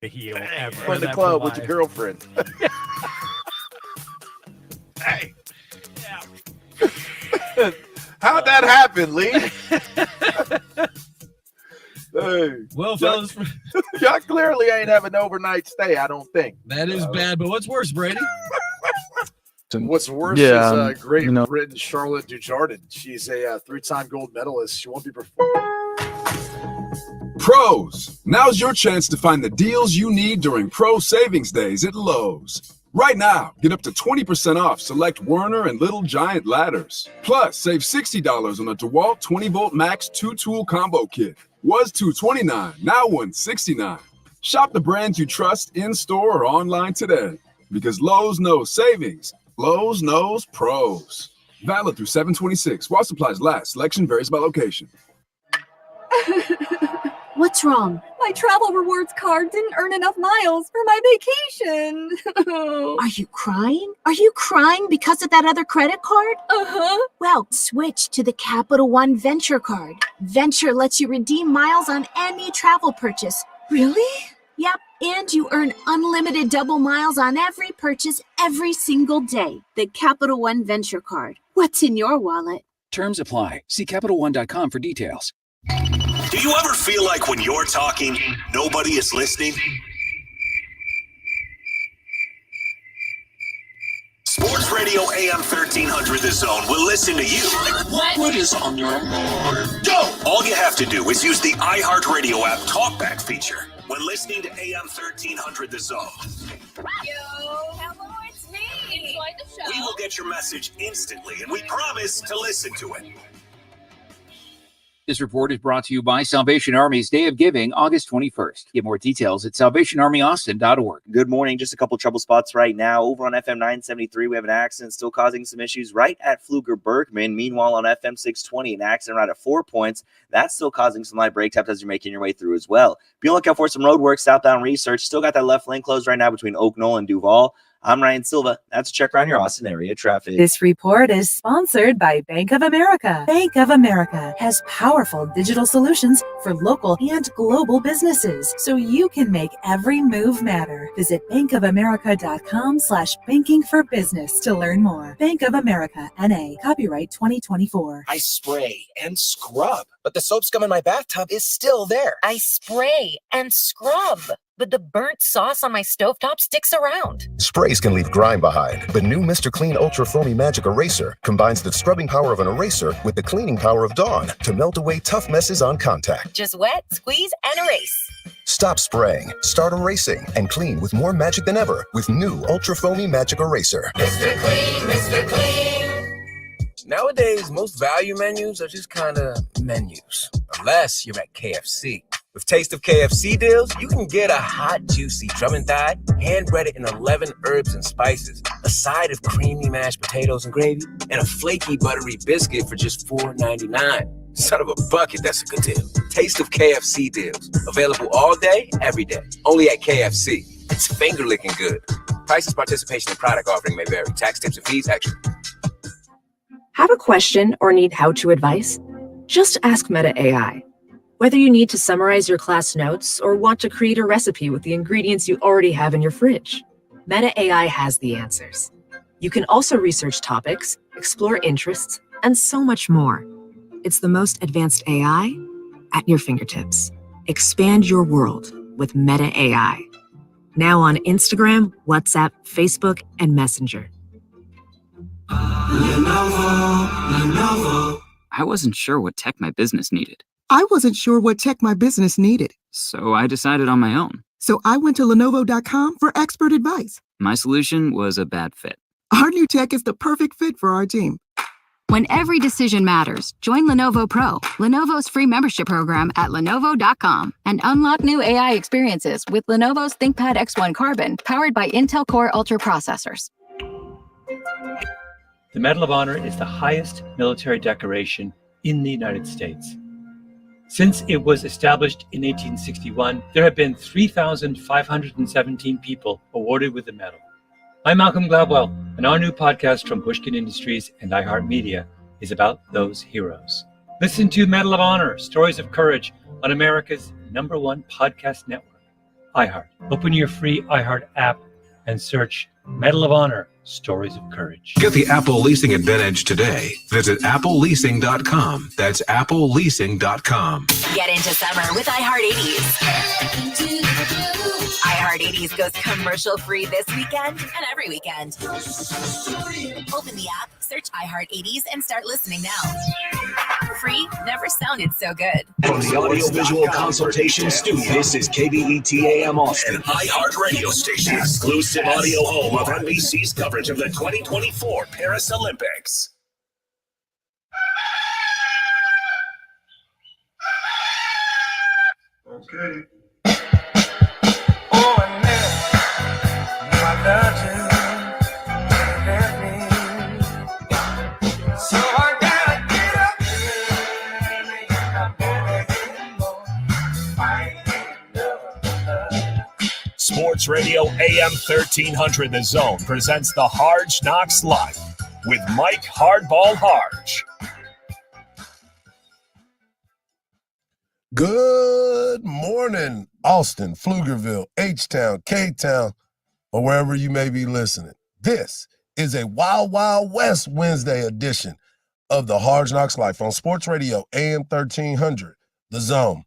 heel ever. From the club with your girlfriend. Hey. Yeah. How'd that happen, Lee? Hey. Well, fellas, y'all clearly ain't have an overnight stay, I don't think. That is bad, but what's worse, Brady? What's worse is Great Britain Charlotte Dujardin. She's a three-time gold medalist. She won't be performing. Pros, now's your chance to find the deals you need during Pro Savings Days at Lowe's. Right now, get up to 20% off select Werner and Little Giant ladders. Plus, save $60 on a DeWalt 20-volt max 2-tool combo kit. Was $229, now $169. Shop the brands you trust in-store or online today. Because Lowe's knows savings. Lowe's knows pros. Valid through 7/26. While supplies last. Selection varies by location. What's wrong? My travel rewards card didn't earn enough miles for my vacation. Are you crying? Are you crying because of that other credit card? Uh-huh. Well, switch to the Capital One Venture card. Venture lets you redeem miles on any travel purchase. Really? Yep, and you earn unlimited double miles on every purchase every single day. The Capital One Venture card. What's in your wallet? Terms apply. See CapitalOne.com for details. Do you ever feel like when you're talking, nobody is listening? Sports Radio AM 1300 The Zone will listen to you. What is on your mind? Go! All you have to do is use the iHeartRadio app talkback feature when listening to AM 1300 The Zone. Yo, hello, it's me. Enjoy the show. We will get your message instantly, and we promise to listen to it. This report is brought to you by Salvation Army's Day of Giving, August 21st. Get more details at salvationarmyaustin.org. Good morning. Just a couple trouble spots right now. Over on FM 973, we have an accident still causing some issues right at Pfluger-Bergman. Meanwhile, on FM 620, an accident right at 4 Points. That's still causing some light break taps as you're making your way through as well. Be on the lookout for some road work southbound Research. Still got that left lane closed right now between Oak Knoll and Duval. I'm Ryan Silva. That's a check around your Austin area traffic. This report is sponsored by Bank of America. Bank of America has powerful digital solutions for local and global businesses, so you can make every move matter. Visit bankofamerica.com/banking for business to learn more. Bank of America, N.A., copyright 2024. I spray and scrub, but the soap scum in my bathtub is still there. I spray and scrub, but the burnt sauce on my stovetop sticks around. Sprays can leave grime behind, but new Mr. Clean Ultra Foamy Magic Eraser combines the scrubbing power of an eraser with the cleaning power of Dawn to melt away tough messes on contact. Just wet, squeeze, and erase. Stop spraying, start erasing, and clean with more magic than ever with new Ultra Foamy Magic Eraser. Mr. Clean, Mr. Clean. Nowadays, most value menus are just kind of menus, unless you're at KFC. With Taste of KFC deals, you can get a hot, juicy drum and thigh, hand-breaded in 11 herbs and spices, a side of creamy mashed potatoes and gravy, and a flaky, buttery biscuit for just $4.99. Son of a bucket, that's a good deal. Taste of KFC deals. Available all day, every day. Only at KFC. It's finger-licking good. Prices, participation, and product offering may vary. Tax, tips, and fees extra. Have a question or need how-to advice? Just ask Meta AI. Whether you need to summarize your class notes or want to create a recipe with the ingredients you already have in your fridge, Meta AI has the answers. You can also research topics, explore interests, and so much more. It's the most advanced AI at your fingertips. Expand your world with Meta AI. Now on Instagram, WhatsApp, Facebook, and Messenger. Lenovo. I wasn't sure what tech my business needed. I wasn't sure what tech my business needed. So I decided on my own. So I went to Lenovo.com for expert advice. My solution was a bad fit. Our new tech is the perfect fit for our team. When every decision matters, join Lenovo Pro, Lenovo's free membership program at Lenovo.com, and unlock new AI experiences with Lenovo's ThinkPad X1 Carbon, powered by Intel Core Ultra processors. The Medal of Honor is the highest military decoration in the United States. Since it was established in 1861, there have been 3,517 people awarded with the medal. I'm Malcolm Gladwell, and our new podcast from Pushkin Industries and iHeartMedia is about those heroes. Listen to Medal of Honor, Stories of Courage on America's #1 podcast network. iHeart. Open your free iHeart app and search Medal of Honor, Stories of Courage. Get the Apple Leasing Advantage today. Visit appleleasing.com. That's appleleasing.com. Get into summer with iHeart 80s. iHeart 80s goes commercial free this weekend and every weekend. Open the app, search iHeart 80s, and start listening now. Free never sounded so good. From the Audiovisual Consultation Studio, this is KBET AM Austin, an iHeart radio station, exclusive audio home of NBC's coverage of the 2024 Paris Olympics. Okay. Oh, and now I love you. So I gotta get up. Sports Radio AM 1300 The Zone presents the Hardge Knocks Live with Mike Hardball Hardge. Good morning, Austin, Pflugerville, H-Town, K-Town, or wherever you may be listening. This is a Wild Wild West Wednesday edition of the Hardge Knocks Life on Sports Radio AM 1300, The Zone.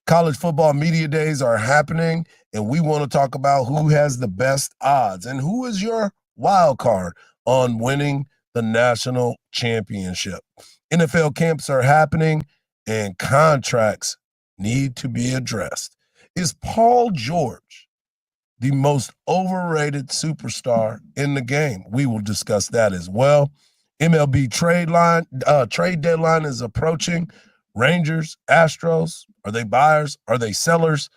College football media days are happening, and we want to talk about who has the best odds and who is your wild card on winning the national championship. NFL camps are happening, and contracts need to be addressed. Is Paul George the most overrated superstar in the game? We will discuss that as well. MLB trade deadline is approaching. Rangers, Astros, are they buyers? Are they sellers?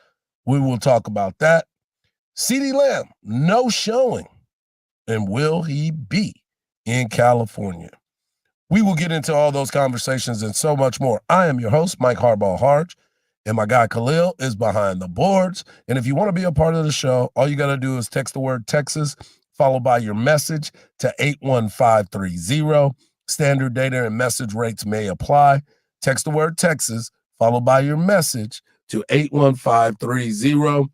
We will talk about that. CeeDee Lamb, no showing. And will he be in California? We will get into all those conversations and so much more. I am your host, Mike Hardball Hardge, and my guy Khalil is behind the boards. And if you want to be a part of the show, all you got to do is text the word Texas, followed by your message to 81530. Standard data and message rates may apply. Text the word Texas, followed by your message to 81530.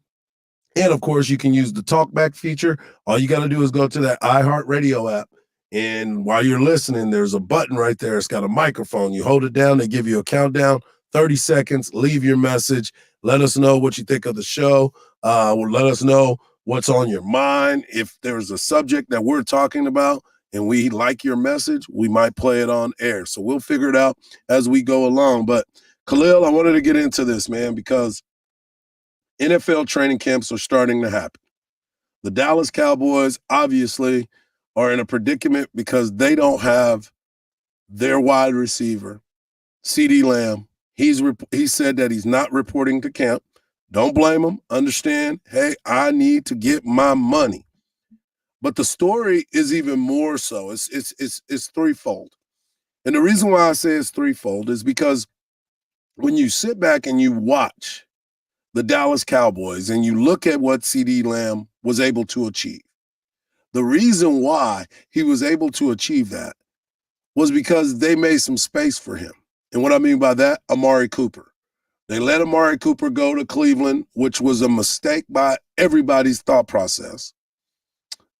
And, of course, you can use the talkback feature. All you got to do is go to that iHeartRadio app. And while you're listening, there's a button right there. It's got a microphone. You hold it down. They give you a countdown, 30 seconds. Leave your message. Let us know what you think of the show. Let us know what's on your mind. If there's a subject that we're talking about and we like your message, we might play it on air. So we'll figure it out as we go along. But, Khalil, I wanted to get into this, man, because NFL training camps are starting to happen. The Dallas Cowboys obviously are in a predicament because they don't have their wide receiver, CeeDee Lamb. He said that he's not reporting to camp. Don't blame him. Understand, hey, I need to get my money. But the story is even more so. It's threefold. And the reason why I say it's threefold is because when you sit back and you watch the Dallas Cowboys and you look at what CeeDee Lamb was able to achieve, the reason why he was able to achieve that was because they made some space for him. And what I mean by that, Amari Cooper. They let Amari Cooper go to Cleveland, which was a mistake by everybody's thought process.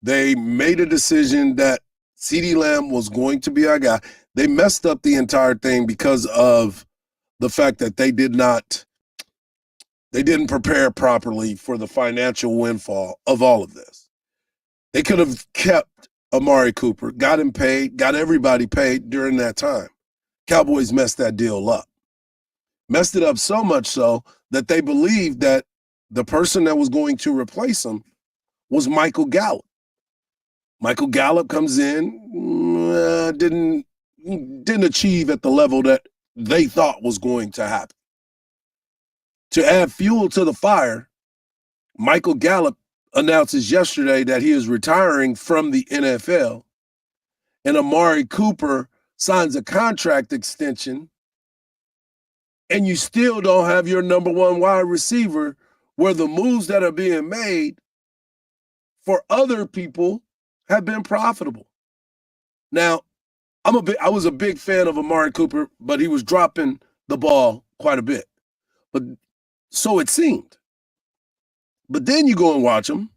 They made a decision that CeeDee Lamb was going to be our guy. They messed up the entire thing because of the fact that they didn't prepare properly for the financial windfall of all of this. They could have kept Amari Cooper, got him paid, got everybody paid during that time. Cowboys messed that deal up. Messed it up so much so that they believed that the person that was going to replace him was Michael Gallup. Michael Gallup comes in, didn't achieve at the level that they thought was going to happen. To add fuel to the fire, Michael Gallup announces yesterday that he is retiring from the NFL, and Amari Cooper signs a contract extension, and you still don't have your number one wide receiver, where the moves that are being made for other people have been profitable. Now, I was a big fan of Amari Cooper, but he was dropping the ball quite a bit. But so it seemed. But then you go and watch him,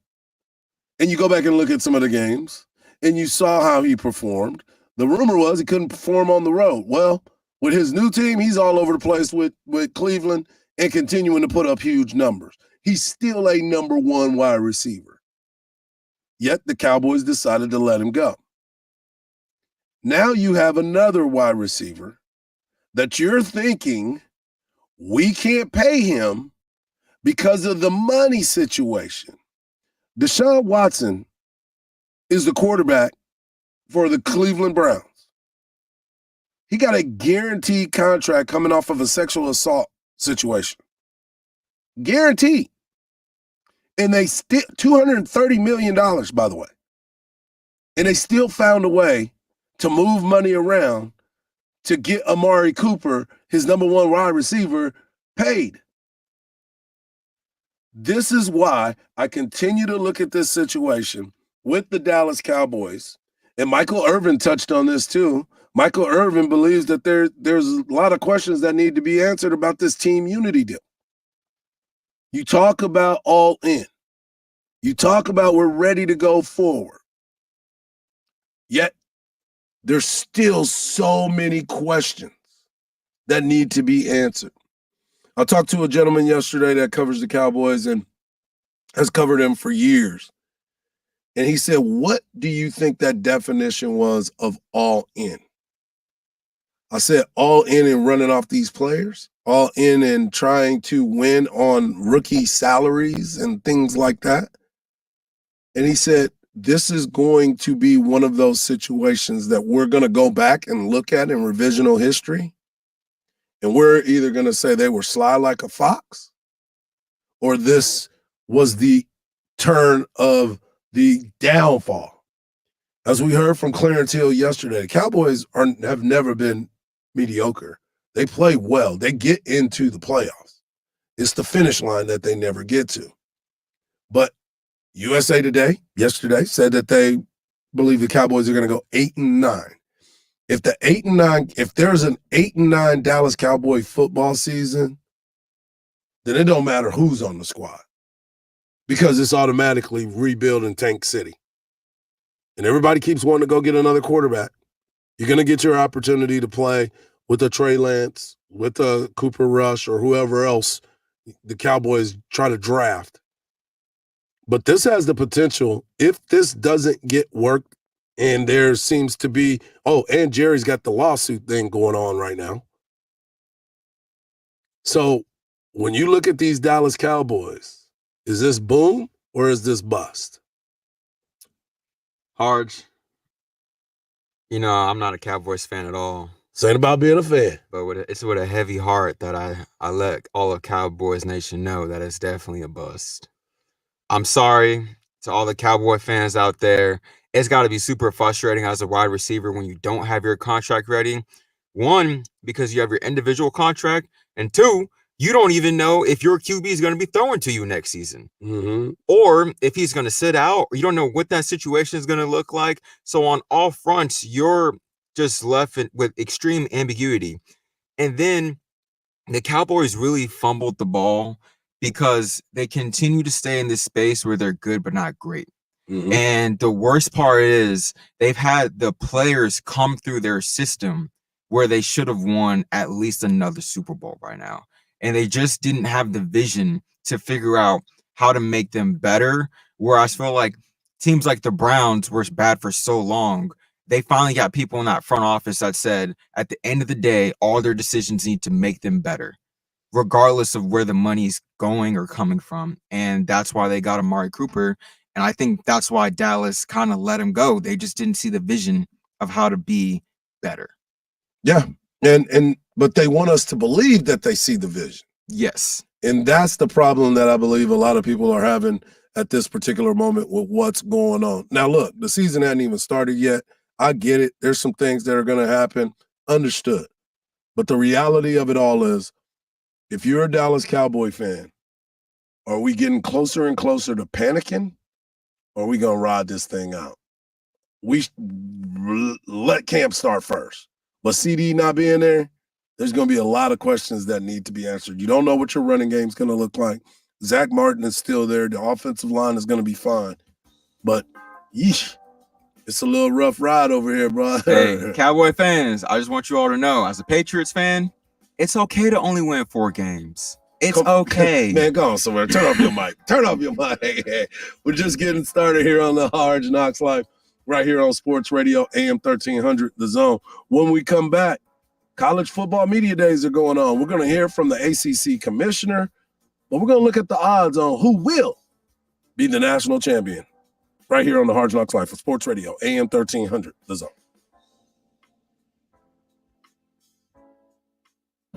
and you go back and look at some of the games, and you saw how he performed. The rumor was he couldn't perform on the road. Well, with his new team, he's all over the place with Cleveland and continuing to put up huge numbers. He's still a number one wide receiver. Yet the Cowboys decided to let him go. Now you have another wide receiver that you're thinking we can't pay him because of the money situation. Deshaun Watson is the quarterback for the Cleveland Browns. He got a guaranteed contract coming off of a sexual assault situation. Guaranteed. And they still $230 million, by the way. And they still found a way to move money around to get Amari Cooper, his number one wide receiver, paid. This is why I continue to look at this situation with the Dallas Cowboys. And Michael Irvin touched on this too. Michael Irvin believes that there's a lot of questions that need to be answered about this team unity deal. You talk about all in. You talk about we're ready to go forward. Yet there's still so many questions that need to be answered. I talked to a gentleman yesterday that covers the Cowboys and has covered them for years. And he said, what do you think that definition was of all in? I said, all in running off these players, all in and trying to win on rookie salaries and things like that. And he said, this is going to be one of those situations that we're going to go back and look at in revisional history. And we're either going to say they were sly like a fox, or this was the turn of the downfall. As we heard from Clarence Hill yesterday, the Cowboys have never been mediocre. They play well. They get into the playoffs. It's the finish line that they never get to. But USA Today yesterday said that they believe the Cowboys are going to go 8-9. If there's an 8-9 Dallas Cowboy football season, then it don't matter who's on the squad, because it's automatically rebuild in Tank City. And everybody keeps wanting to go get another quarterback. You're going to get your opportunity to play with a Trey Lance, with a Cooper Rush, or whoever else the Cowboys try to draft. But this has the potential, if this doesn't get worked, and there seems to be, and Jerry's got the lawsuit thing going on right now. So when you look at these Dallas Cowboys, is this boom or is this bust? Hardge. I'm not a Cowboys fan at all. This ain't about being a fan. But it's with a heavy heart that I let all of Cowboys Nation know that it's definitely a bust. I'm sorry to all the Cowboy fans out there. It's got to be super frustrating as a wide receiver when you don't have your contract ready. One, because you have your individual contract. And two, you don't even know if your QB is going to be throwing to you next season. Mm-hmm. Or if he's going to sit out. You don't know what that situation is going to look like. So on all fronts, you're just left with extreme ambiguity. And then the Cowboys really fumbled the ball because they continue to stay in this space where they're good but not great. Mm-hmm. And the worst part is they've had the players come through their system where they should have won at least another Super Bowl by now. And they just didn't have the vision to figure out how to make them better. Whereas I feel like teams like the Browns were bad for so long, they finally got people in that front office that said, at the end of the day, all their decisions need to make them better, regardless of where the money's going or coming from. And that's why they got Amari Cooper. And I think that's why Dallas kind of let him go. They just didn't see the vision of how to be better. Yeah. But they want us to believe that they see the vision. Yes. And that's the problem that I believe a lot of people are having at this particular moment with what's going on. Now, look, the season hasn't even started yet. I get it. There's some things that are going to happen. Understood. But the reality of it all is, if you're a Dallas Cowboy fan, are we getting closer and closer to panicking? Or are we going to ride this thing out? We let camp start first. But CD not being there, there's going to be a lot of questions that need to be answered. You don't know what your running game is going to look like. Zach Martin is still there. The offensive line is going to be fine. But, yeesh, it's a little rough ride over here, bro. Hey, Cowboy fans, I just want you all to know, as a Patriots fan, it's okay to only win 4 games. It's okay. Man, go on somewhere. Turn off your mic. Turn off your mic. We're just getting started here on the Hardge Knocks Life, right here on Sports Radio, AM 1300, The Zone. When we come back, college football media days are going on. We're going to hear from the ACC commissioner, but we're going to look at the odds on who will be the national champion right here on the Hardge Knocks Life of Sports Radio, AM 1300, The Zone.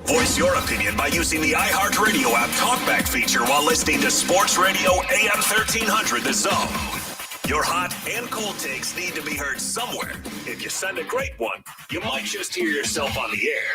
Voice your opinion by using the iHeartRadio app talkback feature while listening to Sports Radio AM 1300 The Zone. Your hot and cold takes need to be heard somewhere. If you send a great one, you might just hear yourself on the air.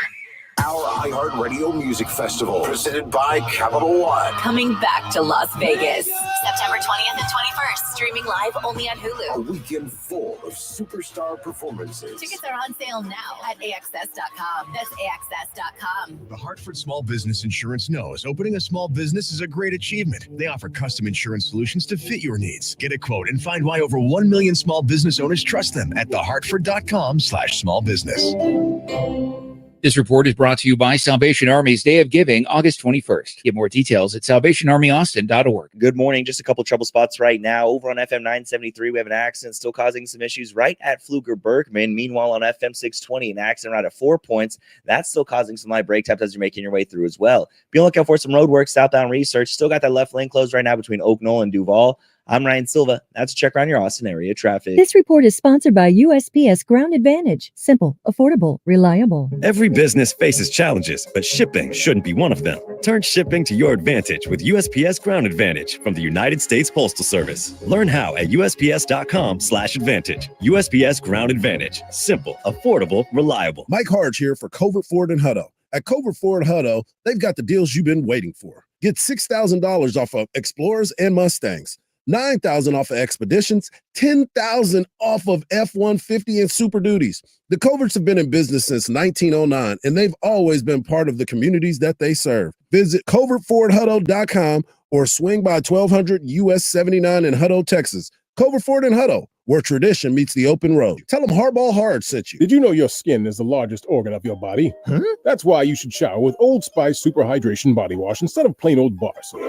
Our iHeartRadio Music Festival, presented by Capital One. Coming back to Las Vegas, September 20th and 21st, streaming live only on Hulu. A weekend full of superstar performances. Tickets are on sale now at AXS.com. That's AXS.com. The Hartford Small Business Insurance knows opening a small business is a great achievement. They offer custom insurance solutions to fit your needs. Get a quote and find why over 1 million small business owners trust them at thehartford.com/smallbusiness. This report is brought to you by Salvation Army's Day of Giving, August 21st. Get more details at salvationarmyaustin.org. Good morning. Just a couple trouble spots right now. Over on FM 973, we have an accident still causing some issues right at Pfluger-Bergman. Meanwhile, on FM 620, an accident right at 4 points. That's still causing some light brake taps as you're making your way through as well. Be on the lookout for some road work southbound research. Still got that left lane closed right now between Oak Knoll and Duval. I'm Ryan Silva. That's a check around your Austin area traffic. This report is sponsored by USPS Ground Advantage. Simple, affordable, reliable. Every business faces challenges, but shipping shouldn't be one of them. Turn shipping to your advantage with USPS Ground Advantage from the United States Postal Service. Learn how at USPS.com/advantage. USPS Ground Advantage. Simple, affordable, reliable. Mike Hardge here for Covert Ford and Hutto. At Covert Ford Hutto, they've got the deals you've been waiting for. Get $6,000 off of Explorers and Mustangs. $9,000 off of Expeditions, $10,000 off of F-150 and Super Duties. The Coverts have been in business since 1909, and they've always been part of the communities that they serve. Visit covertfordhutto.com or swing by 1200 US 79 in Hutto, Texas. Covert Ford and Hutto, where tradition meets the open road. Tell them Hardball Hard sent you. Did you know your skin is the largest organ of your body? Huh? That's why you should shower with Old Spice Super Hydration Body Wash instead of plain old bar soap.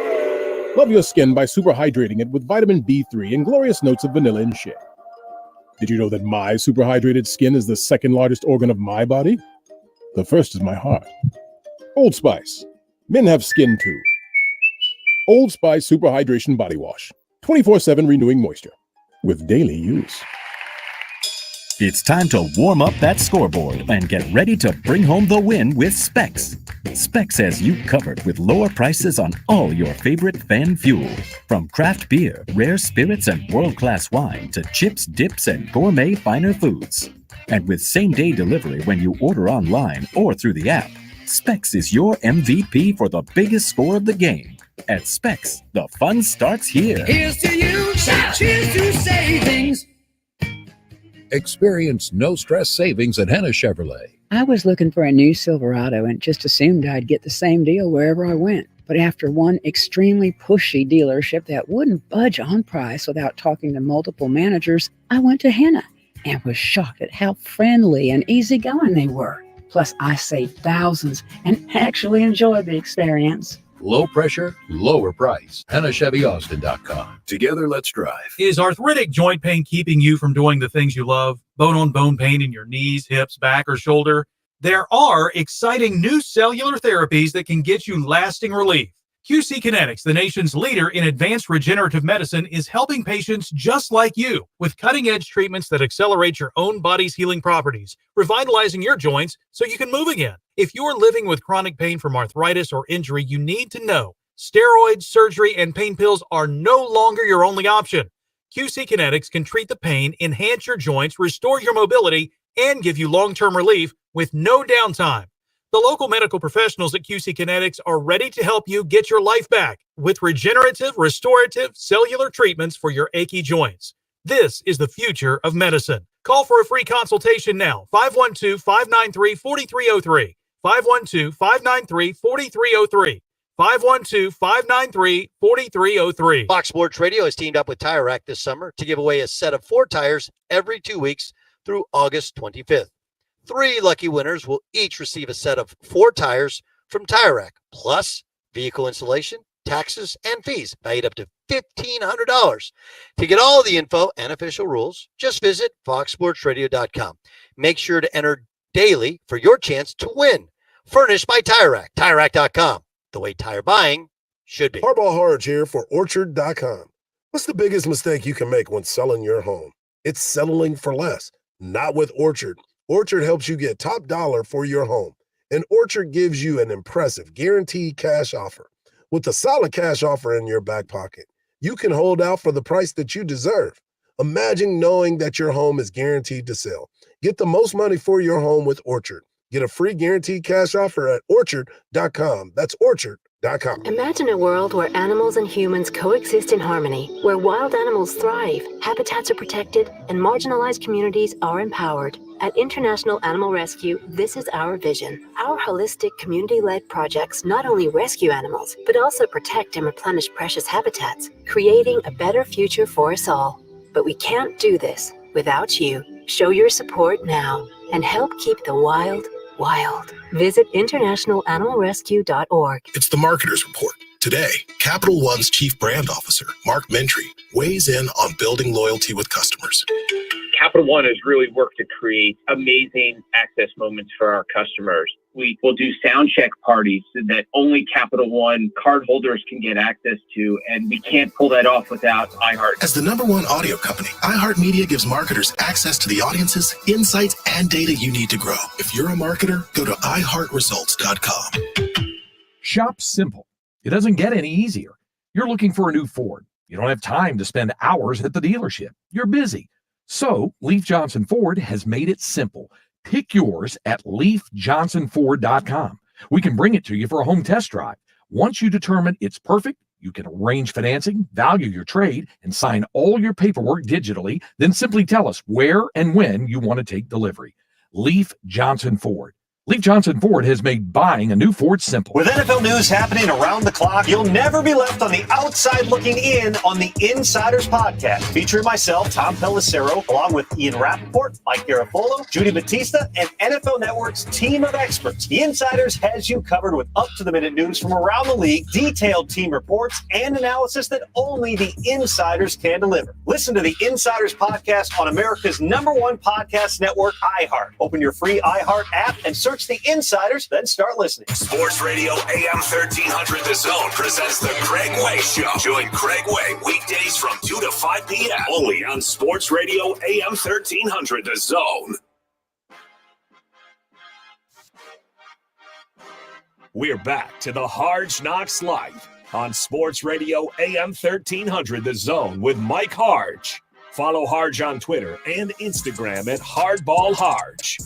Love your skin by super hydrating it with vitamin D3 and glorious notes of vanilla and shea. Did you know that my super hydrated skin is the second largest organ of my body? The first is my heart. Old Spice. Men have skin too. Old Spice Super Hydration Body Wash. 24/7 renewing moisture with daily use. It's time to warm up that scoreboard and get ready to bring home the win with Specs. Specs has you covered with lower prices on all your favorite fan fuel. From craft beer, rare spirits, and world-class wine to chips, dips, and gourmet finer foods. And with same-day delivery when you order online or through the app, Specs is your MVP for the biggest score of the game. At Specs, the fun starts here. Here's to you, cheers to savings. Experience no-stress savings at Henna Chevrolet. I was looking for a new Silverado and just assumed I'd get the same deal wherever I went. But after one extremely pushy dealership that wouldn't budge on price without talking to multiple managers, I went to Henna and was shocked at how friendly and easygoing they were. Plus, I saved thousands and actually enjoyed the experience. Low pressure, lower price. HennaChevyAustin.com. Together, let's drive. Is arthritic joint pain keeping you from doing the things you love? Bone-on-bone pain in your knees, hips, back, or shoulder? There are exciting new cellular therapies that can get you lasting relief. QC Kinetics, the nation's leader in advanced regenerative medicine, is helping patients just like you with cutting-edge treatments that accelerate your own body's healing properties, revitalizing your joints so you can move again. If you're living with chronic pain from arthritis or injury, you need to know steroids, surgery, and pain pills are no longer your only option. QC Kinetics can treat the pain, enhance your joints, restore your mobility, and give you long-term relief with no downtime. The local medical professionals at QC Kinetics are ready to help you get your life back with regenerative, restorative, cellular treatments for your achy joints. This is the future of medicine. Call for a free consultation now. 512-593-4303. 512-593-4303. 512-593-4303. Fox Sports Radio has teamed up with Tire Rack this summer to give away a set of 4 tires every 2 weeks through August 25th. 3 lucky winners will each receive a set of 4 tires from Tire Rack, plus vehicle installation, taxes, and fees valued up to $1,500. To get all the info and official rules, just visit foxsportsradio.com. Make sure to enter daily for your chance to win. Furnished by Tire Rack. TireRack.com. The way tire buying should be. Hardball Hardge here for Orchard.com. What's the biggest mistake you can make when selling your home? It's settling for less. Not with Orchard. Orchard helps you get top dollar for your home. And Orchard gives you an impressive guaranteed cash offer. With a solid cash offer in your back pocket, you can hold out for the price that you deserve. Imagine knowing that your home is guaranteed to sell. Get the most money for your home with Orchard. Get a free guaranteed cash offer at Orchard.com. That's Orchard.com. Imagine a world where animals and humans coexist in harmony, where wild animals thrive, habitats are protected, and marginalized communities are empowered. At International Animal Rescue, this is our vision. Our holistic, community-led projects not only rescue animals, but also protect and replenish precious habitats, creating a better future for us all. But we can't do this without you. Show your support now and help keep the wild, wild. Visit internationalanimalrescue.org. It's the Marketer's Report. Today, Capital One's Chief Brand Officer, Mark Mentry, weighs in on building loyalty with customers. Capital One has really worked to create amazing access moments for our customers. We will do sound check parties that only Capital One cardholders can get access to, and we can't pull that off without iHeart. As the #1 audio company, iHeartMedia gives marketers access to the audiences, insights, and data you need to grow. If you're a marketer, go to iHeartResults.com. Shop simple. It doesn't get any easier. You're looking for a new Ford. You don't have time to spend hours at the dealership. You're busy. So Leaf Johnson Ford has made it simple. Pick yours at LeafJohnsonFord.com. We can bring it to you for a home test drive. Once you determine it's perfect, you can arrange financing, value your trade, and sign all your paperwork digitally. Then simply tell us where and when you want to take delivery. Leaf Johnson Ford. Leaf Johnson Ford has made buying a new Ford simple. With NFL news happening around the clock, you'll never be left on the outside looking in on the Insiders Podcast, featuring myself, Tom Pelissero, along with Ian Rappaport, Mike Garafolo, Judy Batista, and NFL Network's team of experts. The Insiders has you covered with up-to-the-minute news from around the league, detailed team reports, and analysis that only the Insiders can deliver. Listen to the Insiders Podcast on America's #1 podcast network, iHeart. Open your free iHeart app and search the Insiders, then start listening. Sports Radio AM 1300 The Zone presents the Craig Way Show. Join Craig Way weekdays from 2 to 5 p.m. only on Sports Radio AM 1300 The Zone. We're back to the Hardge Knocks Live on Sports Radio AM 1300 The Zone with Mike Hardge. Follow Hardge on Twitter and Instagram at Hardball Hardge.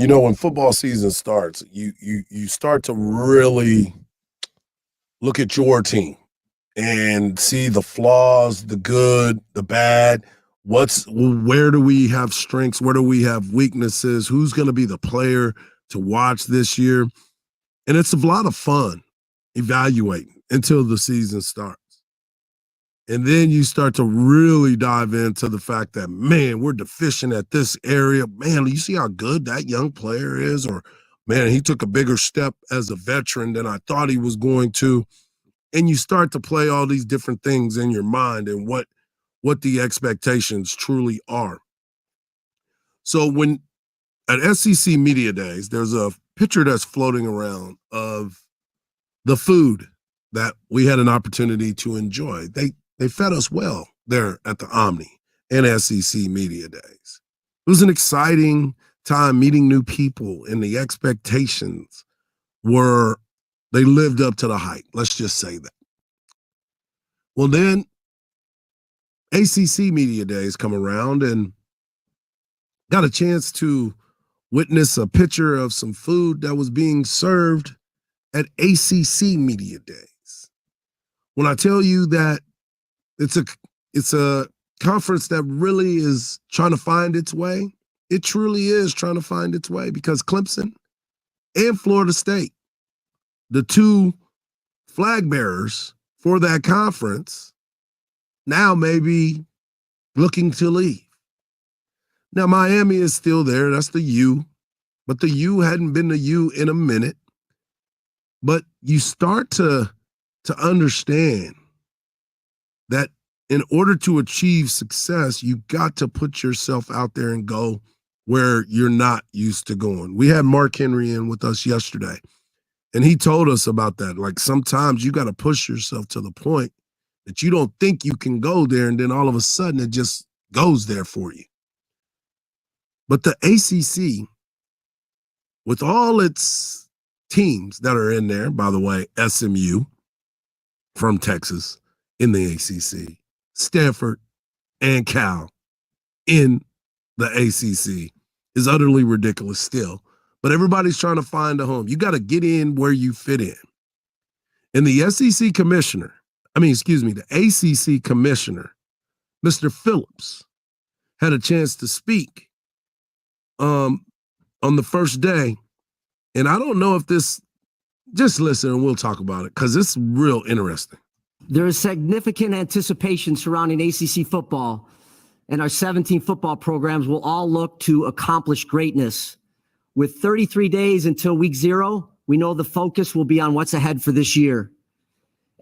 You know, when football season starts, you start to really look at your team and see the flaws, the good, the bad. Where do we have strengths? Where do we have weaknesses? Who's going to be the player to watch this year? And it's a lot of fun evaluating until the season starts. And then you start to really dive into the fact that, man, we're deficient at this area. Man, you see how good that young player is? Or, man, he took a bigger step as a veteran than I thought he was going to. And you start to play all these different things in your mind and what the expectations truly are. So when at SEC Media Days, there's a picture that's floating around of the food that we had an opportunity to enjoy. They fed us well there at the Omni and SEC Media Days. It was an exciting time meeting new people, and the expectations they lived up to the hype. Let's just say that. Well, then ACC Media Days come around and got a chance to witness a picture of some food that was being served at ACC Media Days. When I tell you that it's a conference that really is trying to find its way, It truly is trying to find its way because Clemson and Florida State, the two flag bearers for that conference, now may be looking to leave. Now, Miami is still there. That's the U. But the U hadn't been the U in a minute. But you start to understand that in order to achieve success, you got to put yourself out there and go where you're not used to going. We had Mark Henry in with us yesterday, and he told us about that. Like sometimes you got to push yourself to the point that you don't think you can go there, and then all of a sudden it just goes there for you. But the ACC, with all its teams that are in there, by the way, SMU from Texas in the ACC, Stanford and Cal in the ACC is utterly ridiculous still. But everybody's trying to find a home. You got to get in where you fit in. And the SEC commissioner, the ACC commissioner, Mr. Phillips, had a chance to speak on the first day. And I don't know if this, just listen and we'll talk about it because it's real interesting. There is significant anticipation surrounding ACC football, and our 17 football programs will all look to accomplish greatness. With 33 days until week 0, we know the focus will be on what's ahead for this year.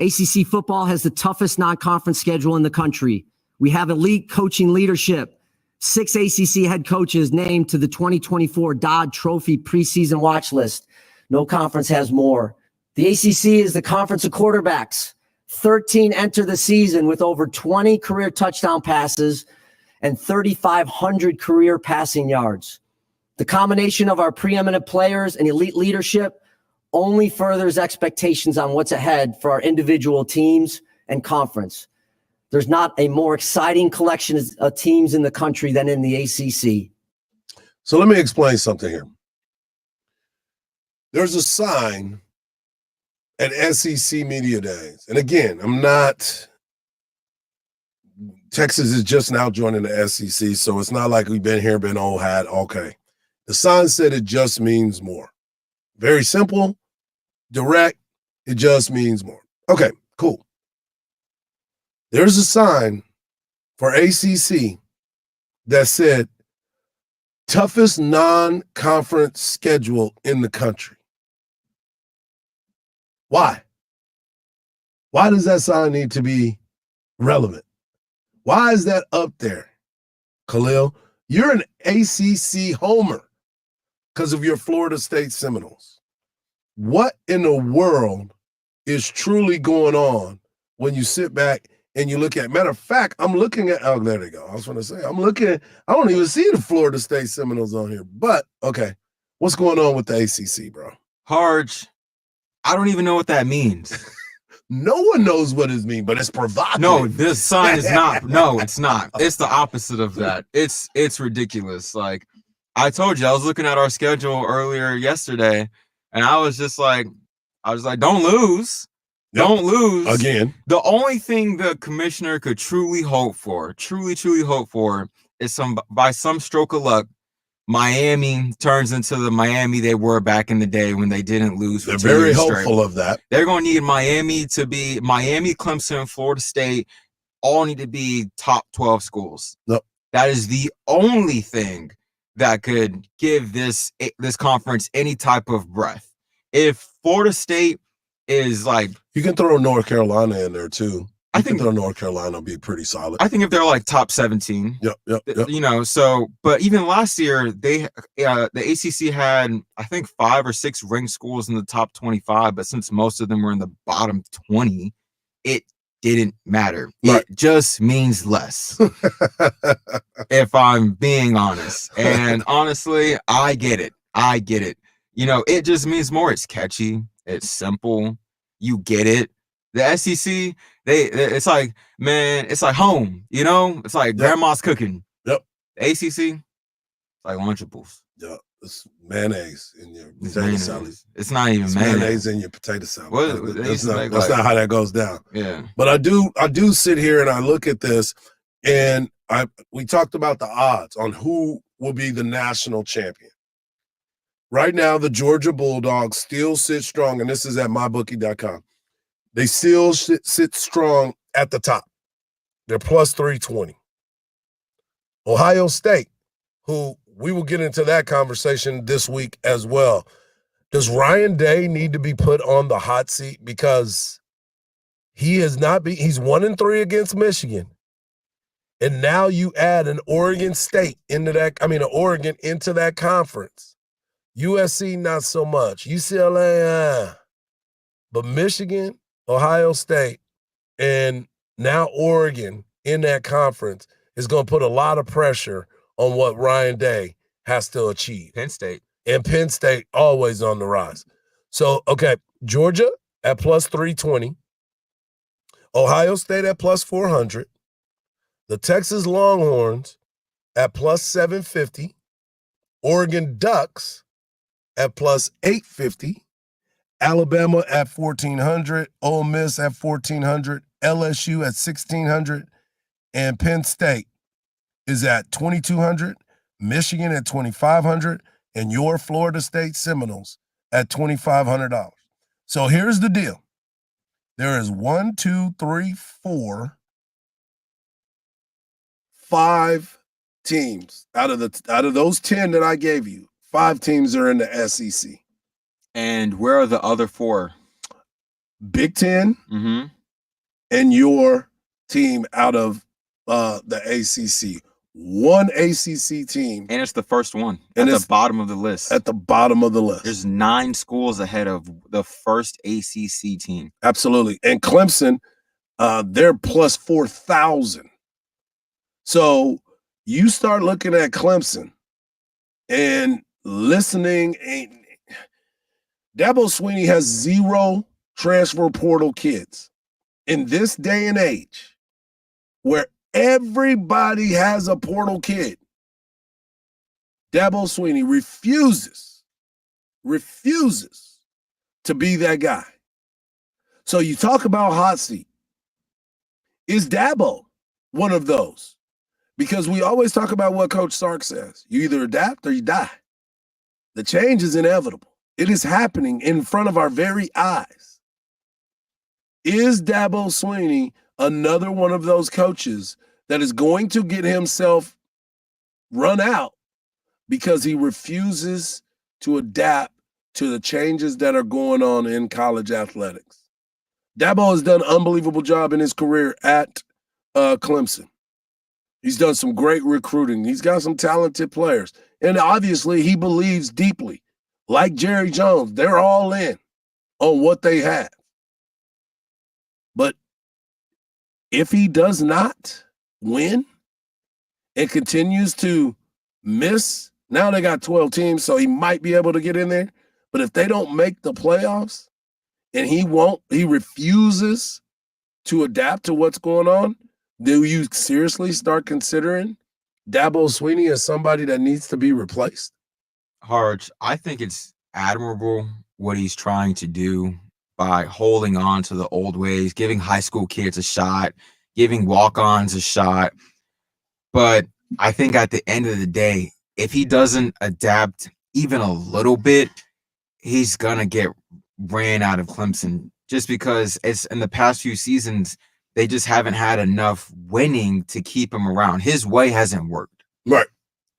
ACC football has the toughest non-conference schedule in the country. We have elite coaching leadership. 6 ACC head coaches named to the 2024 Dodd Trophy preseason watch list. No conference has more. The ACC is the conference of quarterbacks. 13 enter the season with over 20 career touchdown passes and 3,500 career passing yards. The combination of our preeminent players and elite leadership only furthers expectations on what's ahead for our individual teams and conference. There's not a more exciting collection of teams in the country than in the ACC. So let me explain something here. There's a sign at SEC Media Days. And again, Texas is just now joining the SEC, so it's not like we've been here, been old hat. Okay. The sign said it just means more. Very simple, direct, it just means more. Okay, cool. There's a sign for ACC that said toughest non-conference schedule in the country. Why? Why does that sign need to be relevant? Why is that up there? Khalil, you're an ACC homer because of your Florida State Seminoles. What in the world is truly going on when you sit back and you look at, matter of fact, I'm looking at, oh, there they go. I was going to say, I don't even see the Florida State Seminoles on here, but okay. What's going on with the ACC, bro? Hardge, I don't even know what that means. No one knows what it means, but it's provocative. No, this sign is not. No, it's not. It's the opposite of that. It's ridiculous. Like I told you, I was looking at our schedule earlier yesterday, and I was like, don't lose. Yep. Don't lose. Again. The only thing the commissioner could truly hope for is by some stroke of luck, Miami turns into the Miami they were back in the day when they didn't lose. They're very hopeful of that. They're going to need Miami to be Miami, Clemson, Florida State, all need to be top 12 schools. Nope. That is the only thing that could give this conference any type of breath. If Florida State is like, you can throw North Carolina in there too. I think North Carolina will be pretty solid. I think if they're like top 17, yep. You know, so, but even last year, the ACC had, I think, 5 or 6 ranked schools in the top 25, but since most of them were in the bottom 20, it didn't matter. Right. It just means less, if I'm being honest. And honestly, I get it. You know, it just means more. It's catchy. It's simple. You get it. The SEC, it's like, man, it's like home, you know? It's like grandma's cooking. Yep. The ACC, it's like Lunchables. Yep. It's mayonnaise in your potato salad. It's not even mayonnaise in your potato salad. That's not how that goes down. Yeah. But I do sit here and I look at this, and we talked about the odds on who will be the national champion. Right now, the Georgia Bulldogs still sit strong, and this is at mybookie.com. They still sit strong at the top. They're plus 320. Ohio State, who we will get into that conversation this week as well. Does Ryan Day need to be put on the hot seat? Because he has not been, he's 1-3 against Michigan. And now you add an Oregon State into that, Oregon into that conference. USC, not so much. UCLA, but Michigan, Ohio State, and now Oregon in that conference is going to put a lot of pressure on what Ryan Day has to achieve. Penn State. And Penn State always on the rise. So, okay, Georgia at plus 320. Ohio State at plus 400. The Texas Longhorns at plus 750. Oregon Ducks at plus 850. Alabama at 1,400. Ole Miss at 1,400. LSU at 1,600. And Penn State is at 2,200. Michigan at 2,500. And your Florida State Seminoles at $2,500. So here's the deal. There is 5 teams out of those 10 that I gave you. 5 teams are in the SEC. And where are the other 4? Big Ten and your team out of the ACC. 1 ACC team. And it's the first one at the bottom of the list. At the bottom of the list. There's 9 schools ahead of the first ACC team. Absolutely. And Clemson, they're plus 4,000. So you start looking at Clemson and listening. Dabo Swinney has 0 transfer portal kids. In this day and age, where everybody has a portal kid, Dabo Swinney refuses to be that guy. So you talk about hot seat. Is Dabo one of those? Because we always talk about what Coach Sark says. You either adapt or you die. The change is inevitable. It is happening in front of our very eyes. Is Dabo Swinney another one of those coaches that is going to get himself run out because he refuses to adapt to the changes that are going on in college athletics? Dabo has done an unbelievable job in his career at Clemson. He's done some great recruiting. He's got some talented players. And obviously he believes deeply. Like Jerry Jones, they're all in on what they have. But if he does not win and continues to miss, now they got 12 teams, so he might be able to get in there. But if they don't make the playoffs and he refuses to adapt to what's going on, do you seriously start considering Dabo Swinney as somebody that needs to be replaced? Hardge, I think it's admirable what he's trying to do by holding on to the old ways, giving high school kids a shot, giving walk-ons a shot. But I think at the end of the day, if he doesn't adapt even a little bit, he's going to get ran out of Clemson just because it's in the past few seasons, they just haven't had enough winning to keep him around. His way hasn't worked. Right.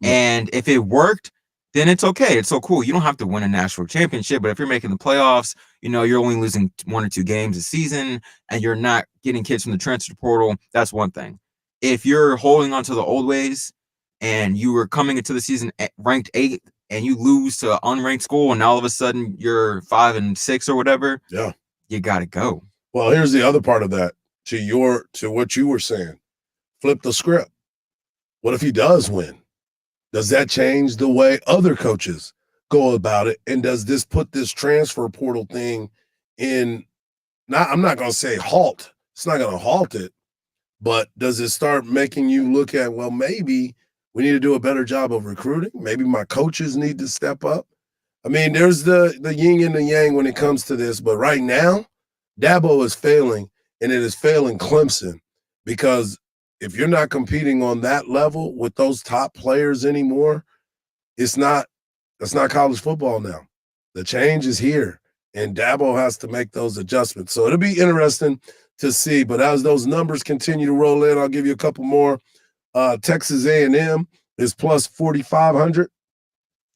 And if it worked, then it's okay. It's so cool. You don't have to win a national championship, but if you're making the playoffs, you're only losing 1 or 2 games a season and you're not getting kids from the transfer portal, that's one thing. If you're holding on to the old ways and you were coming into the season ranked 8th and you lose to an unranked school and all of a sudden you're 5 and 6 or whatever, yeah, you got to go. Well, here's the other part of that to what you were saying. Flip the script. What if he does win? Does that change the way other coaches go about it? And does this put this transfer portal thing in, I'm not going to say halt. It's not going to halt it, but does it start making you look at, well, maybe we need to do a better job of recruiting. Maybe my coaches need to step up. I mean, there's the yin and the yang when it comes to this, but right now, Dabo is failing, and it is failing Clemson because if you're not competing on that level with those top players anymore, that's not college football now. The change is here, and Dabo has to make those adjustments. So it'll be interesting to see. But as those numbers continue to roll in, I'll give you a couple more. Texas A&M is plus 4,500.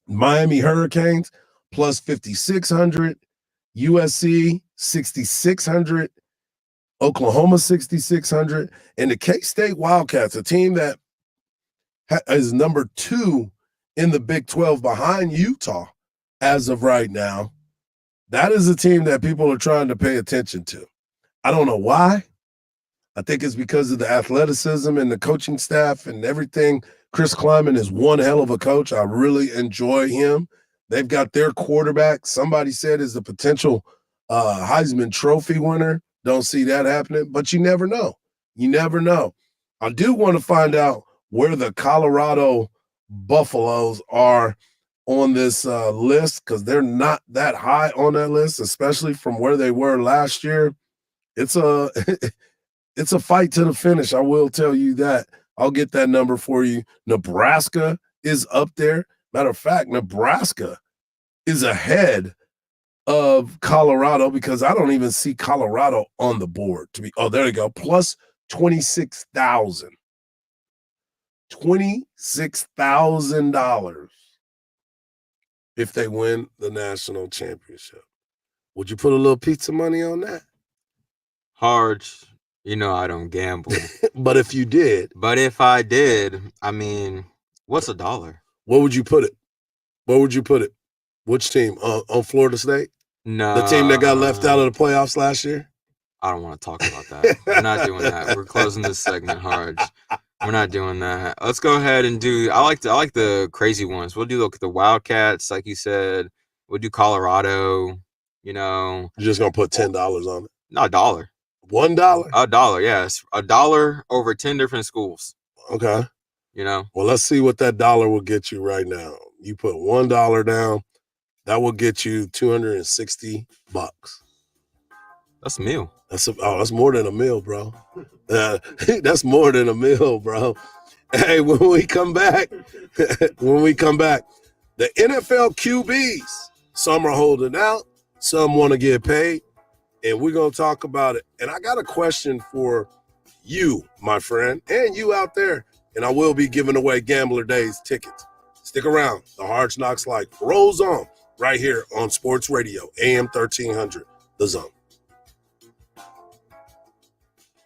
Miami Hurricanes plus 5,600. USC 6,600. Oklahoma 6,600. And the K-State Wildcats, a team that is number 2 in the Big 12 behind Utah as of right now. That is a team that people are trying to pay attention to. I don't know why. I think it's because of the athleticism and the coaching staff and everything. Chris Kleiman is one hell of a coach. I really enjoy him. They've got their quarterback, somebody said is a potential Heisman Trophy winner. Don't see that happening, but you never know. You never know. I do want to find out where the Colorado Buffaloes are on this list, because they're not that high on that list, especially from where they were last year. It's a it's a fight to the finish. I will tell you that. I'll get that number for you. Nebraska is up there. Matter of fact, Nebraska is ahead of Colorado because I don't even see Colorado on the board. There you go. Plus 26,000. $26,000 if they win the national championship. Would you put a little pizza money on that? Hardge, you know I don't gamble. But if you did. But if I did, I mean, what's a dollar? Where would you put it? Where would you put it? Which team? On Florida State? No. The team that got left out of the playoffs last year? I don't want to talk about that. We're not doing that. We're closing this segment, Hardge. We're not doing that. Let's go ahead and do. I like the crazy ones. We'll do the Wildcats, like you said. We'll do Colorado. You know, you're just gonna put $10 on it. No, $1. $1? $1, yes. $1 over 10 different schools. Okay. You know. Well, let's see what that dollar will get you right now. You put $1 down, that will get you $260. That's a meal. That's more than a meal, bro. That's more than a meal, bro. Hey, when we come back, the NFL QBs, some are holding out, some want to get paid, and we're going to talk about it. And I got a question for you, my friend, and you out there, and I will be giving away Gambler Days tickets. Stick around. The Hardge Knocks Life rolls on right here on Sports Radio, AM 1300, The Zone.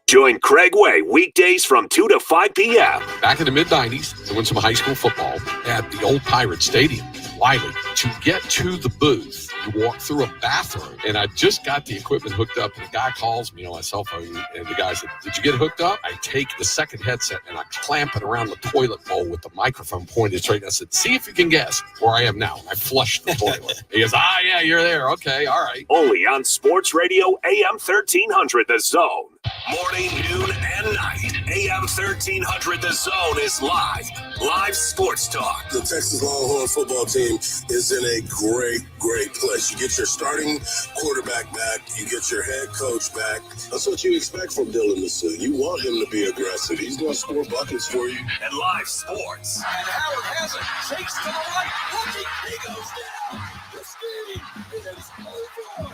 Join Craig Way weekdays from 2 to 5 p.m. Back in the mid-90s, to win some high school football at the old Pirate Stadium, Wiley. To get to the booth, you walk through a bathroom, and I just got the equipment hooked up, and the guy calls me on my cell phone, and the guy said, "Did you get hooked up?" I take the second headset, and I clamp it around the toilet bowl with the microphone pointed straight. And I said, "See if you can guess where I am now." And I flushed the toilet. He goes, "Yeah, you're there. Okay, all right." Only on Sports Radio AM 1300, The Zone. Morning, noon, and night. AM 1300, The Zone is live. Live sports talk. The Texas Longhorn football team is in a great place. You get your starting quarterback back. You get your head coach back. That's what you expect from Dylan Masu. You want him to be aggressive. He's going to score buckets for you. And live sports. And Howard has it. Shakes to the right. Looking. He goes down. The steam is over.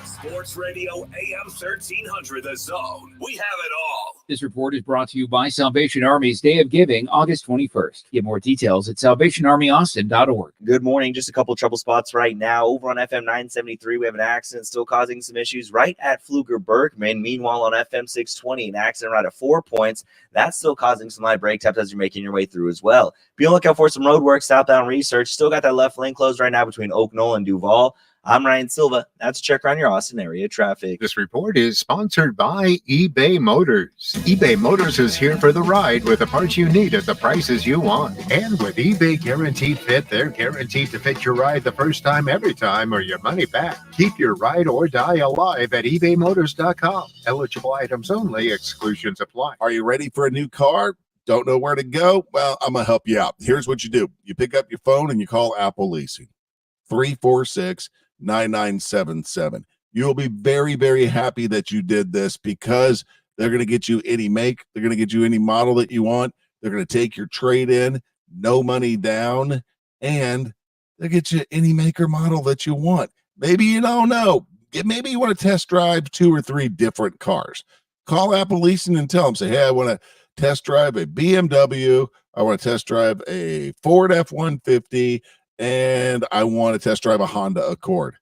Sports Radio AM 1300, The Zone. We have it all. This report is brought to you by Salvation Army's Day of Giving, August 21st. Get more details at salvationarmyaustin.org. Good morning. Just a couple trouble spots right now. Over on FM 973, we have an accident still causing some issues right at Pfluger-Bergman. Meanwhile, on FM 620, an accident right at 4 points. That's still causing some light brake taps as you're making your way through as well. Be on the lookout for some road work, southbound research. Still got that left lane closed right now between Oak Knoll and Duval. I'm Ryan Silva. That's a check around your Austin area traffic. This report is sponsored by eBay Motors. eBay Motors is here for the ride with the parts you need at the prices you want. And with eBay Guaranteed Fit, they're guaranteed to fit your ride the first time, every time, or your money back. Keep your ride or die alive at ebaymotors.com. Eligible items only. Exclusions apply. Are you ready for a new car? Don't know where to go? Well, I'm going to help you out. Here's what you do. You pick up your phone and you call Apple Leasing. 346-9977. You'll be very, very happy that you did this because They're going to get you any make. They're going to get you any model that you want. They're going to take your trade in, no money down, and they'll get you any make or model that you want. Maybe you don't know. Maybe you want to test drive 2 or 3 different cars. Call Apple Leasing and tell them, say, hey, I want to test drive a BMW. I want to test drive a Ford F-150, and I want to test drive a Honda Accord.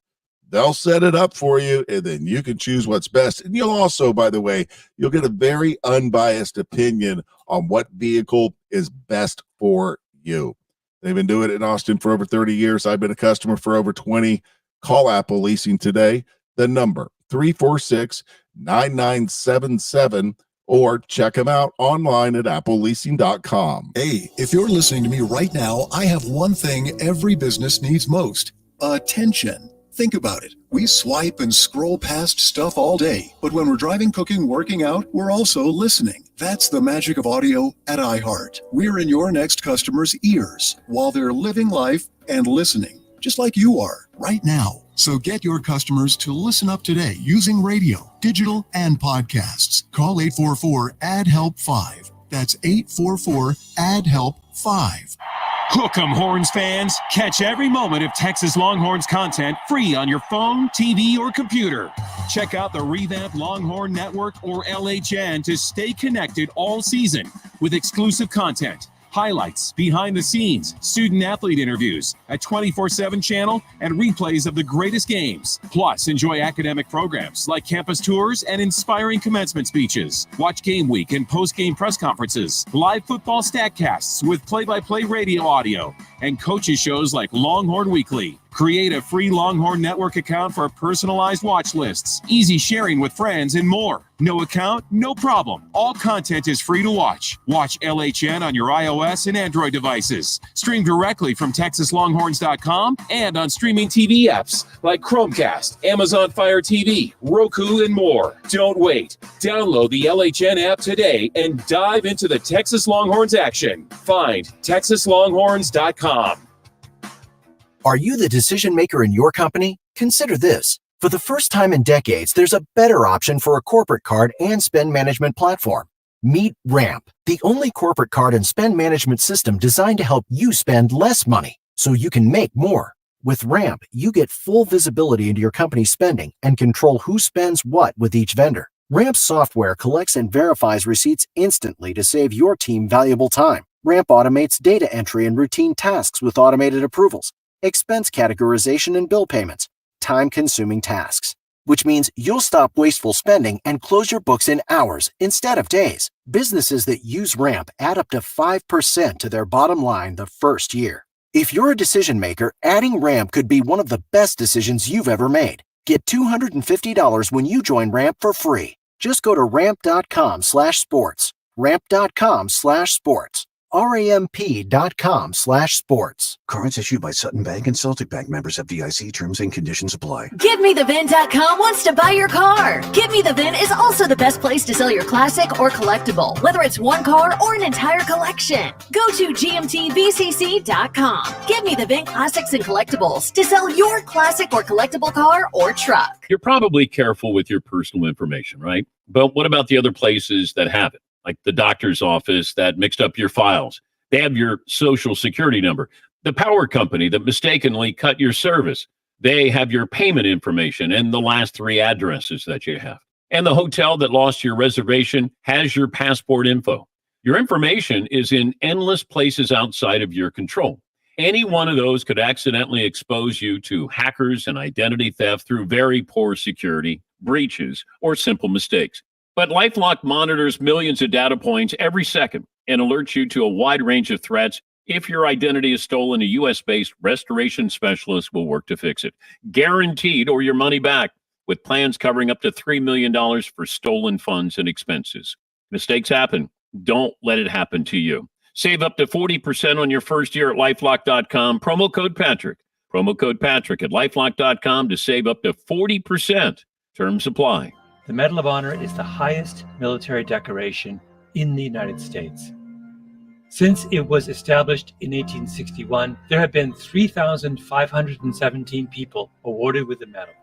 They'll set it up for you, and then you can choose what's best. And you'll also, by the way, you'll get a very unbiased opinion on what vehicle is best for you. They've been doing it in Austin for over 30 years. I've been a customer for over 20. Call Apple Leasing today. The number 346-9977, or check them out online at appleleasing.com. Hey, if you're listening to me right now, I have one thing every business needs most: attention. Think about it. We swipe and scroll past stuff all day, but when we're driving, cooking, working out, we're also listening. That's the magic of audio at iHeart. We're in your next customer's ears while they're living life and listening, just like you are right now. So get your customers to listen up today using radio, digital, and podcasts. Call 844-ADD-HELP-5. That's 844-ADD-HELP-5. Hook 'em, Horns fans. Catch every moment of Texas Longhorns content free on your phone, TV, or computer. Check out the revamped Longhorn Network, or LHN, to stay connected all season with exclusive content, highlights, behind the scenes, student athlete interviews, a 24/7 channel, and replays of the greatest games. Plus, enjoy academic programs like campus tours and inspiring commencement speeches. Watch game week and post-game press conferences, live football statcasts with play-by-play radio audio, and coaches shows like Longhorn Weekly. Create a free Longhorn Network account for personalized watch lists, easy sharing with friends, and more. No account? No problem. All content is free to watch. Watch LHN on your iOS and Android devices. Stream directly from TexasLonghorns.com and on streaming TV apps like Chromecast, Amazon Fire TV, Roku, and more. Don't wait. Download the LHN app today and dive into the Texas Longhorns action. Find TexasLonghorns.com. Are you the decision maker in your company? Consider this. For the first time in decades, there's a better option for a corporate card and spend management platform. Meet Ramp, the only corporate card and spend management system designed to help you spend less money so you can make more. With Ramp, you get full visibility into your company's spending and control who spends what with each vendor. Ramp's software collects and verifies receipts instantly to save your team valuable time. Ramp automates data entry and routine tasks with automated approvals, expense categorization, and bill payments, time-consuming tasks, which means you'll stop wasteful spending and close your books in hours instead of days. Businesses that use Ramp add up to 5% to their bottom line the first year. If you're a decision maker, adding Ramp could be one of the best decisions you've ever made. Get $250 when you join Ramp for free. Just go to ramp.com/sports. ramp.com/sports. ramp.com/sports. Cards issued by Sutton Bank and Celtic Bank, members of FDIC. Terms and conditions apply. GiveMeTheVin.com wants to buy your car. Give Me The Vin is also the best place to sell your classic or collectible, whether it's one car or an entire collection. Go to GMTVCC.com. Give Me The Vin Classics and Collectibles to sell your classic or collectible car or truck. You're probably careful with your personal information, right? But what about the other places that have it? Like the doctor's office that mixed up your files. They have your social security number. The power company that mistakenly cut your service. They have your payment information and the last 3 addresses that you have. And the hotel that lost your reservation has your passport info. Your information is in endless places outside of your control. Any one of those could accidentally expose you to hackers and identity theft through very poor security, breaches, or simple mistakes. But LifeLock monitors millions of data points every second and alerts you to a wide range of threats. If your identity is stolen, a U.S.-based restoration specialist will work to fix it. Guaranteed, or your money back, with plans covering up to $3 million for stolen funds and expenses. Mistakes happen. Don't let it happen to you. Save up to 40% on your first year at LifeLock.com. Promo code Patrick. Promo code Patrick at LifeLock.com to save up to 40%. Terms apply. The Medal of Honor is the highest military decoration in the United States. Since it was established in 1861, there have been 3,517 people awarded with the medal.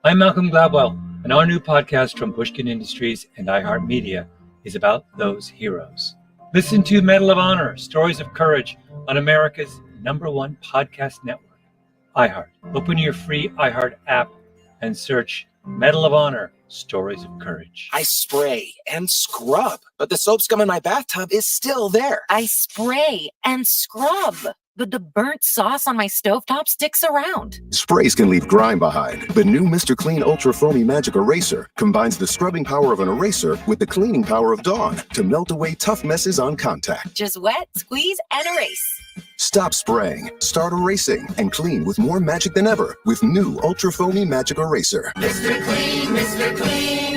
I'm Malcolm Gladwell, and our new podcast from Pushkin Industries and iHeartMedia is about those heroes. Listen to Medal of Honor, Stories of Courage on America's #1 podcast network, iHeart. Open your free iHeart app and search Medal of Honor, Stories of Courage. I spray and scrub, but the soap scum in my bathtub is still there. I spray and scrub, but the burnt sauce on my stovetop sticks around. Sprays can leave grime behind. The new Mr. Clean Ultra Foamy Magic Eraser combines the scrubbing power of an eraser with the cleaning power of Dawn to melt away tough messes on contact. Just wet, squeeze, and erase. Stop spraying, start erasing, and clean with more magic than ever with new Ultra Foamy Magic Eraser. Mr. Clean, Mr. Clean.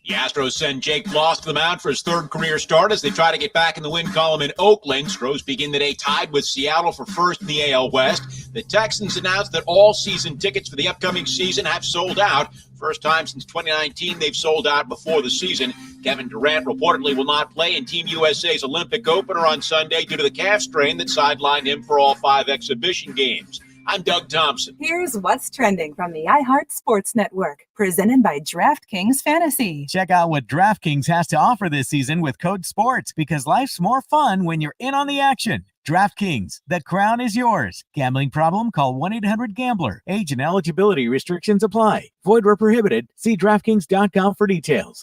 The Astros send Jake Floss to the mound for his third career start as they try to get back in the win column in Oakland. Stros begin the day tied with Seattle for first in the AL West. The Texans announced that all season tickets for the upcoming season have sold out. First time since 2019 they've sold out before the season. Kevin Durant reportedly will not play in Team USA's Olympic opener on Sunday due to the calf strain that sidelined him for all 5 exhibition games. I'm Doug Thompson. Here's what's trending from the iHeart Sports Network, presented by DraftKings Fantasy. Check out what DraftKings has to offer this season with code SPORTS, because life's more fun when you're in on the action. DraftKings, the crown is yours. Gambling problem? Call 1-800-GAMBLER. Age and eligibility restrictions apply. Void where prohibited. See DraftKings.com for details.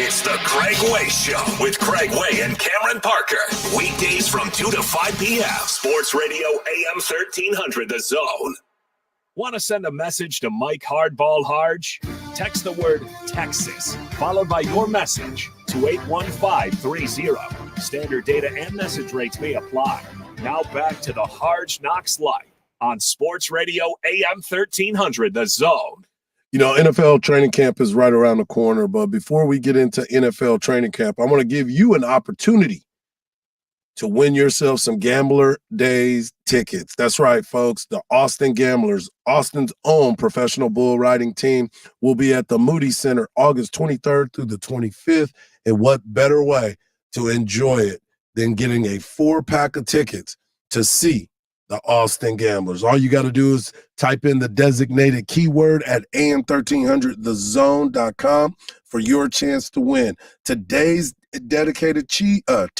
It's the Craig Way Show with Craig Way and Cameron Parker. Weekdays from 2 to 5 p.m. Sports Radio AM 1300, The Zone. Want to send a message to Mike Hardball Hardge? Text the word Texas, followed by your message to 81530. Standard data and message rates may apply. Now back to the Hardge Knocks Live on Sports Radio AM 1300, The Zone. You know, NFL training camp is right around the corner, but before we get into NFL training camp, I want to give you an opportunity to win yourself some Gambler Days tickets. That's right, folks. The Austin Gamblers, Austin's own professional bull riding team, will be at the Moody Center August 23rd through the 25th. And what better way to enjoy it than getting a 4-pack of tickets to see the Austin Gamblers? All you got to do is type in the designated keyword at am1300thezone.com for your chance to win. Today's dedicated keyword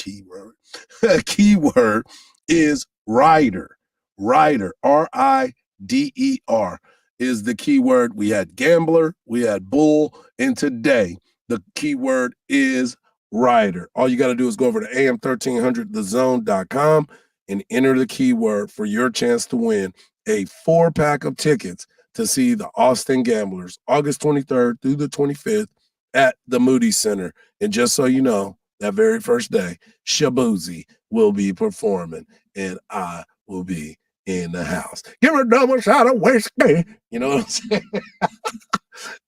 is rider. Rider, R-I-D-E-R is the keyword. We had gambler, we had bull, and today the keyword is rider. All you got to do is go over to am1300thezone.com and enter the keyword for your chance to win a 4-pack of tickets to see the Austin Gamblers August 23rd through the 25th at the Moody Center. And just so you know, that very first day, Shabuzi will be performing and I will be in the house. Give her a double shot of whiskey. You know what I'm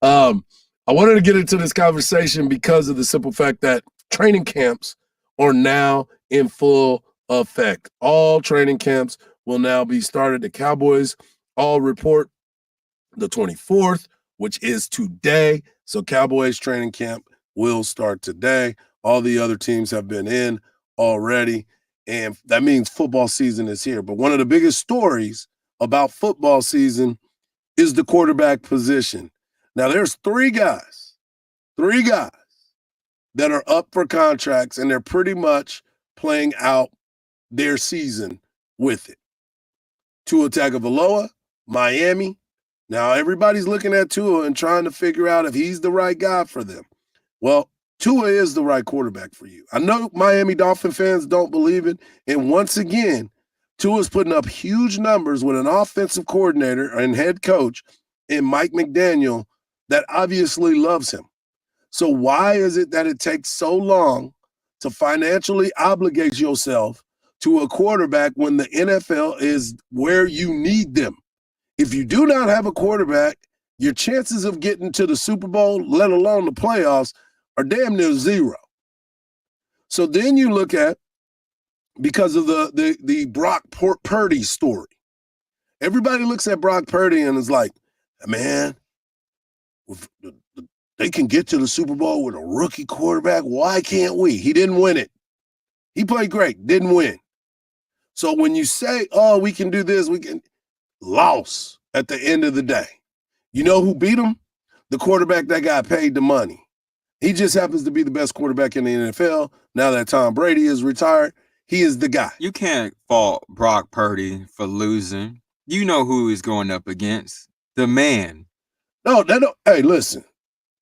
saying? I wanted to get into this conversation because of the simple fact that training camps are now in full effect. All training camps will now be started. The Cowboys all report the 24th, which is today. So Cowboys training camp will start today. All the other teams have been in already, and that means football season is here. But one of the biggest stories about football season is the quarterback position. Now there's three guys that are up for contracts, and they're pretty much playing out their season with it. Tua Tagovailoa, Miami. Now everybody's looking at Tua and trying to figure out if he's the right guy for them. Well, Tua is the right quarterback for you. I know Miami Dolphin fans don't believe it. And once again, Tua's putting up huge numbers with an offensive coordinator and head coach in Mike McDaniel that obviously loves him. So why is it that it takes so long to financially obligate yourself to a quarterback when the NFL is where you need them? If you do not have a quarterback, your chances of getting to the Super Bowl, let alone the playoffs, are damn near zero. So then you look at, because of the Brock Purdy story, everybody looks at Brock Purdy and is like, man, they can get to the Super Bowl with a rookie quarterback. Why can't we? He didn't win it. He played great, didn't win. So when you say, oh, we can do this, we can, loss. at the end of the day. You know who beat him? The quarterback that got paid the money. He just happens to be the best quarterback in the NFL. Now that Tom Brady is retired, he is the guy. You can't fault Brock Purdy for losing. You know who he's going up against. The man. No, hey, listen.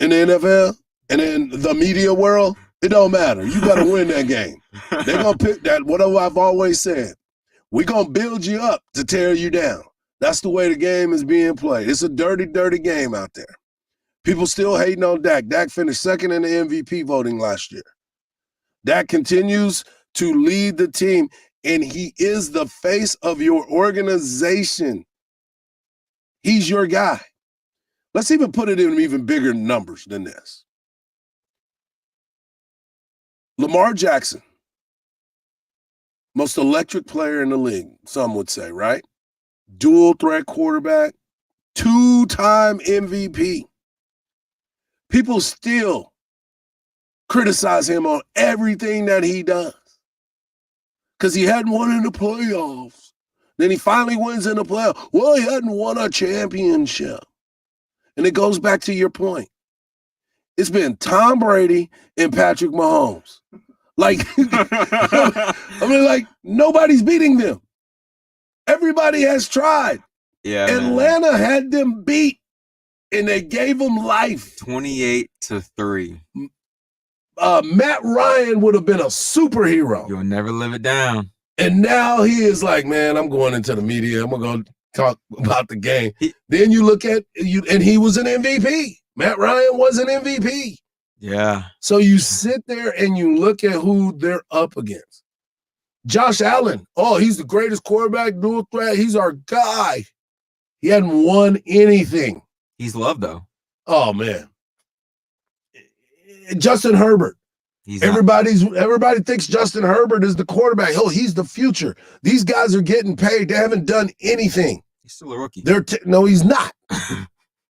In the NFL and in the media world, it don't matter. You got to win that game. They're going to pick that. What I've always said, we're going to build you up to tear you down. That's the way the game is being played. It's a dirty, dirty game out there. People still hating on Dak. Dak finished second in the MVP voting last year. Dak continues to lead the team, and he is the face of your organization. He's your guy. Let's even put it in even bigger numbers than this. Lamar Jackson, most electric player in the league, some would say, right? Dual threat quarterback, 2-time MVP. People still criticize him on everything that he does because he hadn't won in the playoffs. Then he finally wins in the playoffs. Well, he hadn't won a championship. And it goes back to your point. It's been Tom Brady and Patrick Mahomes. Like, nobody's beating them. Everybody has tried. Yeah, Atlanta had them beat, and they gave them life. 28-3. Matt Ryan would have been a superhero. You'll never live it down. And now he is like, man, I'm going into the media. I'm going to talk about the game. Then you look at you, and he was an MVP. Matt Ryan was an MVP. Yeah. So you sit there and you look at who they're up against. Josh Allen. Oh, he's the greatest quarterback, dual threat. He's our guy. He hadn't won anything. He's loved, though. Oh, man. Justin Herbert. Everybody thinks Justin Herbert is the quarterback. Oh, he's the future. These guys are getting paid. They haven't done anything. He's still a rookie. No, he's not.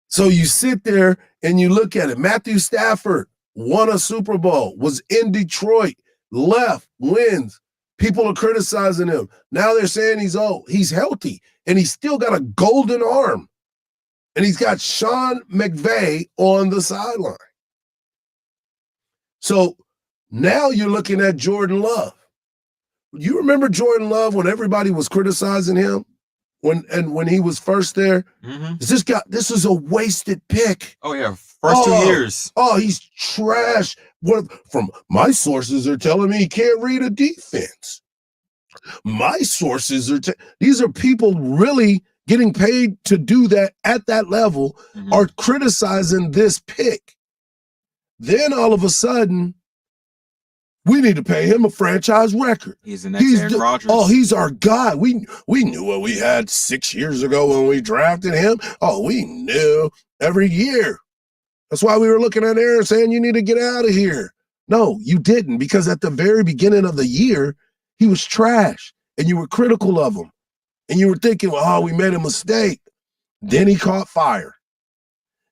So you sit there and you look at it. Matthew Stafford won a Super Bowl, was in Detroit, left, wins. People are criticizing him. Now they're saying he's old. He's healthy, and he's still got a golden arm. And he's got Sean McVay on the sideline. So now you're looking at Jordan Love. You remember Jordan Love when everybody was criticizing him when he was first there? Mm-hmm. This is a wasted pick. Oh, yeah. First 2 years. Oh, he's trash. From my sources are telling me he can't read a defense. My sources are these are people really getting paid to do that at that level are criticizing this pick. Then all of a sudden, we need to pay him a franchise record. He's the next Aaron Rodgers. Oh, he's our guy. We knew what we had 6 years ago when we drafted him. Oh, we knew every year. That's why we were looking at Aaron saying you need to get out of here. No, you didn't, because at the very beginning of the year, he was trash, and you were critical of him. And you were thinking, oh, we made a mistake. Then he caught fire.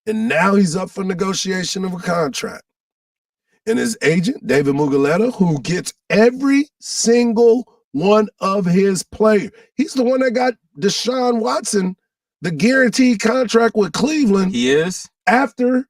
And now he's up for negotiation of a contract. And his agent, David Muguleta, who gets every single one of his players. He's the one that got Deshaun Watson the guaranteed contract with Cleveland. He is? After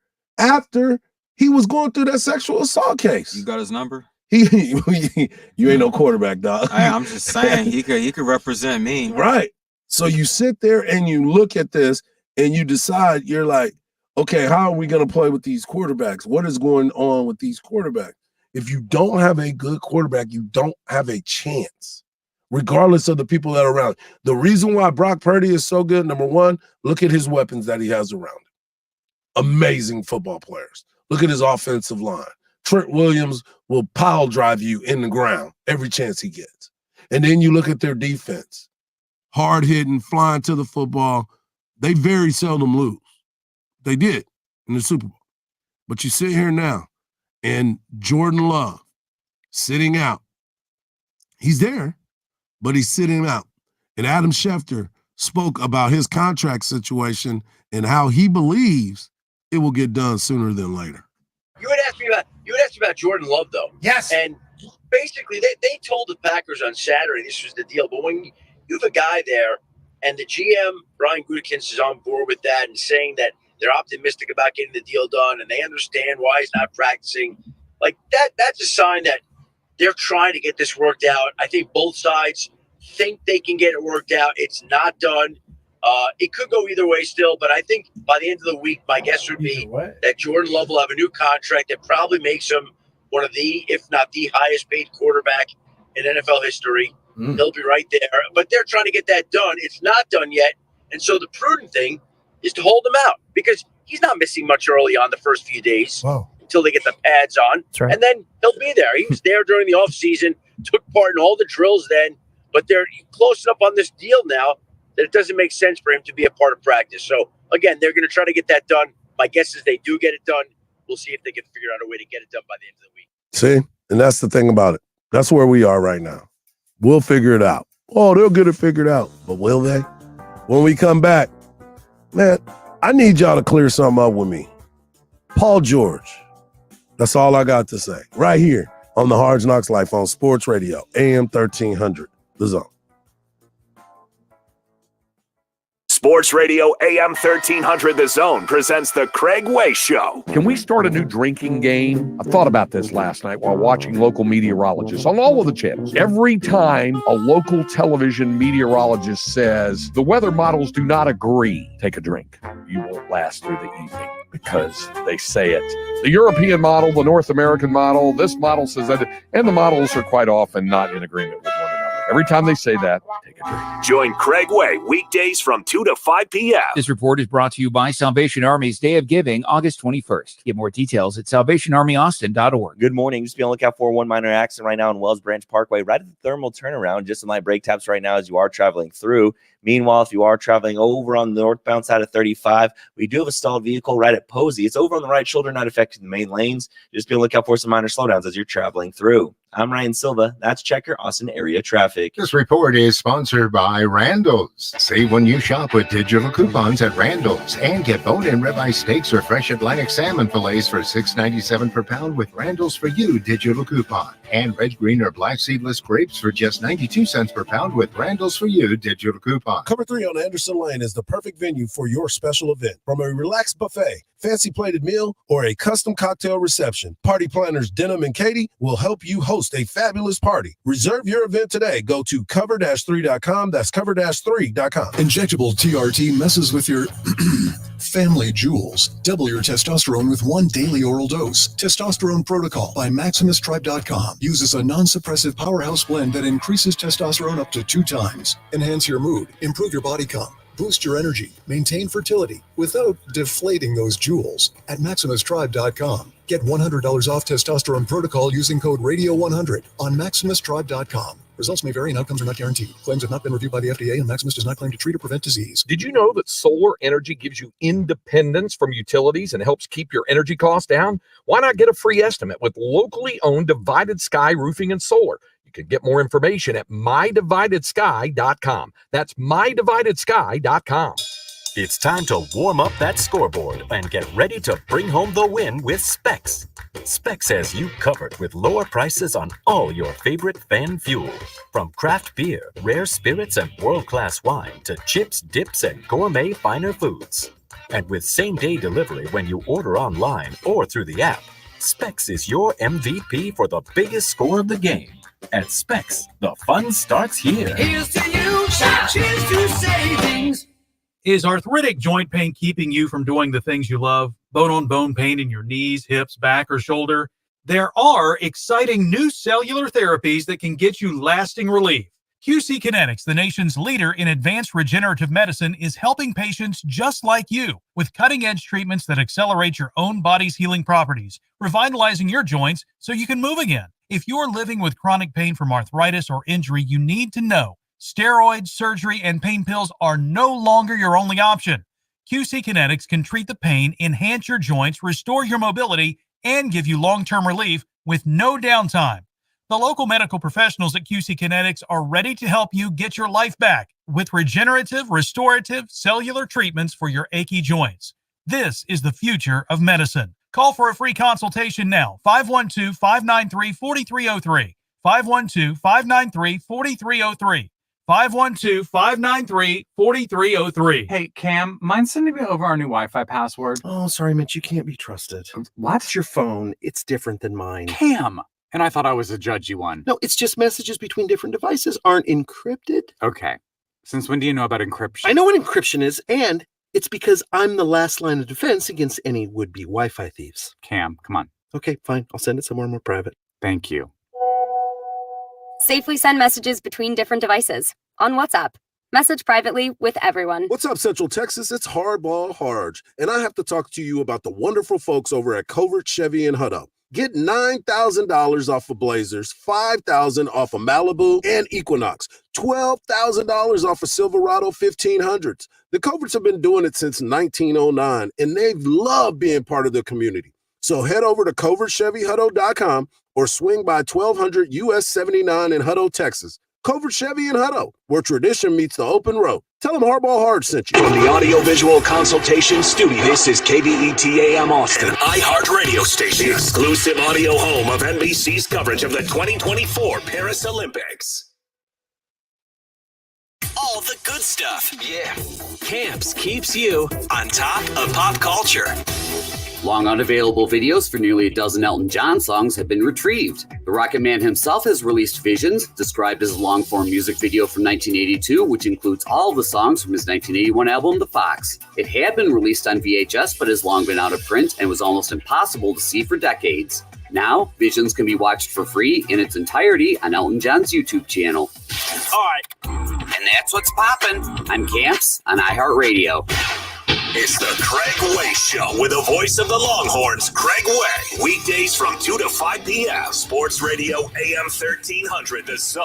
he was going through that sexual assault case. You got his number? You ain't no quarterback, dog. I'm just saying he could represent me. Right. So you sit there and you look at this and you decide, you're like, okay, how are we going to play with these quarterbacks? What is going on with these quarterbacks? If you don't have a good quarterback, you don't have a chance, regardless of the people that are around. The reason why Brock Purdy is so good, number one, look at his weapons that he has around him. Amazing football players. Look at his offensive line. Trent Williams will pile drive you in the ground every chance he gets. And then you look at their defense. Hard hitting, flying to the football. They very seldom lose. They did in the Super Bowl. But you sit here now, and Jordan Love sitting out. He's there, but he's sitting out. And Adam Schefter spoke about his contract situation and how he believes it will get done sooner than later. You had asked me about Jordan Love, though. Yes. And basically, they told the Packers on Saturday this was the deal. But when you have a guy there And the GM, Brian Gutekunst, is on board with that and saying that they're optimistic about getting the deal done and they understand why he's not practicing. Like that's a sign that they're trying to get this worked out. I think both sides think they can get it worked out. It's not done. It could go either way still, but I think by the end of the week, my guess would be that Jordan Love will have a new contract that probably makes him one of the, if not the highest paid quarterback in NFL history. He'll be right there, but they're trying to get that done. It's not done yet. And so the prudent thing is to hold him out because he's not missing much early on the first few days until they get the pads on. Right. And then he'll be there. He was there during the offseason, took part in all the drills then, but they're close enough on this deal now that it doesn't make sense for him to be a part of practice. So, again, they're going to try to get that done. My guess is they do get it done. We'll see if they can figure out a way to get it done by the end of the week. See? And that's the thing about it. That's where we are right now. We'll figure it out. Oh, they'll get it figured out. But will they? When we come back, man, I need y'all to clear something up with me. Paul George. That's all I got to say. Right here on the Hardge Knocks Life on Sports Radio, AM 1300, The Zone. Sports Radio AM 1300 The Zone presents The Craig Way Show. Can we start a new drinking game? I thought about this last night while watching local meteorologists on all of the channels. Every time a local television meteorologist says the weather models do not agree, take a drink. You won't last through the evening because they say it. The European model, the North American model, this model says that, and the models are quite often not in agreement with one another. Every time they say that, take a drink. Join Craig Way weekdays from 2 to 5 p.m. This report is brought to you by Salvation Army's Day of Giving, August 21st. Get more details at salvationarmyaustin.org. Good morning. Just be on the lookout for one minor accident right now on Wells Branch Parkway, right at the thermal turnaround. Just some light brake taps right now as you are traveling through. Meanwhile, if you are traveling over on the northbound side of 35, we do have a stalled vehicle right at Posey. It's over on the right shoulder, not affecting the main lanes. Just be on the lookout for some minor slowdowns as you're traveling through. I'm Ryan Silva. That's Checker Austin area traffic. This report is sponsored by Randall's. Save when you shop with digital coupons at Randall's and get bone-in ribeye steaks or fresh Atlantic salmon fillets for $6.97 per pound with Randall's For You digital coupon. And red, green, or black seedless grapes for just 92 cents per pound with Randall's For You digital coupon. Cover 3 on Anderson Lane is the perfect venue for your special event. From a relaxed buffet, fancy plated meal, or a custom cocktail reception, Party Planners Denham and Katie will help you host a fabulous party. Reserve your event today. Go to cover-3.com. That's cover-3.com. Injectable TRT messes with your family jewels. Double your testosterone with one daily oral dose. Testosterone Protocol by MaximusTribe.com uses a non-suppressive powerhouse blend that increases testosterone up to 2 times. Enhance your mood, improve your body comp, boost your energy, maintain fertility without deflating those jewels at MaximusTribe.com. Get $100 off Testosterone Protocol using code RADIO100 on MaximusTribe.com. Results may vary and outcomes are not guaranteed. Claims have not been reviewed by the FDA and Maximus does not claim to treat or prevent disease. Did you know that solar energy gives you independence from utilities and helps keep your energy costs down? Why not get a free estimate with locally owned Divided Sky Roofing and Solar? You can get more information at mydividedsky.com. That's mydividedsky.com. It's time to warm up that scoreboard and get ready to bring home the win with Specs. Specs has you covered with lower prices on all your favorite fan fuel. From craft beer, rare spirits, and world-class wine to chips, dips, and gourmet finer foods. And with same-day delivery when you order online or through the app, Specs is your MVP for the biggest score of the game. At Specs, the fun starts here. Here's to you, cheers to savings. Is arthritic joint pain keeping you from doing the things you love? Bone-on-bone pain in your knees, hips, back, or shoulder? There are exciting new cellular therapies that can get you lasting relief. QC Kinetics, the nation's leader in advanced regenerative medicine, is helping patients just like you with cutting-edge treatments that accelerate your own body's healing properties, revitalizing your joints so you can move again. If you're living with chronic pain from arthritis or injury, you need to know steroids, surgery, and pain pills are no longer your only option. QC Kinetics can treat the pain, enhance your joints, restore your mobility, and give you long-term relief with no downtime. The local medical professionals at QC Kinetics are ready to help you get your life back with regenerative, restorative, cellular treatments for your achy joints. This is the future of medicine. Call for a free consultation now, 512-593-4303, 512-593-4303. 512-593-4303. Hey, Cam, mind sending me over our new Wi-Fi password? Oh, sorry, Mitch. You can't be trusted. What? It's your phone. It's different than mine. Cam! And I thought I was a judgy one. No, it's just messages between different devices aren't encrypted. Okay. Since when do you know about encryption? I know what encryption is, and it's because I'm the last line of defense against any would-be Wi-Fi thieves. Cam, come on. Okay, fine. I'll send it somewhere more private. Thank you. Safely send messages between different devices on WhatsApp. Message privately with everyone. What's up, Central Texas? It's Hardball Hardge, and I have to talk to you about the wonderful folks over at Covert Chevy in Hutto. Get $9,000 off of Blazers, $5,000 off of Malibu and Equinox, $12,000 off of Silverado 1500s. The Coverts have been doing it since 1909, and they've loved being part of the community. So head over to covertchevyhutto.com or swing by 1200 US 79 in Hutto, Texas. Covert Chevy in Hutto, where tradition meets the open road. Tell them Hardball Hard sent you. From the Audio-Visual Consultation Studio, this is KBET-AM Austin, iHeart Radio Station, the exclusive audio home of NBC's coverage of the 2024 Paris Olympics. All the good stuff. Yeah. Camps keeps you on top of pop culture. Long unavailable videos for nearly a dozen Elton John songs have been retrieved. The Rocket Man himself has released Visions, described as a long-form music video from 1982, which includes all the songs from his 1981 album, The Fox. It had been released on VHS, but has long been out of print and was almost impossible to see for decades. Now, Visions can be watched for free in its entirety on Elton John's YouTube channel. All right, and that's what's poppin'. I'm Camps on iHeartRadio. It's the Craig Way Show with the voice of the Longhorns, Craig Way. Weekdays from 2 to 5 p.m. Sports Radio AM 1300, The Zone.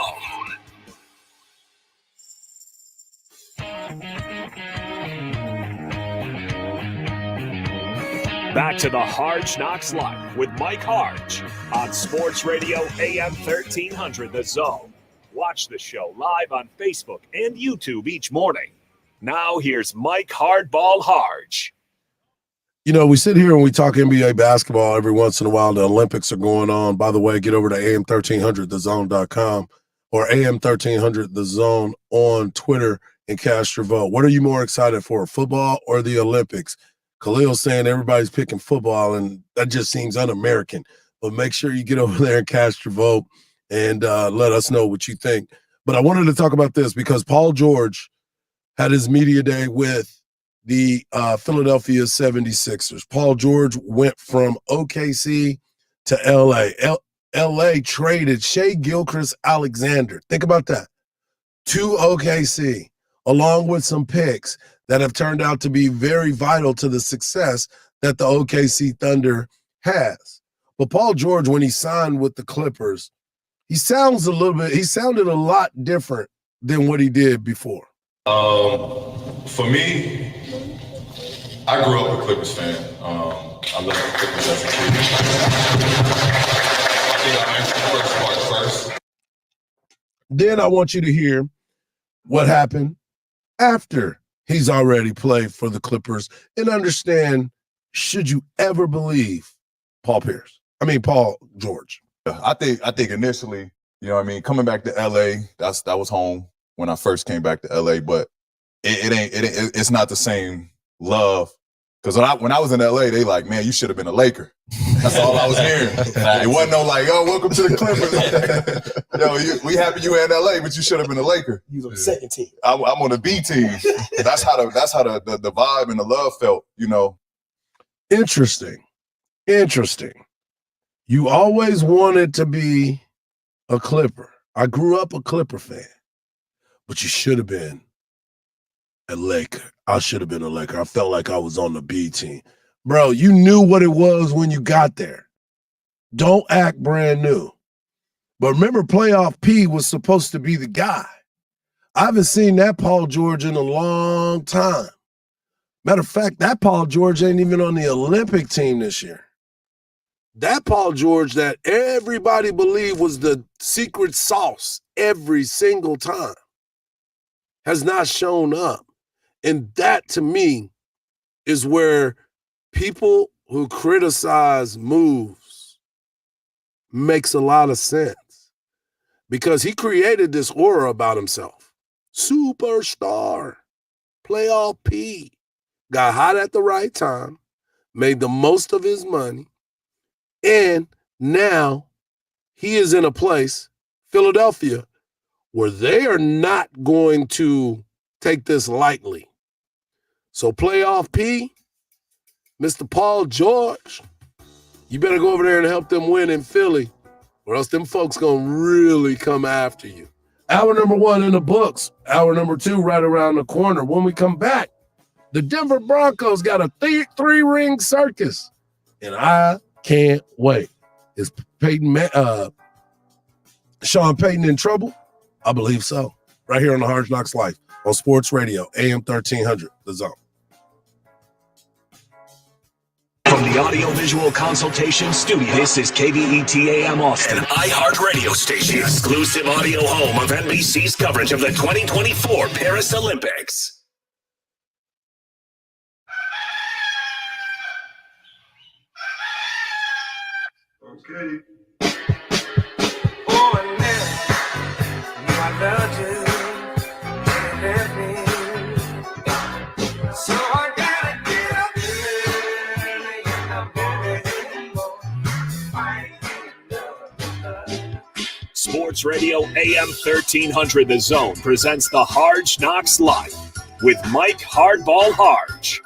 Back to the Hardge Knocks Live with Mike Hardge on Sports Radio AM 1300, The Zone. Watch the show live on Facebook and YouTube each morning. Now here's Mike Hardball Hardge. You know, we sit here and we talk NBA basketball every once in a while. The Olympics are going on. By the way, get over to am1300thezone.com or am1300thezone on Twitter and cast your vote. What are you more excited for, football or the Olympics? Khalil's saying everybody's picking football, and that just seems un-American. But make sure you get over there and cast your vote and let us know what you think. But I wanted to talk about this because Paul George had his media day with the Philadelphia 76ers. Paul George went from OKC to LA. LA traded Shai Gilgeous-Alexander. Think about that. To OKC, along with some picks that have turned out to be very vital to the success that the OKC Thunder has. But Paul George, when he signed with the Clippers, he sounded a lot different than what he did before. For me, I grew up a Clippers fan. I love the Clippers as a kid. I think I answered the first part first. Then I want you to hear what happened after he's already played for the Clippers and understand, should you ever believe Paul George? I think initially, you know what I mean, coming back to LA, that was home when I first came back to LA, but it's not the same love. Because when I was in LA, they like, man, you should have been a Laker. That's all I was hearing. It wasn't no like, oh, welcome to the Clippers. We happy you in LA, but you should have been a Laker. You was on the second team. I'm on the B team. That's how the vibe and the love felt, you know. Interesting. You always wanted to be a Clipper. I grew up a Clipper fan, but you should have been a Laker. I should have been a Laker. I felt like I was on the B team. Bro, you knew what it was when you got there. Don't act brand new. But remember, Playoff P was supposed to be the guy. I haven't seen that Paul George in a long time. Matter of fact, that Paul George ain't even on the Olympic team this year. That Paul George that everybody believed was the secret sauce every single time has not shown up. And that, to me, is where people who criticize moves makes a lot of sense, because he created this aura about himself. superstar, playoff P, got hot at the right time, made the most of his money, and now he is in a place, Philadelphia, where they are not going to take this lightly. So playoff P, Mr. Paul George, you better go over there and help them win in Philly, or else them folks gonna really come after you. Hour number 1 in the books. Hour number 2 right around the corner. When we come back, the Denver Broncos got a three-ring circus, and I can't wait. Is Sean Payton in trouble? I believe so. Right here on the Hard Knocks Life on Sports Radio, AM 1300, The Zone. From the Audiovisual Consultation Studio, this is KBET AM Austin, an iHeart radio station. The exclusive audio home of NBC's coverage of the 2024 Paris Olympics. Okay. Oh, and then, you I loved you, and left me. So I gotta get up there. Sports Radio AM 1300 The Zone presents the Hardge Knocks Live with Mike Hardball Hardge.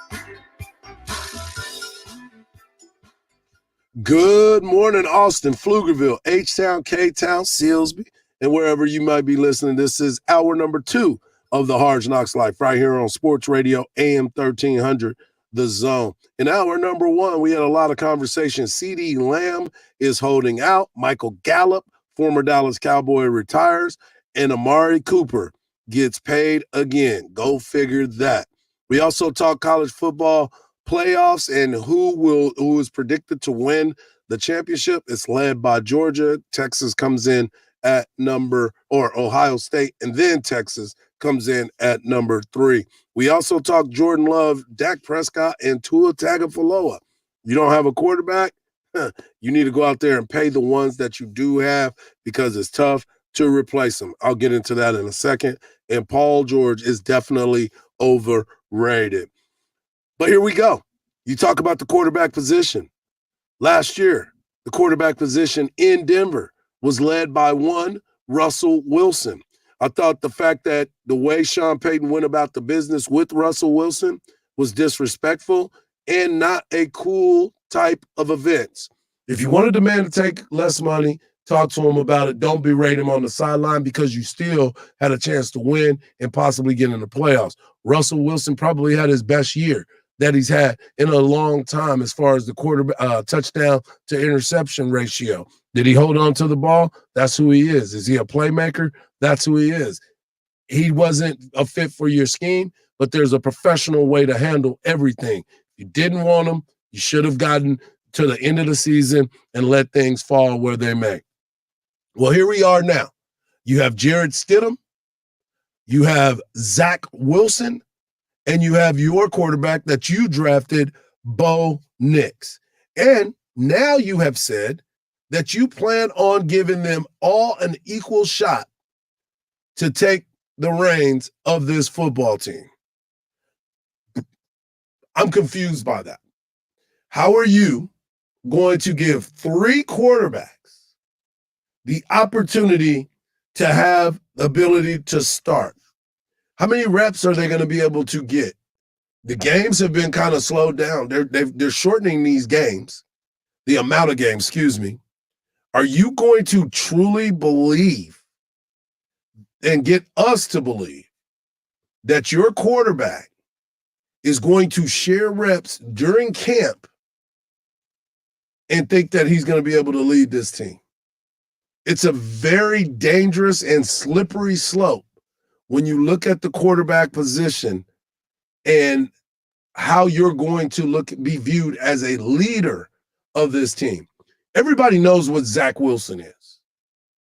Good morning, Austin, Pflugerville, H-Town, K-Town, Sealsby, and wherever you might be listening. This is hour number 2 of the Hardge Knocks Life right here on Sports Radio AM 1300, The Zone. In hour number 1, we had a lot of conversation. CeeDee Lamb is holding out. Michael Gallup, former Dallas Cowboy, retires, and Amari Cooper gets paid again. Go figure that. We also talk college football playoffs and who is predicted to win the championship. It's led by Georgia. Texas comes in at Ohio State, and then Texas comes in at number 3. We also talk Jordan Love, Dak Prescott, and Tua Tagovailoa. You don't have a quarterback? You need to go out there and pay the ones that you do have, because it's tough to replace them. I'll get into that in a second. And Paul George is definitely overrated. But here we go. You talk about the quarterback position. Last year, the quarterback position in Denver was led by one Russell Wilson. I thought the fact that the way Sean Payton went about the business with Russell Wilson was disrespectful and not a cool type of events. If you wanted the man to take less money, talk to him about it. Don't berate him on the sideline, because you still had a chance to win and possibly get in the playoffs. Russell Wilson probably had his best year that he's had in a long time as far as the touchdown to interception ratio. Did he hold on to the ball? That's who he is. Is he a playmaker? That's who he is. He wasn't a fit for your scheme, but there's a professional way to handle everything. You didn't want him. You should have gotten to the end of the season and let things fall where they may. Well, here we are now. You have Jarrett Stidham. You have Zach Wilson. And you have your quarterback that you drafted, Bo Nix. And now you have said that you plan on giving them all an equal shot to take the reins of this football team. I'm confused by that. How are you going to give 3 quarterbacks the opportunity to have the ability to start? How many reps are they going to be able to get? The games have been kind of slowed down. They're shortening these games, the amount of games, excuse me. Are you going to truly believe and get us to believe that your quarterback is going to share reps during camp and think that he's going to be able to lead this team? It's a very dangerous and slippery slope when you look at the quarterback position and how you're going to be viewed as a leader of this team. Everybody knows what Zach Wilson is.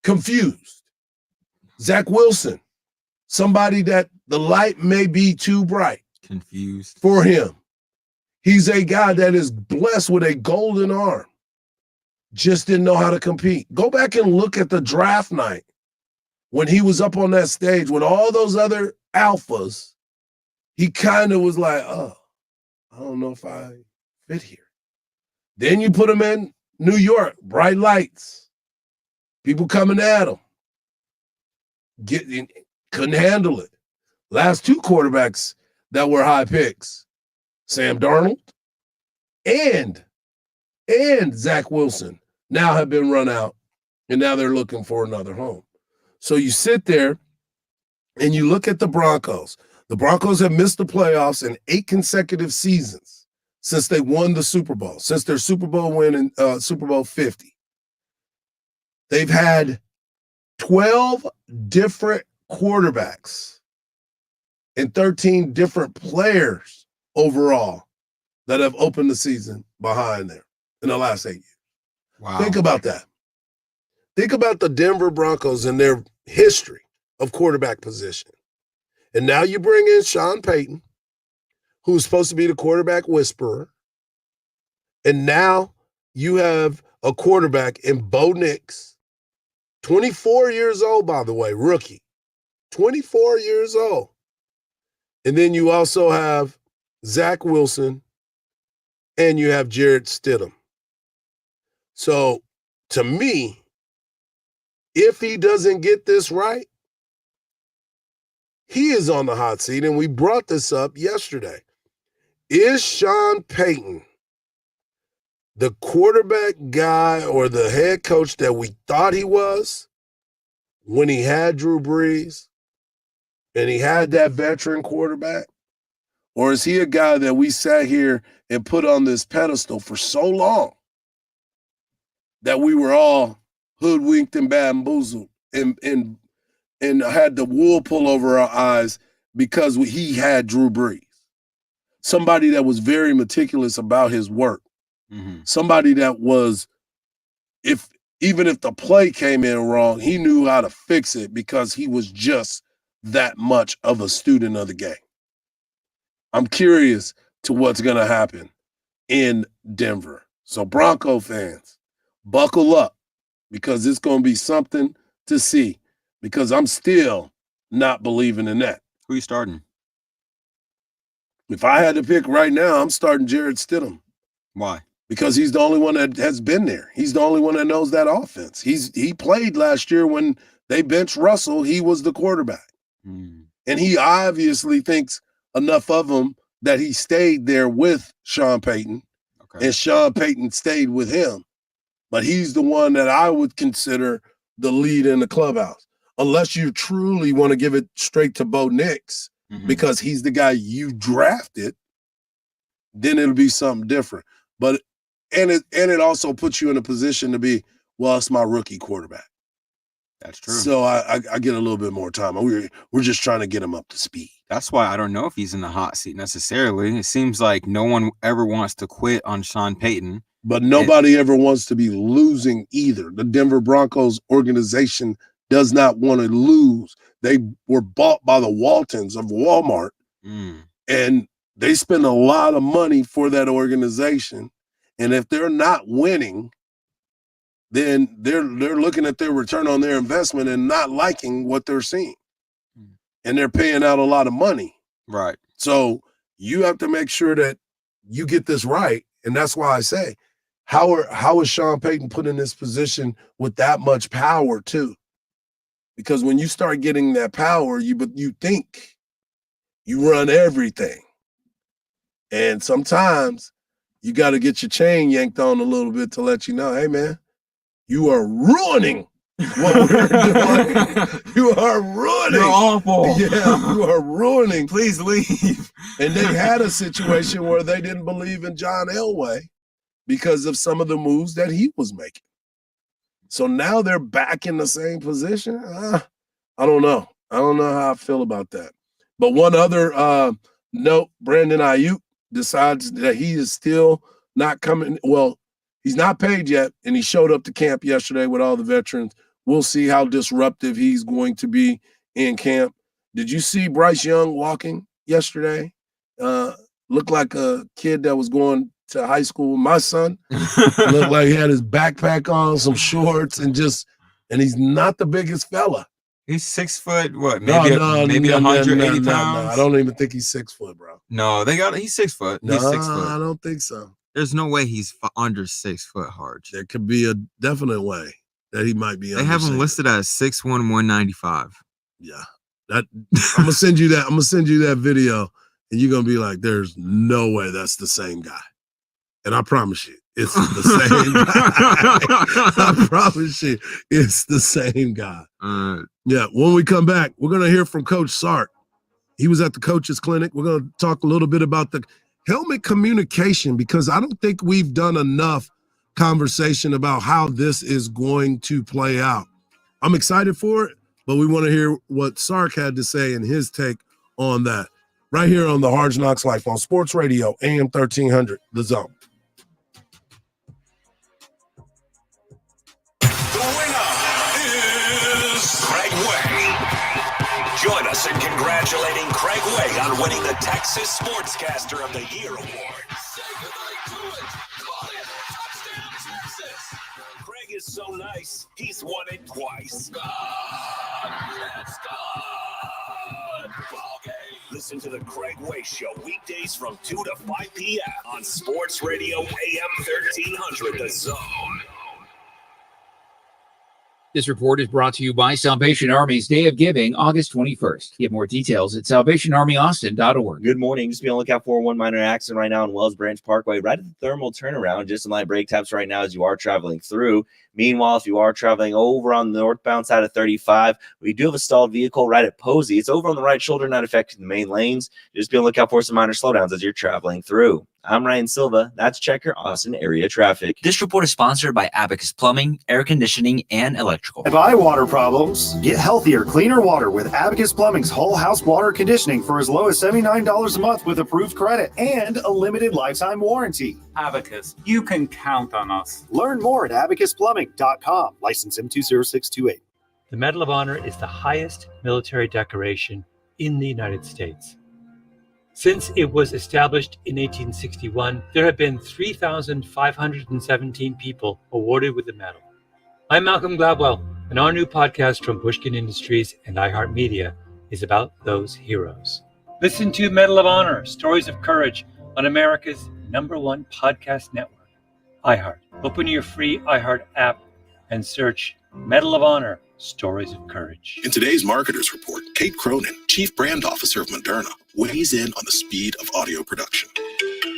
Confused. Zach Wilson, somebody that the light may be too bright. Confused. For him. He's a guy that is blessed with a golden arm. Just didn't know how to compete. Go back and look at the draft night when he was up on that stage, when all those other alphas, he kind of was like, oh, I don't know if I fit here. Then you put him in New York, bright lights, people coming at him. Couldn't handle it. Last two quarterbacks that were high picks, Sam Darnold and Zach Wilson, now have been run out, and now they're looking for another home. So you sit there and you look at the Broncos. The Broncos have missed the playoffs in 8 consecutive seasons since they won the Super Bowl, since their Super Bowl win in Super Bowl 50. They've had 12 different quarterbacks and 13 different players overall that have opened the season behind them in the last 8 years. Wow. Think about that. Think about the Denver Broncos and their history of quarterback position. And now you bring in Sean Payton, who's supposed to be the quarterback whisperer. And now you have a quarterback in Bo Nix, 24 years old, by the way, rookie, 24 years old. And then you also have Zach Wilson and you have Jarrett Stidham. So to me, if he doesn't get this right, he is on the hot seat, and we brought this up yesterday. Is Sean Payton the quarterback guy or the head coach that we thought he was when he had Drew Brees and he had that veteran quarterback? Or is he a guy that we sat here and put on this pedestal for so long that we were all hoodwinked and bamboozled and had the wool pull over our eyes because he had Drew Brees? Somebody that was very meticulous about his work. Mm-hmm. Somebody that was, even if the play came in wrong, he knew how to fix it because he was just that much of a student of the game. I'm curious to what's going to happen in Denver. So Bronco fans, buckle up because it's going to be something to see, because I'm still not believing in that. Who you starting? If I had to pick right now, I'm starting Jarrett Stidham. Why? Because he's the only one that has been there. He's the only one that knows that offense. He played last year when they benched Russell. He was the quarterback. And he obviously thinks enough of him that he stayed there with Sean Payton. Okay. And Sean Payton stayed with him. But he's the one that I would consider the lead in the clubhouse. Unless you truly want to give it straight to Bo Nix, because he's the guy you drafted, then it'll be something different. But and it also puts you in a position to be, well, it's my rookie quarterback. That's true. So I get a little bit more time. We're just trying to get him up to speed. That's why I don't know if he's in the hot seat necessarily. It seems like no one ever wants to quit on Sean Payton. But nobody ever wants to be losing either. The Denver Broncos organization does not want to lose. They were bought by the Waltons of Walmart, and they spend a lot of money for that organization. And if they're not winning, then they're looking at their return on their investment and not liking what they're seeing. And they're paying out a lot of money. Right. So you have to make sure that you get this right. And that's why I say, how is Sean Payton put in this position with that much power too? Because when you start getting that power, you think you run everything. And sometimes you got to get your chain yanked on a little bit to let you know, hey, man, you are ruining what we're doing. You are ruining. You're awful. Yeah, you are ruining. Please leave. And they had a situation where they didn't believe in John Elway because of some of the moves that he was making. So now they're back in the same position. I don't know. I don't know how I feel about that. But one other note, Brandon Ayuk decides that he is still not coming. Well, he's not paid yet, and he showed up to camp yesterday with all the veterans. We'll see how disruptive he's going to be in camp. Did you see Bryce Young walking yesterday? Looked like a kid that was going to high school with my son. Looked like he had his backpack on, some shorts, and he's not the biggest fella. He's 6 foot. What? Maybe 180 pounds. No, I don't even think he's 6 foot, bro. No, he's 6 foot. No, He's 6 foot. I don't think so. There's no way he's under 6 foot, Hardge. There could be a definite way that he might be. They have him listed as 6'1", 195. Yeah, I'm gonna send you that. I'm gonna send you that video, and you're gonna be like, "There's no way that's the same guy." And I promise you, it's the same guy. I promise you, it's the same guy. Yeah. When we come back, we're gonna hear from Coach Sark. He was at the coaches clinic. We're gonna talk a little bit about the helmet communication, because I don't think we've done enough conversation about how this is going to play out. I'm excited for it, but we want to hear what Sark had to say and his take on that right here on the Hard Knocks Life on Sports Radio, AM 1300, The Zone. Craig Way. Join us in congratulating Craig Way on winning the Texas Sportscaster of the Year award. Craig is so nice, he's won it twice. Listen to the Craig Way Show weekdays from 2 to 5 p.m. on Sports Radio AM 1300, The Zone. This report is brought to you by Salvation Army's Day of Giving, August 21st. Get more details at salvationarmyaustin.org. Good morning. Just be on the lookout for one minor accident right now on Wells Branch Parkway, right at the thermal turnaround. Just some light brake taps right now as you are traveling through. Meanwhile, if you are traveling over on the northbound side of 35, we do have a stalled vehicle right at Posey. It's over on the right shoulder, not affecting the main lanes. Just be on the lookout for some minor slowdowns as you're traveling through. I'm Ryan Silva. That's Checker Austin area traffic. This report is sponsored by Abacus Plumbing, Air Conditioning, and Electrical. If eye water problems, get healthier, cleaner water with Abacus Plumbing's whole house water conditioning for as low as $79 a month with approved credit and a limited lifetime warranty. Abacus, you can count on us. Learn more at abacusplumbing.com. License M20628. The Medal of Honor is the highest military decoration in the United States. Since it was established in 1861, there have been 3,517 people awarded with the medal. I'm Malcolm Gladwell, and our new podcast from Pushkin Industries and iHeartMedia is about those heroes. Listen to Medal of Honor, Stories of Courage on America's #1 podcast network, iHeart. Open your free iHeart app and search Medal of Honor, Stories of Courage. In today's Marketers Report, Kate Cronin, Chief Brand Officer of Moderna, weighs in on the speed of audio production.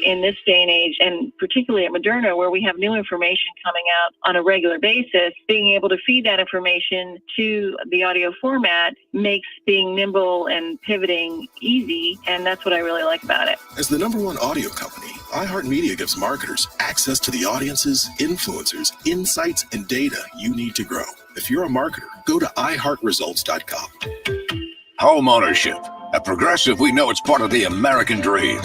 In this day and age, and particularly at Moderna, where we have new information coming out on a regular basis, being able to feed that information to the audio format makes being nimble and pivoting easy, and that's what I really like about it. As the #1 audio company, iHeartMedia gives marketers access to the audiences, influencers, insights, and data you need to grow. If you're a marketer, go to iHeartResults.com. Home ownership. At Progressive, we know it's part of the American dream.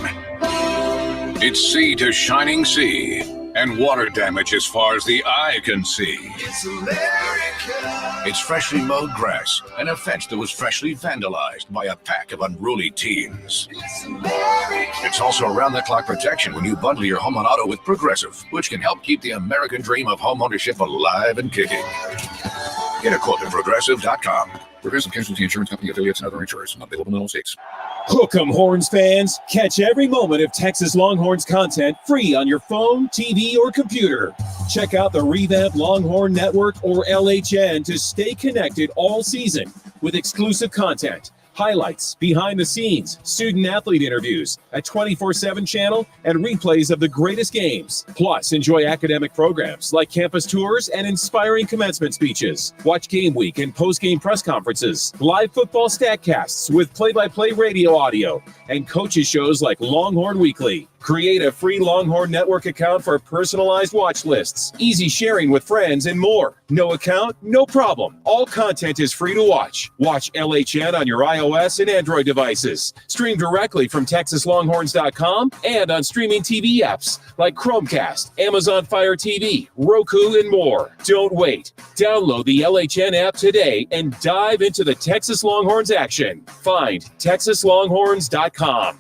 It's sea to shining sea, and water damage as far as the eye can see. It's America. It's freshly mowed grass and a fence that was freshly vandalized by a pack of unruly teens. It's America. It's also around-the-clock protection when you bundle your home and auto with Progressive, which can help keep the American dream of home ownership alive and kicking. Get a quote at Progressive.com. Progressive Casualty Insurance Company, affiliates, and other insurers. Not available in all states. Hook 'em, Horns fans. Catch every moment of Texas Longhorns content free on your phone, TV, or computer. Check out the revamped Longhorn Network, or LHN, to stay connected all season with exclusive content, highlights, behind the scenes, student athlete interviews, a 24/7 channel, and replays of the greatest games. Plus, enjoy academic programs like campus tours and inspiring commencement speeches. Watch game week and post-game press conferences, live football statcasts with play-by-play radio audio, and coaches shows like Longhorn Weekly. Create a free Longhorn Network account for personalized watch lists, easy sharing with friends, and more. No account? No problem. All content is free to watch. Watch LHN on your iOS and Android devices. Stream directly from TexasLonghorns.com and on streaming TV apps like Chromecast, Amazon Fire TV, Roku, and more. Don't wait. Download the LHN app today and dive into the Texas Longhorns action. Find TexasLonghorns.com.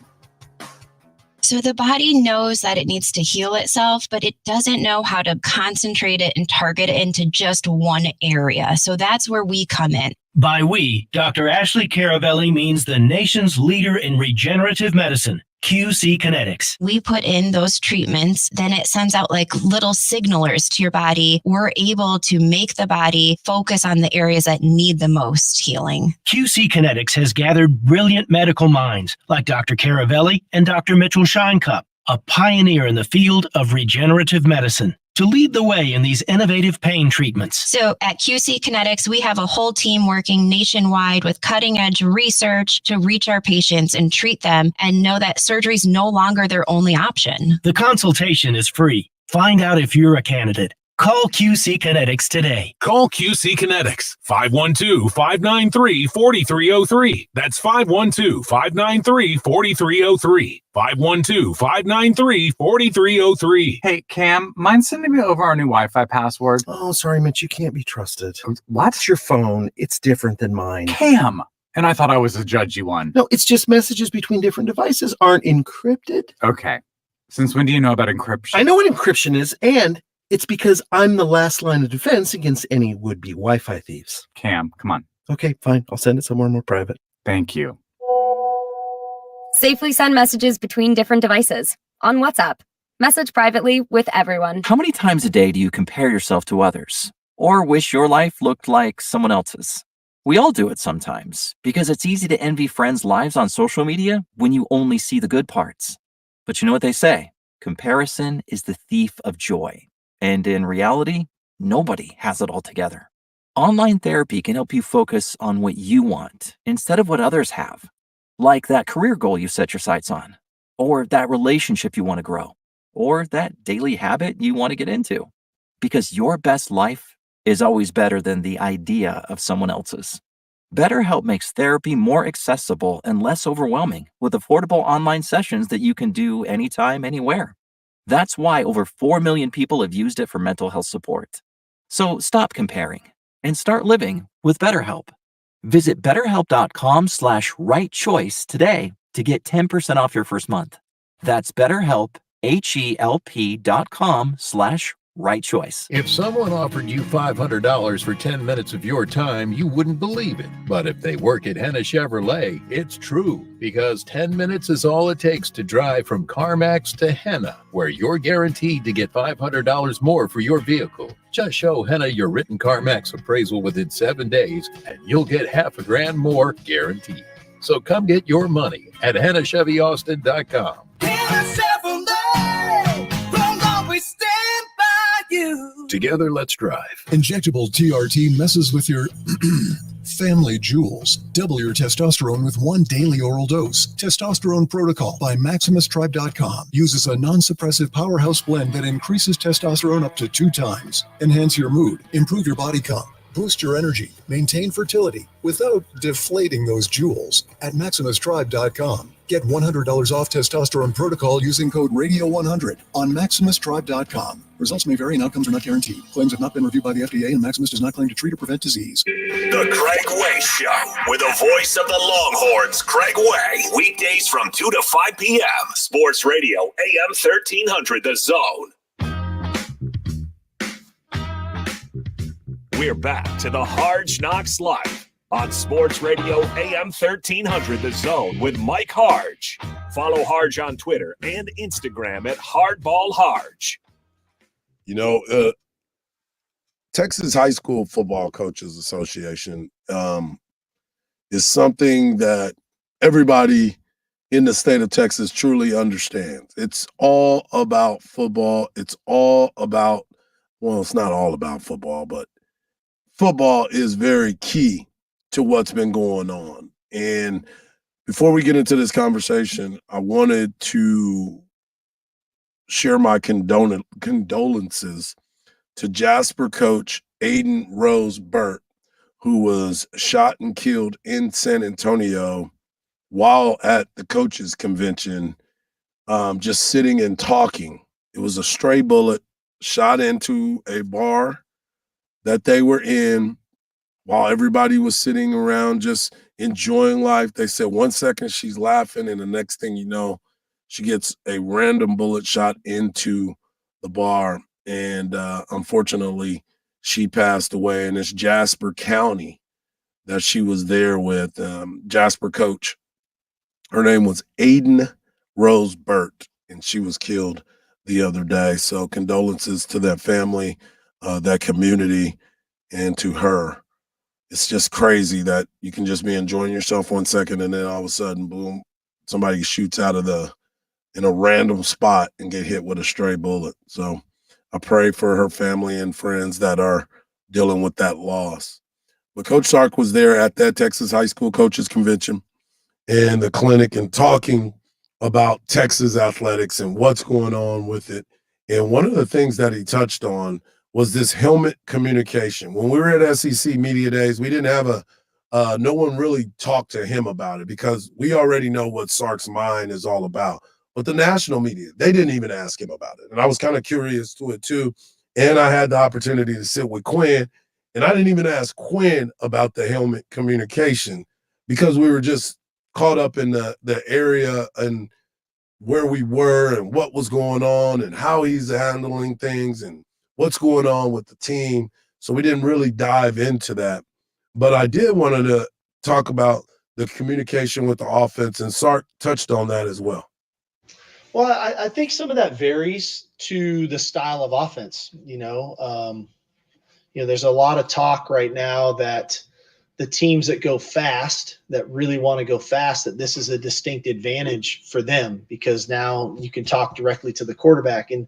So the body knows that it needs to heal itself, but it doesn't know how to concentrate it and target it into just one area. So that's where we come in. By we, Dr. Ashley Caravelli means the nation's leader in regenerative medicine, QC Kinetics. We put in those treatments, then it sends out like little signalers to your body. We're able to make the body focus on the areas that need the most healing. QC Kinetics has gathered brilliant medical minds like Dr. Caravelli and Dr. Mitchell Shinecup, a pioneer in the field of regenerative medicine, to lead the way in these innovative pain treatments. So at QC Kinetics, we have a whole team working nationwide with cutting edge research to reach our patients and treat them and know that surgery is no longer their only option. The consultation is free. Find out if you're a candidate. Call QC Kinetics today. Call QC Kinetics, 512-593-4303. That's 512-593-4303. 512-593-4303. Hey, Cam, mind sending me over our new Wi-Fi password? Oh, sorry, Mitch, you can't be trusted. What? It's your phone. It's different than mine. Cam! And I thought I was a judgy one. No, it's just messages between different devices aren't encrypted. Okay. Since when do you know about encryption? I know what encryption is, and it's because I'm the last line of defense against any would-be Wi-Fi thieves. Cam, come on. Okay, fine. I'll send it somewhere more private. Thank you. Safely send messages between different devices on WhatsApp. Message privately with everyone. How many times a day do you compare yourself to others or wish your life looked like someone else's? We all do it sometimes because it's easy to envy friends' lives on social media when you only see the good parts. But you know what they say? Comparison is the thief of joy. And in reality, nobody has it all together. Online therapy can help you focus on what you want instead of what others have, like that career goal you set your sights on, or that relationship you want to grow, or that daily habit you want to get into. Because your best life is always better than the idea of someone else's. BetterHelp makes therapy more accessible and less overwhelming with affordable online sessions that you can do anytime, anywhere. That's why over 4 million people have used it for mental health support. So stop comparing and start living with BetterHelp. Visit betterhelp.com/rightchoice today to get 10% off your first month. That's BetterHelp, HELP.com/rightchoice. If someone offered you $500 for 10 minutes of your time, you wouldn't believe it. But if they work at Henna Chevrolet, it's true, because 10 minutes is all it takes to drive from CarMax to Henna, where you're guaranteed to get $500 more for your vehicle. Just show Henna your written CarMax appraisal within 7 days, and you'll get $50,000 more guaranteed. So come get your money at HennaChevyAustin.com. Together, let's drive. Injectable TRT messes with your family jewels. Double your testosterone with one daily oral dose. Testosterone Protocol by MaximusTribe.com uses a non-suppressive powerhouse blend that increases testosterone up to 2 times. Enhance your mood, improve your body comp, boost your energy, maintain fertility without deflating those jewels at MaximusTribe.com. Get $100 off Testosterone Protocol using code RADIO100 on MaximusTribe.com. Results may vary and outcomes are not guaranteed. Claims have not been reviewed by the FDA, and Maximus does not claim to treat or prevent disease. The Craig Way Show with the voice of the Longhorns, Craig Way. Weekdays from 2 to 5 p.m. Sports Radio, AM 1300, The Zone. We're back to the Hardge Knocks Live on Sports Radio AM 1300 The Zone with Mike Hardge. Follow Hardge on Twitter and Instagram at HardballHardge. You know, Texas High School Football Coaches Association is something that everybody in the state of Texas truly understands. It's all about football. It's all about, well, it's not all about football, but football is very key to what's been going on. And before we get into this conversation, I wanted to share my condolences to Jasper coach Aiden Rose Burt, who was shot and killed in San Antonio while at the coaches convention, just sitting and talking. It was a stray bullet shot into a bar that they were in while everybody was sitting around just enjoying life. They said 1 second she's laughing, and the next thing you know, she gets a random bullet shot into the bar. And unfortunately, she passed away. And it's Jasper County that she was there with. Jasper coach. Her name was Aiden Rose Burt, and she was killed the other day. So condolences to that family, that community, and to her. It's just crazy that you can just be enjoying yourself 1 second and then all of a sudden, boom, somebody shoots out of in a random spot and get hit with a stray bullet. So I pray for her family and friends that are dealing with that loss. But Coach Sark was there at that Texas High School Coaches Convention and the clinic and talking about Texas athletics and what's going on with it. And one of the things that he touched on was this helmet communication. When we were at SEC Media Days, we didn't have no one really talked to him about it because we already know what Sark's mind is all about. But the national media, they didn't even ask him about it. And I was kind of curious to it too. And I had the opportunity to sit with Quinn, and I didn't even ask Quinn about the helmet communication because we were just caught up in the area and where we were and what was going on and how he's handling things and what's going on with the team. So we didn't really dive into that. But I did want to talk about the communication with the offense, and Sark touched on that as well. Well, I think some of that varies to the style of offense. There's a lot of talk right now that the teams that go fast, that really want to go fast, that this is a distinct advantage for them because now you can talk directly to the quarterback. And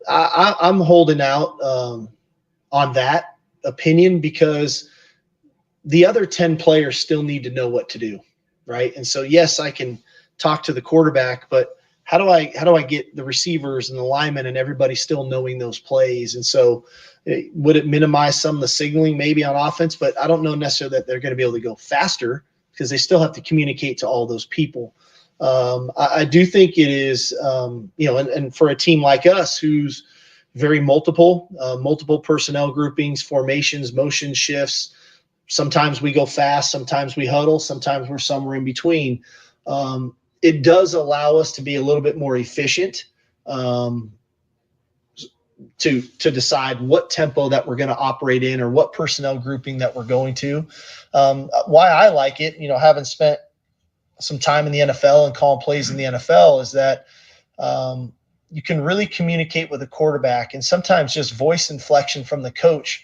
I'm holding out on that opinion because the other 10 players still need to know what to do, right? And so, yes, I can talk to the quarterback, but how do I get the receivers and the linemen and everybody still knowing those plays? And so would it minimize some of the signaling maybe on offense? But I don't know necessarily that they're going to be able to go faster because they still have to communicate to all those people. I do think it is, and for a team like us who's very multiple personnel groupings, formations, motion shifts, sometimes we go fast, sometimes we huddle, sometimes we're somewhere in between. It does allow us to be a little bit more efficient to decide what tempo that we're going to operate in or what personnel grouping that we're going to. Why I like it, having spent some time in the NFL and calling plays in the NFL, is that you can really communicate with a quarterback, and sometimes just voice inflection from the coach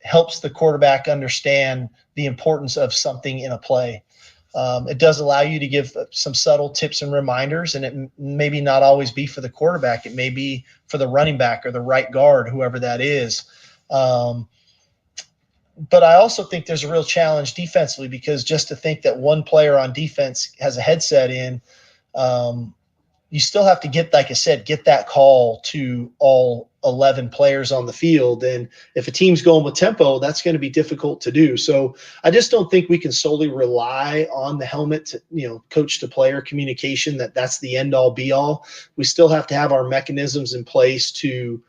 helps the quarterback understand the importance of something in a play. It does allow you to give some subtle tips and reminders, and it maybe not always be for the quarterback. It may be for the running back or the right guard, whoever that is. But I also think there's a real challenge defensively because just to think that one player on defense has a headset in, you still have to get, like I said, get that call to all 11 players on the field. And if a team's going with tempo, that's going to be difficult to do. So I just don't think we can solely rely on the helmet, coach to player communication, that's the end all be all. We still have to have our mechanisms in place to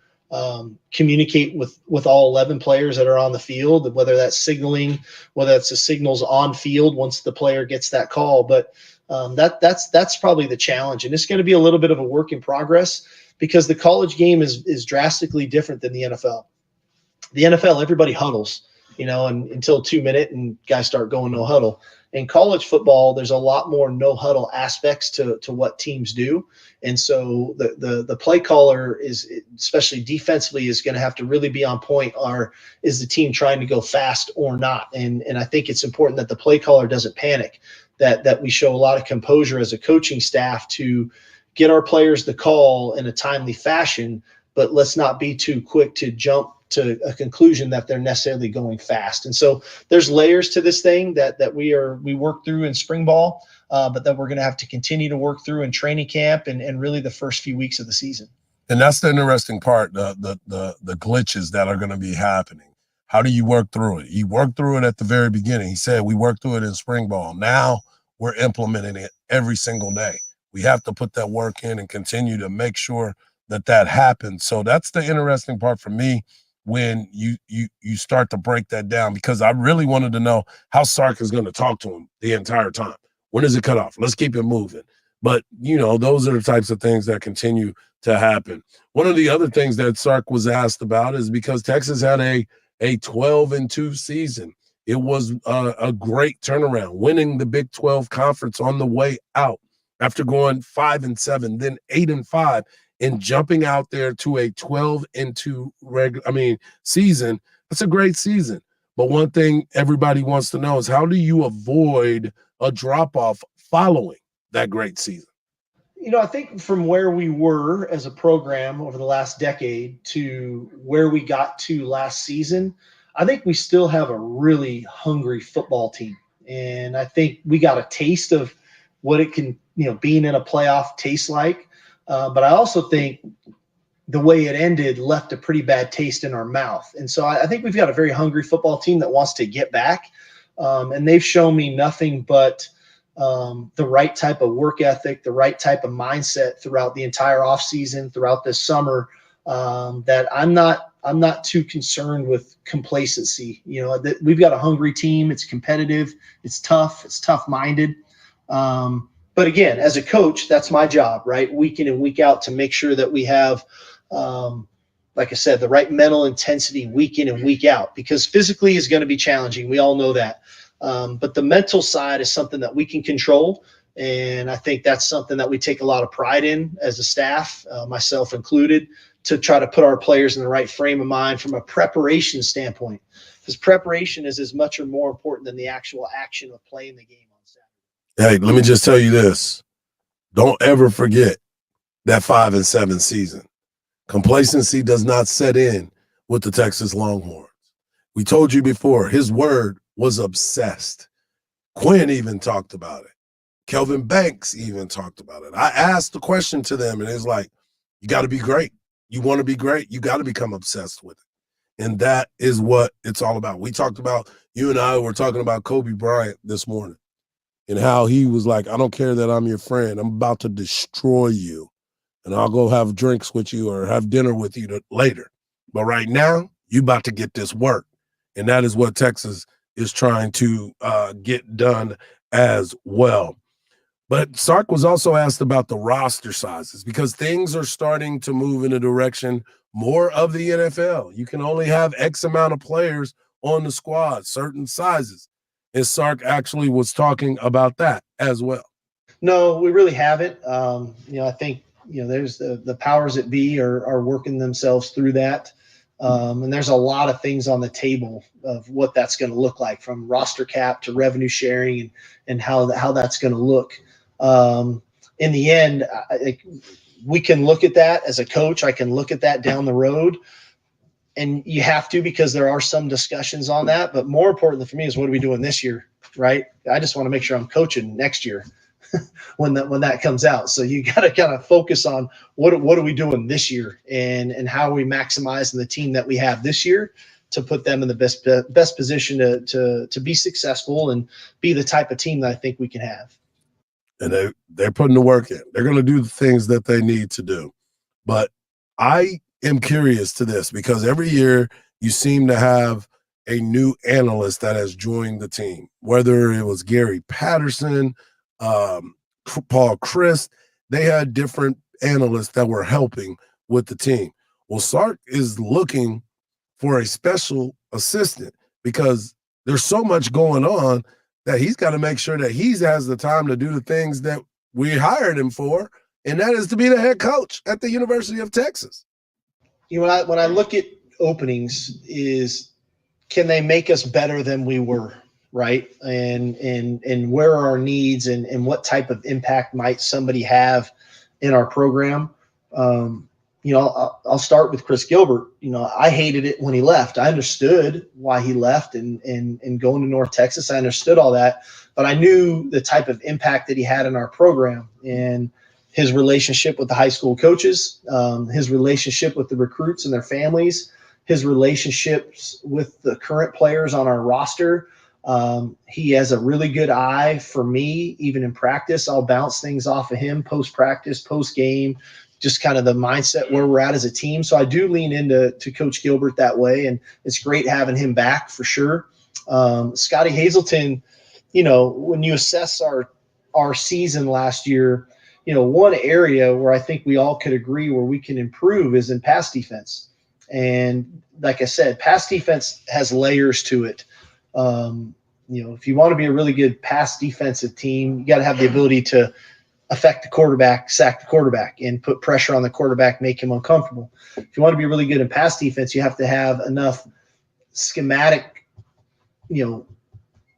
communicate with all 11 players that are on the field, whether that's signaling, whether that's the signals on field once the player gets that call. But that's probably the challenge. And it's going to be a little bit of a work in progress because the college game is drastically different than the NFL. The NFL, everybody huddles, and until 2 minutes and guys start going no huddle. In college football, there's a lot more no huddle aspects to what teams do. And so the play caller is, especially defensively, is going to have to really be on point. Or is the team trying to go fast or not? And I think it's important that the play caller doesn't panic, that we show a lot of composure as a coaching staff to get our players the call in a timely fashion, but let's not be too quick to jump to a conclusion that they're necessarily going fast. And so there's layers to this thing that we work through in spring ball, but that we're going to have to continue to work through in training camp and really the first few weeks of the season. And that's the interesting part, the glitches that are going to be happening. How do you work through it? He worked through it at the very beginning. He said we worked through it in spring ball. Now we're implementing it every single day. We have to put that work in and continue to make sure that happens. So that's the interesting part for me when you start to break that down, because I really wanted to know how Sark is going to talk to him the entire time. When does it cut off? Let's keep it moving. But, those are the types of things that continue to happen. One of the other things that Sark was asked about is because Texas had a 12-2 season, It was a great turnaround, winning the Big 12 conference on the way out after going 5-7, then 8-5, and jumping out there to a 12-2 season. That's a great season. But one thing everybody wants to know is, how do you avoid a drop-off following that great season? I think from where we were as a program over the last decade to where we got to last season, I think we still have a really hungry football team. And I think we got a taste of what it can, being in a playoff tastes like. But I also think the way it ended left a pretty bad taste in our mouth. And so I think we've got a very hungry football team that wants to get back. And they've shown me nothing but the right type of work ethic, the right type of mindset throughout the entire offseason, throughout this summer, that I'm not too concerned with complacency. We've got a hungry team. It's competitive. It's tough. It's tough-minded. But again, as a coach, that's my job, right? Week in and week out to make sure that we have, like I said, the right mental intensity week in and week out, because physically is going to be challenging. We all know that. But the mental side is something that we can control. And I think that's something that we take a lot of pride in as a staff, myself included, to try to put our players in the right frame of mind from a preparation standpoint. Because preparation is as much or more important than the actual action of playing the game on Saturday. Hey, let me just tell you this. Don't ever forget that 5-7 season. Complacency does not set in with the Texas Longhorns. We told you before, his word was obsessed. Quinn even talked about it. Kelvin Banks even talked about it. I asked the question to them, and it's like, you got to be great. You want to be great, you got to become obsessed with it. And that is what it's all about. We talked about, you and I were talking about Kobe Bryant this morning and how he was like, I don't care that I'm your friend. I'm about to destroy you. And I'll go have drinks with you or have dinner with you later. But right now, you about to get this work. And that is what Texas is trying to get done as well. But Sark was also asked about the roster sizes, because things are starting to move in a direction more of the NFL. You can only have X amount of players on the squad, certain sizes. And Sark actually was talking about that as well. No, we really haven't. I think, there's the powers that be are working themselves through that. And there's a lot of things on the table of what that's going to look like, from roster cap to revenue sharing and how that's going to look. In the end, we can look at that as a coach. I can look at that down the road, and you have to, because there are some discussions on that. But more importantly for me is, what are we doing this year, right? I just want to make sure I'm coaching next year when that comes out. So you got to kind of focus on what are we doing this year, and how are we maximizing the team that we have this year to put them in the best position to be successful and be the type of team that I think we can have. And they're putting the work in. They're going to do the things that they need to do. But I am curious to this, because every year you seem to have a new analyst that has joined the team, whether it was Gary Patterson, Paul Christ. They had different analysts that were helping with the team. Well, Sark is looking for a special assistant, because there's so much going on that he's got to make sure that he has the time to do the things that we hired him for, and that is to be the head coach at the University of Texas. When I look at openings, is can they make us better than we were, right? And where are our needs, and what type of impact might somebody have in our program? I'll start with Chris Gilbert. I hated it when he left. I understood why he left and going to North Texas. I understood all that, but I knew the type of impact that he had in our program, and his relationship with the high school coaches, his relationship with the recruits and their families, his relationships with the current players on our roster. He has a really good eye for me, even in practice. I'll bounce things off of him post-practice, post-game, just kind of the mindset where we're at as a team. So I do lean into Coach Gilbert that way, and it's great having him back for sure. Scotty Hazelton, when you assess our season last year, one area where I think we all could agree where we can improve is in pass defense. And like I said, pass defense has layers to it. If you want to be a really good pass defensive team, you got to have the ability to affect the quarterback, sack the quarterback, and put pressure on the quarterback, make him uncomfortable. If you want to be really good in pass defense, you have to have enough schematic,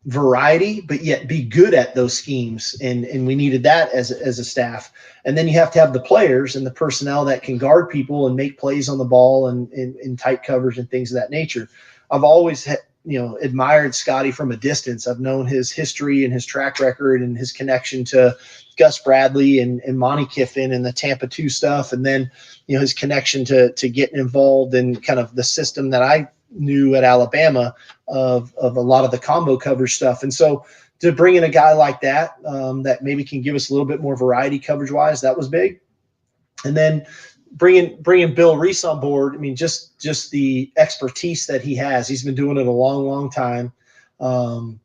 variety, but yet be good at those schemes. And we needed that as a staff. And then you have to have the players and the personnel that can guard people and make plays on the ball and in tight covers and things of that nature. I've always admired Scotty from a distance. I've known his history and his track record and his connection to Gus Bradley and Monty Kiffin and the Tampa 2 stuff. And then, his connection to getting involved in kind of the system that I knew at Alabama of a lot of the combo coverage stuff. And so to bring in a guy like that, that maybe can give us a little bit more variety coverage wise, that was big. And then bringing Bill Reese on board. I mean, just the expertise that he has. He's been doing it a long, long time. Coach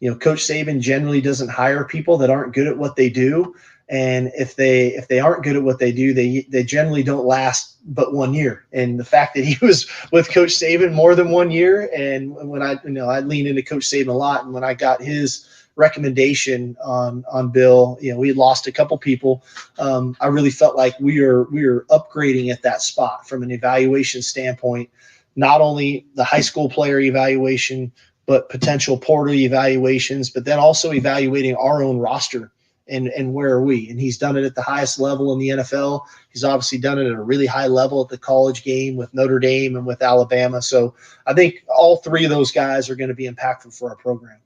Saban generally doesn't hire people that aren't good at what they do. And if they aren't good at what they do, they generally don't last but 1 year. And the fact that he was with Coach Saban more than 1 year, and when I lean into Coach Saban a lot, and when I got his recommendation on Bill, we had lost a couple people. I really felt like we were upgrading at that spot from an evaluation standpoint, not only the high school player evaluation, but potential portal evaluations, but then also evaluating our own roster. And where are we? And he's done it at the highest level in the NFL. He's obviously done it at a really high level at the college game with Notre Dame and with Alabama. So I think all three of those guys are going to be impactful for our program.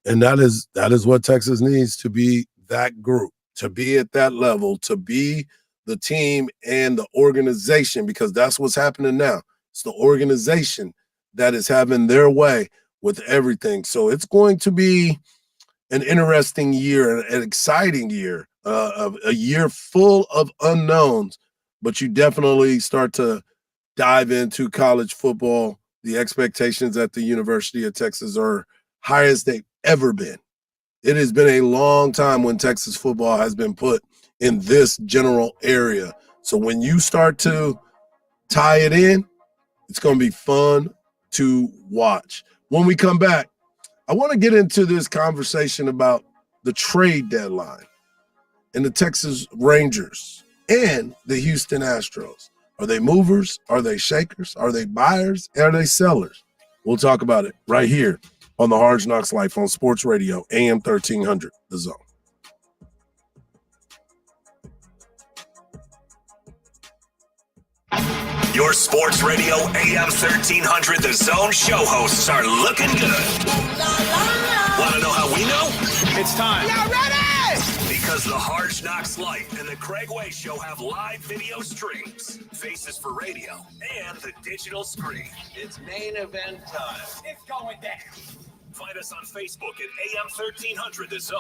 And that is what Texas needs, to be that group, to be at that level, to be the team and the organization, because that's what's happening now. It's the organization that is having their way with everything. So it's going to be an interesting year, an exciting year, a year full of unknowns, but you definitely start to dive into college football. The expectations at the University of Texas are high as they've ever been. It has been a long time when Texas football has been put in this general area. So when you start to tie it in, it's going to be fun to watch. When we come back, I want to get into this conversation about the trade deadline and the Texas Rangers and the Houston Astros. Are they movers? Are they shakers? Are they buyers? Are they sellers? We'll talk about it right here on the Hardge Knocks Life on Sports Radio, AM 1300, The Zone. Your Sports Radio AM 1300 The Zone show hosts are looking good. Want to know how we know? It's time. Y'all ready? Because the Hardge Knocks Life and the Craig Way Show have live video streams, faces for radio, and the digital screen. It's main event time. It's going down. Find us on Facebook at AM 1300 The Zone.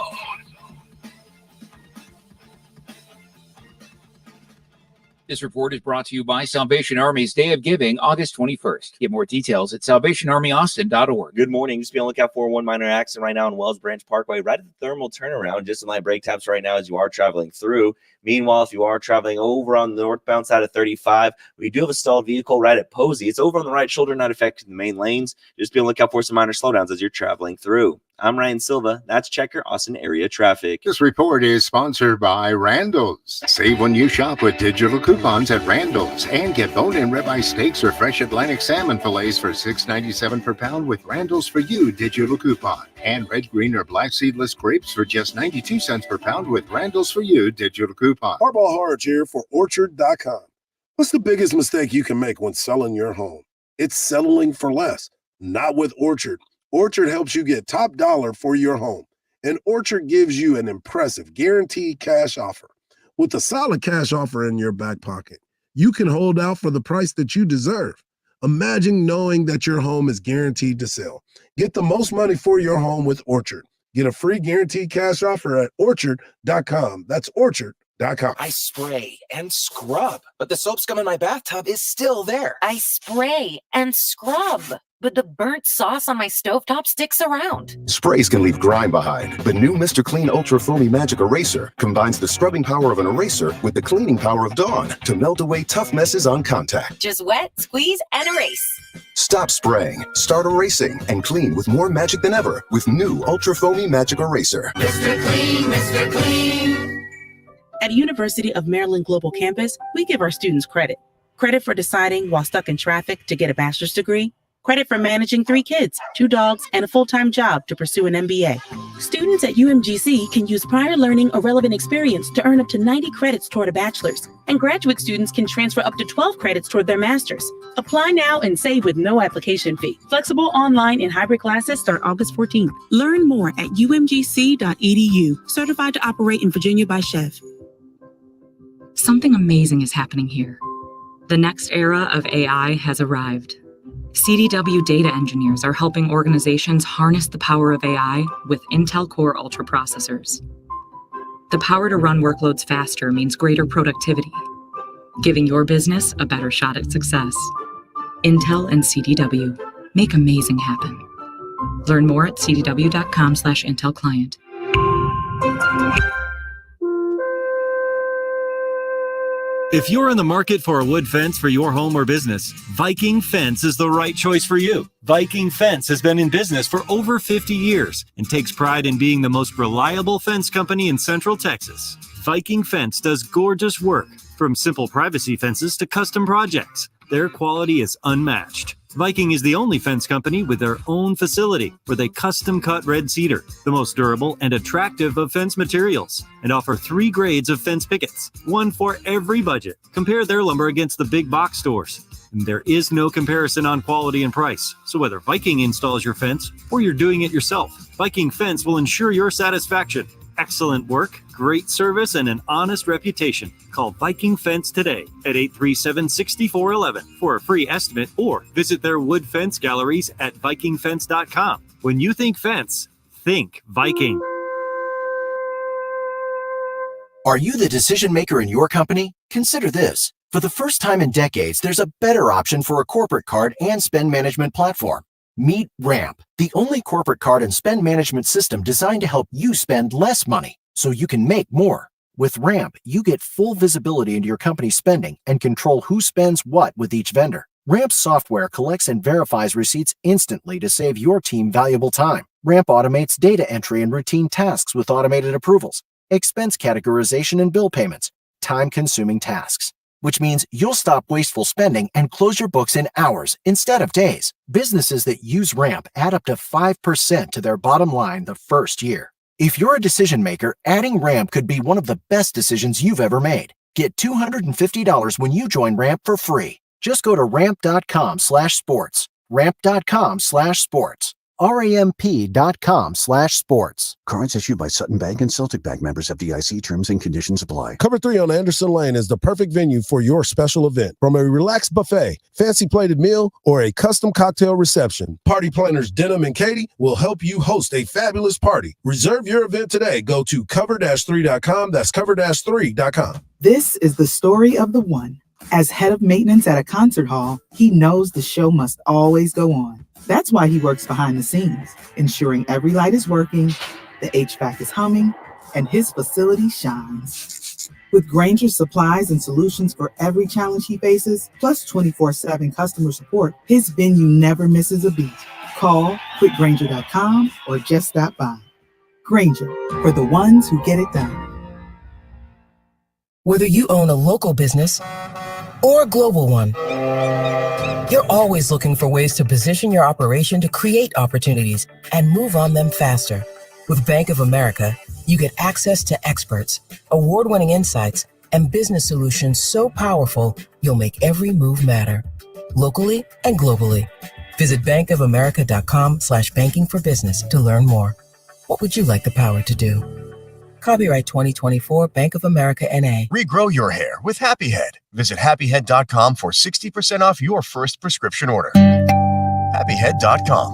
This report is brought to you by Salvation Army's Day of Giving, August 21st. Get more details at salvationarmyaustin.org. Good morning. Just be on the lookout for one minor accident right now on Wells Branch Parkway, right at the thermal turnaround. Just some light brake taps right now as you are traveling through. Meanwhile, if you are traveling over on the northbound side of 35, we do have a stalled vehicle right at Posey. It's over on the right shoulder, not affecting the main lanes. Just be on the lookout for some minor slowdowns as you're traveling through. I'm Ryan Silva. That's Checker Austin area traffic. This report is sponsored by Randall's. Save when you shop with digital coupons at Randall's and get bone-in ribeye steaks or fresh Atlantic salmon fillets for $6.97 per pound with Randall's For You digital coupon. And red, green, or black seedless grapes for just 92 cents per pound with Randall's For You digital coupon. Hardball Hardge here for Orchard.com. What's the biggest mistake you can make when selling your home? It's settling for less. Not with Orchard. Orchard helps you get top dollar for your home. And Orchard gives you an impressive guaranteed cash offer. With a solid cash offer in your back pocket, you can hold out for the price that you deserve. Imagine knowing that your home is guaranteed to sell. Get the most money for your home with Orchard. Get a free guaranteed cash offer at Orchard.com. That's Orchard.com. CFB I spray and scrub, but the soap scum in my bathtub is still there. I spray and scrub, but the burnt sauce on my stovetop sticks around. Sprays can leave grime behind. The new Mr. Clean Ultra Foamy Magic Eraser combines the scrubbing power of an eraser with the cleaning power of Dawn to melt away tough messes on contact. Just wet, squeeze, and erase. Stop spraying, start erasing, and clean with more magic than ever with new Ultra Foamy Magic Eraser. Mr. Clean, Mr. Clean. At University of Maryland Global Campus, we give our students credit. Credit for deciding while stuck in traffic to get a bachelor's degree. Credit for managing 3 kids, 2 dogs, and a full-time job to pursue an MBA. Students at UMGC can use prior learning or relevant experience to earn up to 90 credits toward a bachelor's, and graduate students can transfer up to 12 credits toward their master's. Apply now and save with no application fee. Flexible online and hybrid classes start August 14th. Learn more at umgc.edu. Certified to operate in Virginia by Chev. Something amazing is happening here. The next era of AI has arrived. CDW data engineers are helping organizations harness the power of AI with Intel Core Ultra processors. The power to run workloads faster means greater productivity, giving your business a better shot at success. Intel and CDW make amazing happen. Learn more at cdw.com/Intel Client. If you're in the market for a wood fence for your home or business, Viking Fence is the right choice for you. Viking Fence has been in business for over 50 years and takes pride in being the most reliable fence company in Central Texas. Viking Fence does gorgeous work, from simple privacy fences to custom projects. Their quality is unmatched. Viking is the only fence company with their own facility where they custom cut red cedar, the most durable and attractive of fence materials, and offer 3 grades of fence pickets, one for every budget. Compare their lumber against the big box stores. And there is no comparison on quality and price. So whether Viking installs your fence or you're doing it yourself, Viking Fence will ensure your satisfaction. Excellent work, great service, and an honest reputation. Call Viking Fence today at 837-6411 for a free estimate or visit their wood fence galleries at vikingfence.com. When you think fence, think Viking. Are you the decision maker in your company? Consider this. For the first time in decades, there's a better option for a corporate card and spend management platform. Meet Ramp, the only corporate card and spend management system designed to help you spend less money so you can make more. With Ramp, you get full visibility into your company's spending and control who spends what with each vendor. Ramp software collects and verifies receipts instantly to save your team valuable time. Ramp automates data entry and routine tasks with automated approvals, expense categorization and bill payments, time-consuming tasks, which means you'll stop wasteful spending and close your books in hours instead of days. Businesses that use Ramp add up to 5% to their bottom line the first year. If you're a decision maker, adding Ramp could be one of the best decisions you've ever made. Get $250 when you join Ramp for free. Just go to ramp.com/sports. ramp.com/sports. ramp.com/sports. Cards issued by Sutton Bank and Celtic Bank, members of FDIC. Terms and conditions apply. Cover 3 on Anderson Lane is the perfect venue for your special event. From a relaxed buffet, fancy plated meal, or a custom cocktail reception, Party Planners Denham and Katie will help you host a fabulous party. Reserve your event today. Go to cover-3.com. That's cover-3.com. This is the story of the one. As head of maintenance at a concert hall, he knows the show must always go on. That's why he works behind the scenes, ensuring every light is working, the HVAC is humming, and his facility shines. With Grainger's supplies and solutions for every challenge he faces, plus 24/7 customer support, his venue never misses a beat. Call quickgrainger.com or just stop by. Grainger, for the ones who get it done. Whether you own a local business or a global one, you're always looking for ways to position your operation to create opportunities and move on them faster. With Bank of America, you get access to experts, award-winning insights, and business solutions so powerful, you'll make every move matter, locally and globally. Visit bankofamerica.com/banking for business to learn more. What would you like the power to do? Copyright 2024 Bank of America NA. Regrow your hair with Happy Head. Visit happyhead.com for 60% off your first prescription order. Happyhead.com.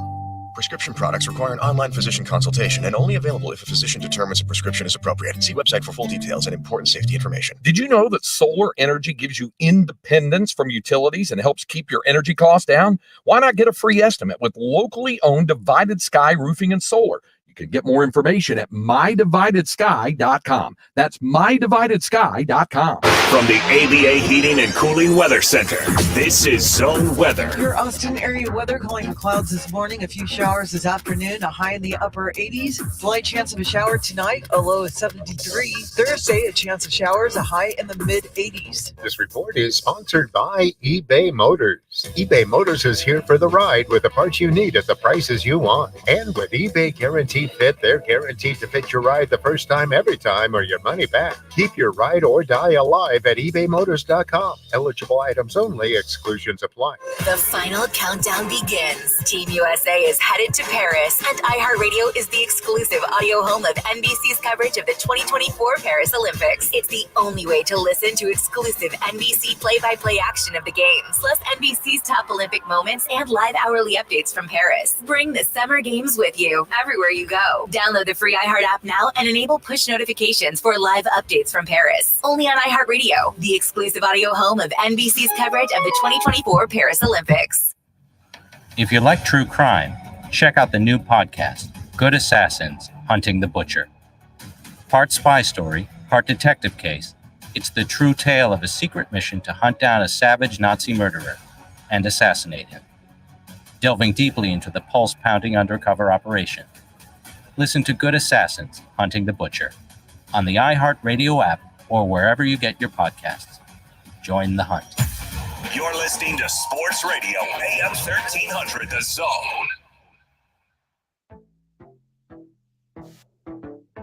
Prescription products require an online physician consultation and only available if a physician determines a prescription is appropriate. See website for full details and important safety information. Did you know that solar energy gives you independence from utilities and helps keep your energy costs down? Why not get a free estimate with locally owned Divided Sky Roofing and Solar? You can get more information at mydividedsky.com. That's mydividedsky.com. From the ABA Heating and Cooling Weather Center, this is Zone Weather. Your Austin area weather, calling for clouds this morning, a few showers this afternoon, a high in the upper 80s. Slight chance of a shower tonight, a low of 73. Thursday, a chance of showers, a high in the mid 80s. This report is sponsored by eBay Motors. eBay Motors is here for the ride with the parts you need at the prices you want. And with eBay Guaranteed Fit, they're guaranteed to fit your ride the first time, every time, or your money back. Keep your ride or die alive at ebaymotors.com. Eligible items only. Exclusions apply. The final countdown begins. Team USA is headed to Paris, and iHeartRadio is the exclusive audio home of NBC's coverage of the 2024 Paris Olympics. It's the only way to listen to exclusive NBC play-by-play action of the games, plus NBC's top Olympic moments and live hourly updates from Paris. Bring the Summer Games with you everywhere you go. Download the free iHeart app now and enable push notifications for live updates from Paris. Only on iHeartRadio, the exclusive audio home of NBC's coverage of the 2024 Paris Olympics. If you like true crime, check out the new podcast, Good Assassins, Hunting the Butcher. Part spy story, part detective case, it's the true tale of a secret mission to hunt down a savage Nazi murderer and assassinate him, delving deeply into the pulse-pounding undercover operation. Listen to Good Assassins, Hunting the Butcher on the iHeartRadio app or wherever you get your podcasts. Join the hunt. You're listening to Sports Radio AM 1300 The Zone.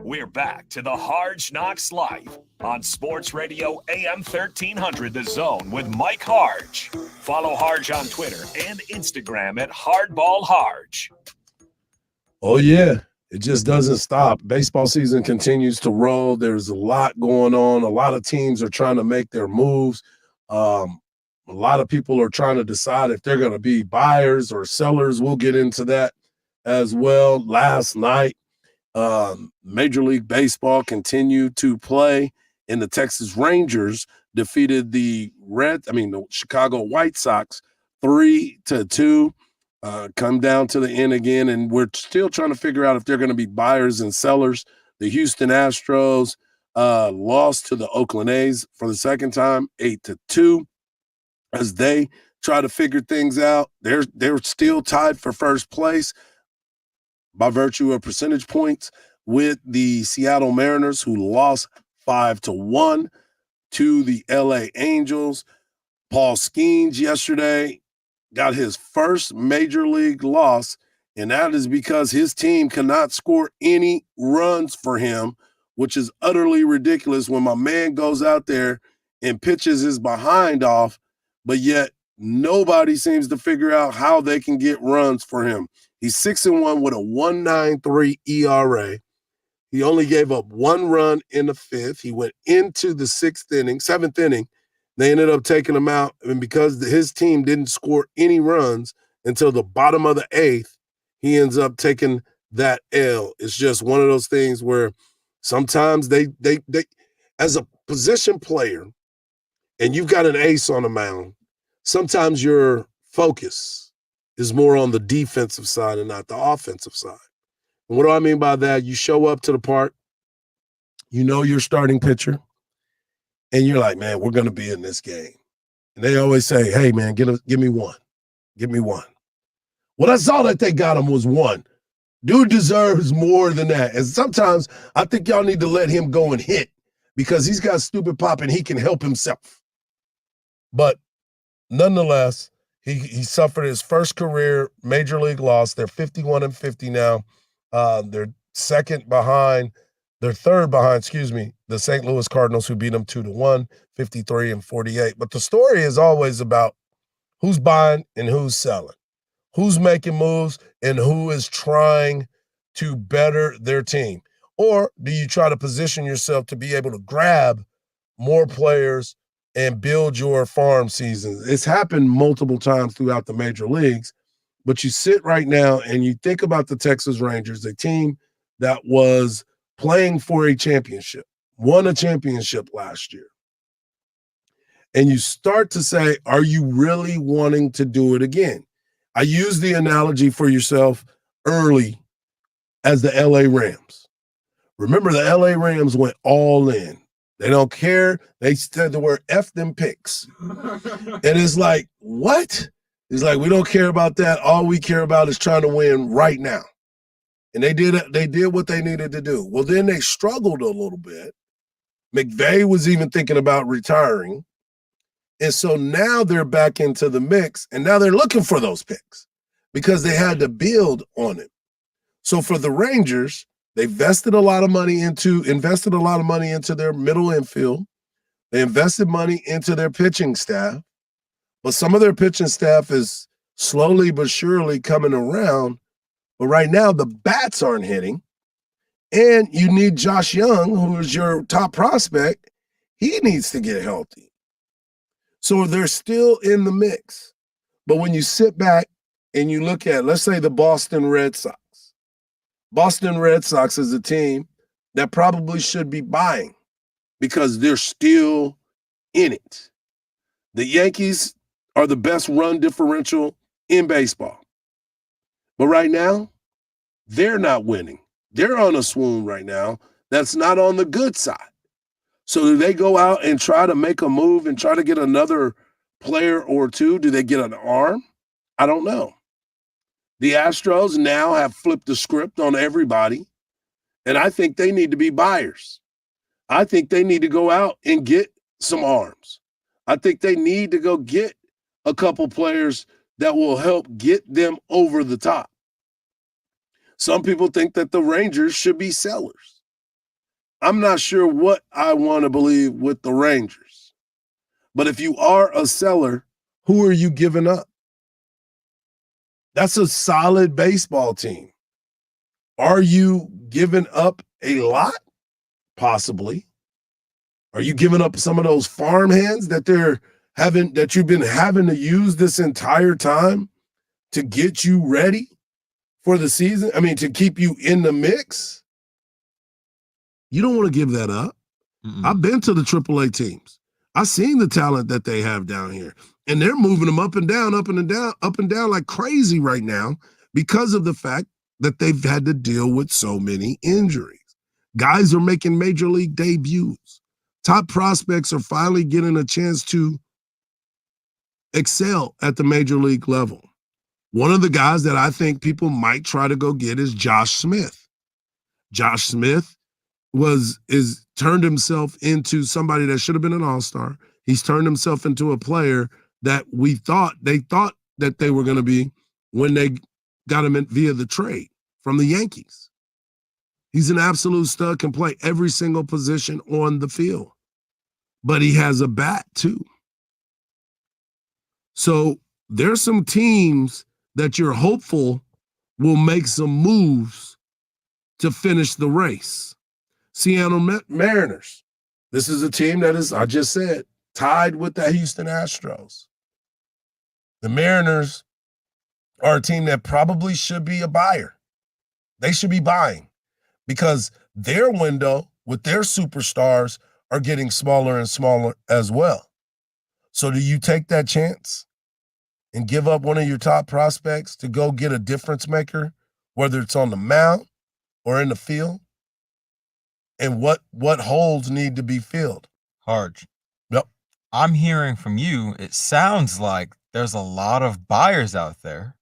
We're back to the Hardge Knocks Live on Sports Radio AM 1300 The Zone with Mike Hardge. Follow Hardge on Twitter and Instagram at HardballHardge. Oh, yeah. It just doesn't stop. Baseball season continues to roll. There's a lot going on. A lot of teams are trying to make their moves. A lot of people are trying to decide if they're going to be buyers or sellers. We'll get into that as well. Last night, Major League Baseball continued to play, and the Texas Rangers defeated the Chicago White Sox 3-2. Come down to the end again, and we're still trying to figure out if they're going to be buyers and sellers. The Houston Astros lost to the Oakland A's for the second time, 8-2, as they try to figure things out. They're still tied for first place by virtue of percentage points with the Seattle Mariners, who lost 5-1 to the LA Angels. Paul Skeens yesterday got his first major league loss, and that is because his team cannot score any runs for him, which is utterly ridiculous when my man goes out there and pitches his behind off, but yet nobody seems to figure out how they can get runs for him. He's 6-1 with a 1.93 ERA. He only gave up one run in the fifth. He went into the seventh inning. They ended up taking him out, and because his team didn't score any runs until the bottom of the eighth, he ends up taking that L. It's just one of those things where sometimes they as a position player, and you've got an ace on the mound, sometimes your focus is more on the defensive side and not the offensive side. And what do I mean by that? You show up to the park, you know your starting pitcher, and you're like, man, we're going to be in this game. And they always say, hey, man, give me one. Give me one. Well, that's all that they got him was one. Dude deserves more than that. And sometimes I think y'all need to let him go and hit because he's got stupid pop and he can help himself. But nonetheless, he suffered his first career major league loss. They're 51-50 now. They're third behind, the St. Louis Cardinals, who beat them 2-1, 53-48. But the story is always about who's buying and who's selling, who's making moves and who is trying to better their team. Or do you try to position yourself to be able to grab more players and build your farm seasons? It's happened multiple times throughout the major leagues, But you sit right now and you think about the Texas Rangers, a team that was playing for a championship, won a championship last year. And you start to say, are you really wanting to do it again? I use the analogy for yourself early as the LA Rams. Remember, the LA Rams went all in. They don't care. They said the word F them picks. And it's like, what? It's like, we don't care about that. All we care about is trying to win right now. And they did what they needed to do. Well, then they struggled a little bit. McVay was even thinking about retiring. And so now they're back into the mix, and now they're looking for those picks because they had to build on it. So for the Rangers, they invested a lot of money into their middle infield. They invested money into their pitching staff, but some of their pitching staff is slowly but surely coming around. But right now, the bats aren't hitting, and you need Josh Young, who is your top prospect. He needs to get healthy. So they're still in the mix. But when you sit back and you look at, let's say, the Boston Red Sox. Boston Red Sox is a team that probably should be buying because they're still in it. The Yankees are the best run differential in baseball. But right now, they're not winning. They're on a swoon right now. That's not on the good side. So do they go out and try to make a move and try to get another player or two? Do they get an arm? I don't know. The Astros now have flipped the script on everybody, and I think they need to be buyers. I think they need to go out and get some arms. I think they need to go get a couple players that will help get them over the top. Some people think that the Rangers should be sellers. I'm not sure what I want to believe with the Rangers. But if you are a seller, who are you giving up? That's a solid baseball team. Are you giving up a lot? Possibly. Are you giving up some of those farmhands that you've been having to use this entire time to get you ready for the season? I mean, to keep you in the mix? You don't want to give that up. I've been to the AAA teams. I've seen the talent that they have down here. And they're moving them up and down, up and down, up and down like crazy right now because of the fact that they've had to deal with so many injuries. Guys are making major league debuts. Top prospects are finally getting a chance to excel at the major league level. One of the guys that I think people might try to go get is Josh Smith. Josh Smith is turned himself into somebody that should have been an all-star. He's turned himself into a player that they thought that they were going to be when they got him in via the trade from the Yankees. He's an absolute stud, can play every single position on the field. But he has a bat too. So there's some teams that you're hopeful will make some moves to finish the race. Seattle Mariners. This is a team that is, I just said, tied with the Houston Astros. The Mariners are a team that probably should be a buyer. They should be buying because their window with their superstars are getting smaller and smaller as well. So do you take that chance and give up one of your top prospects to go get a difference maker, whether it's on the mound or in the field? And what holes need to be filled? Hardge. Yep. I'm hearing from you, it sounds like there's a lot of buyers out there.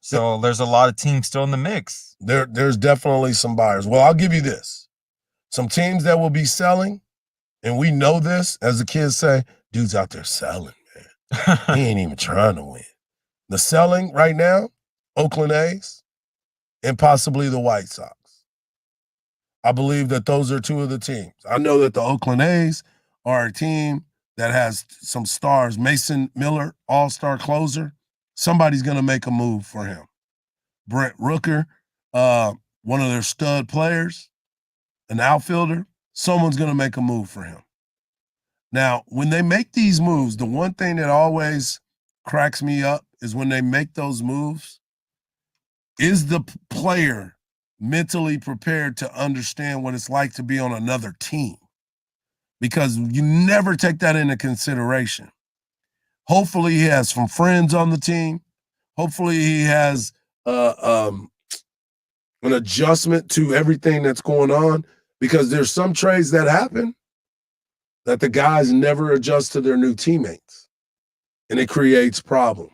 So there's a lot of teams still in the mix. There's definitely some buyers. Well, I'll give you this. Some teams that will be selling, and we know this, as the kids say, dude's out there selling, man. He ain't even trying to win. The selling right now, Oakland A's and possibly the White Sox. I believe that those are two of the teams. I know that the Oakland A's are a team that has some stars. Mason Miller, all-star closer. Somebody's going to make a move for him. Brent Rooker, one of their stud players, an outfielder, someone's going to make a move for him. Now, when they make these moves, the one thing that always cracks me up is when they make those moves Is the player mentally prepared to understand what it's like to be on another team? Because you never take that into consideration. Hopefully he has some friends on the team. Hopefully he has an adjustment to everything that's going on, because there's some trades that happen that the guys never adjust to their new teammates, and it creates problems.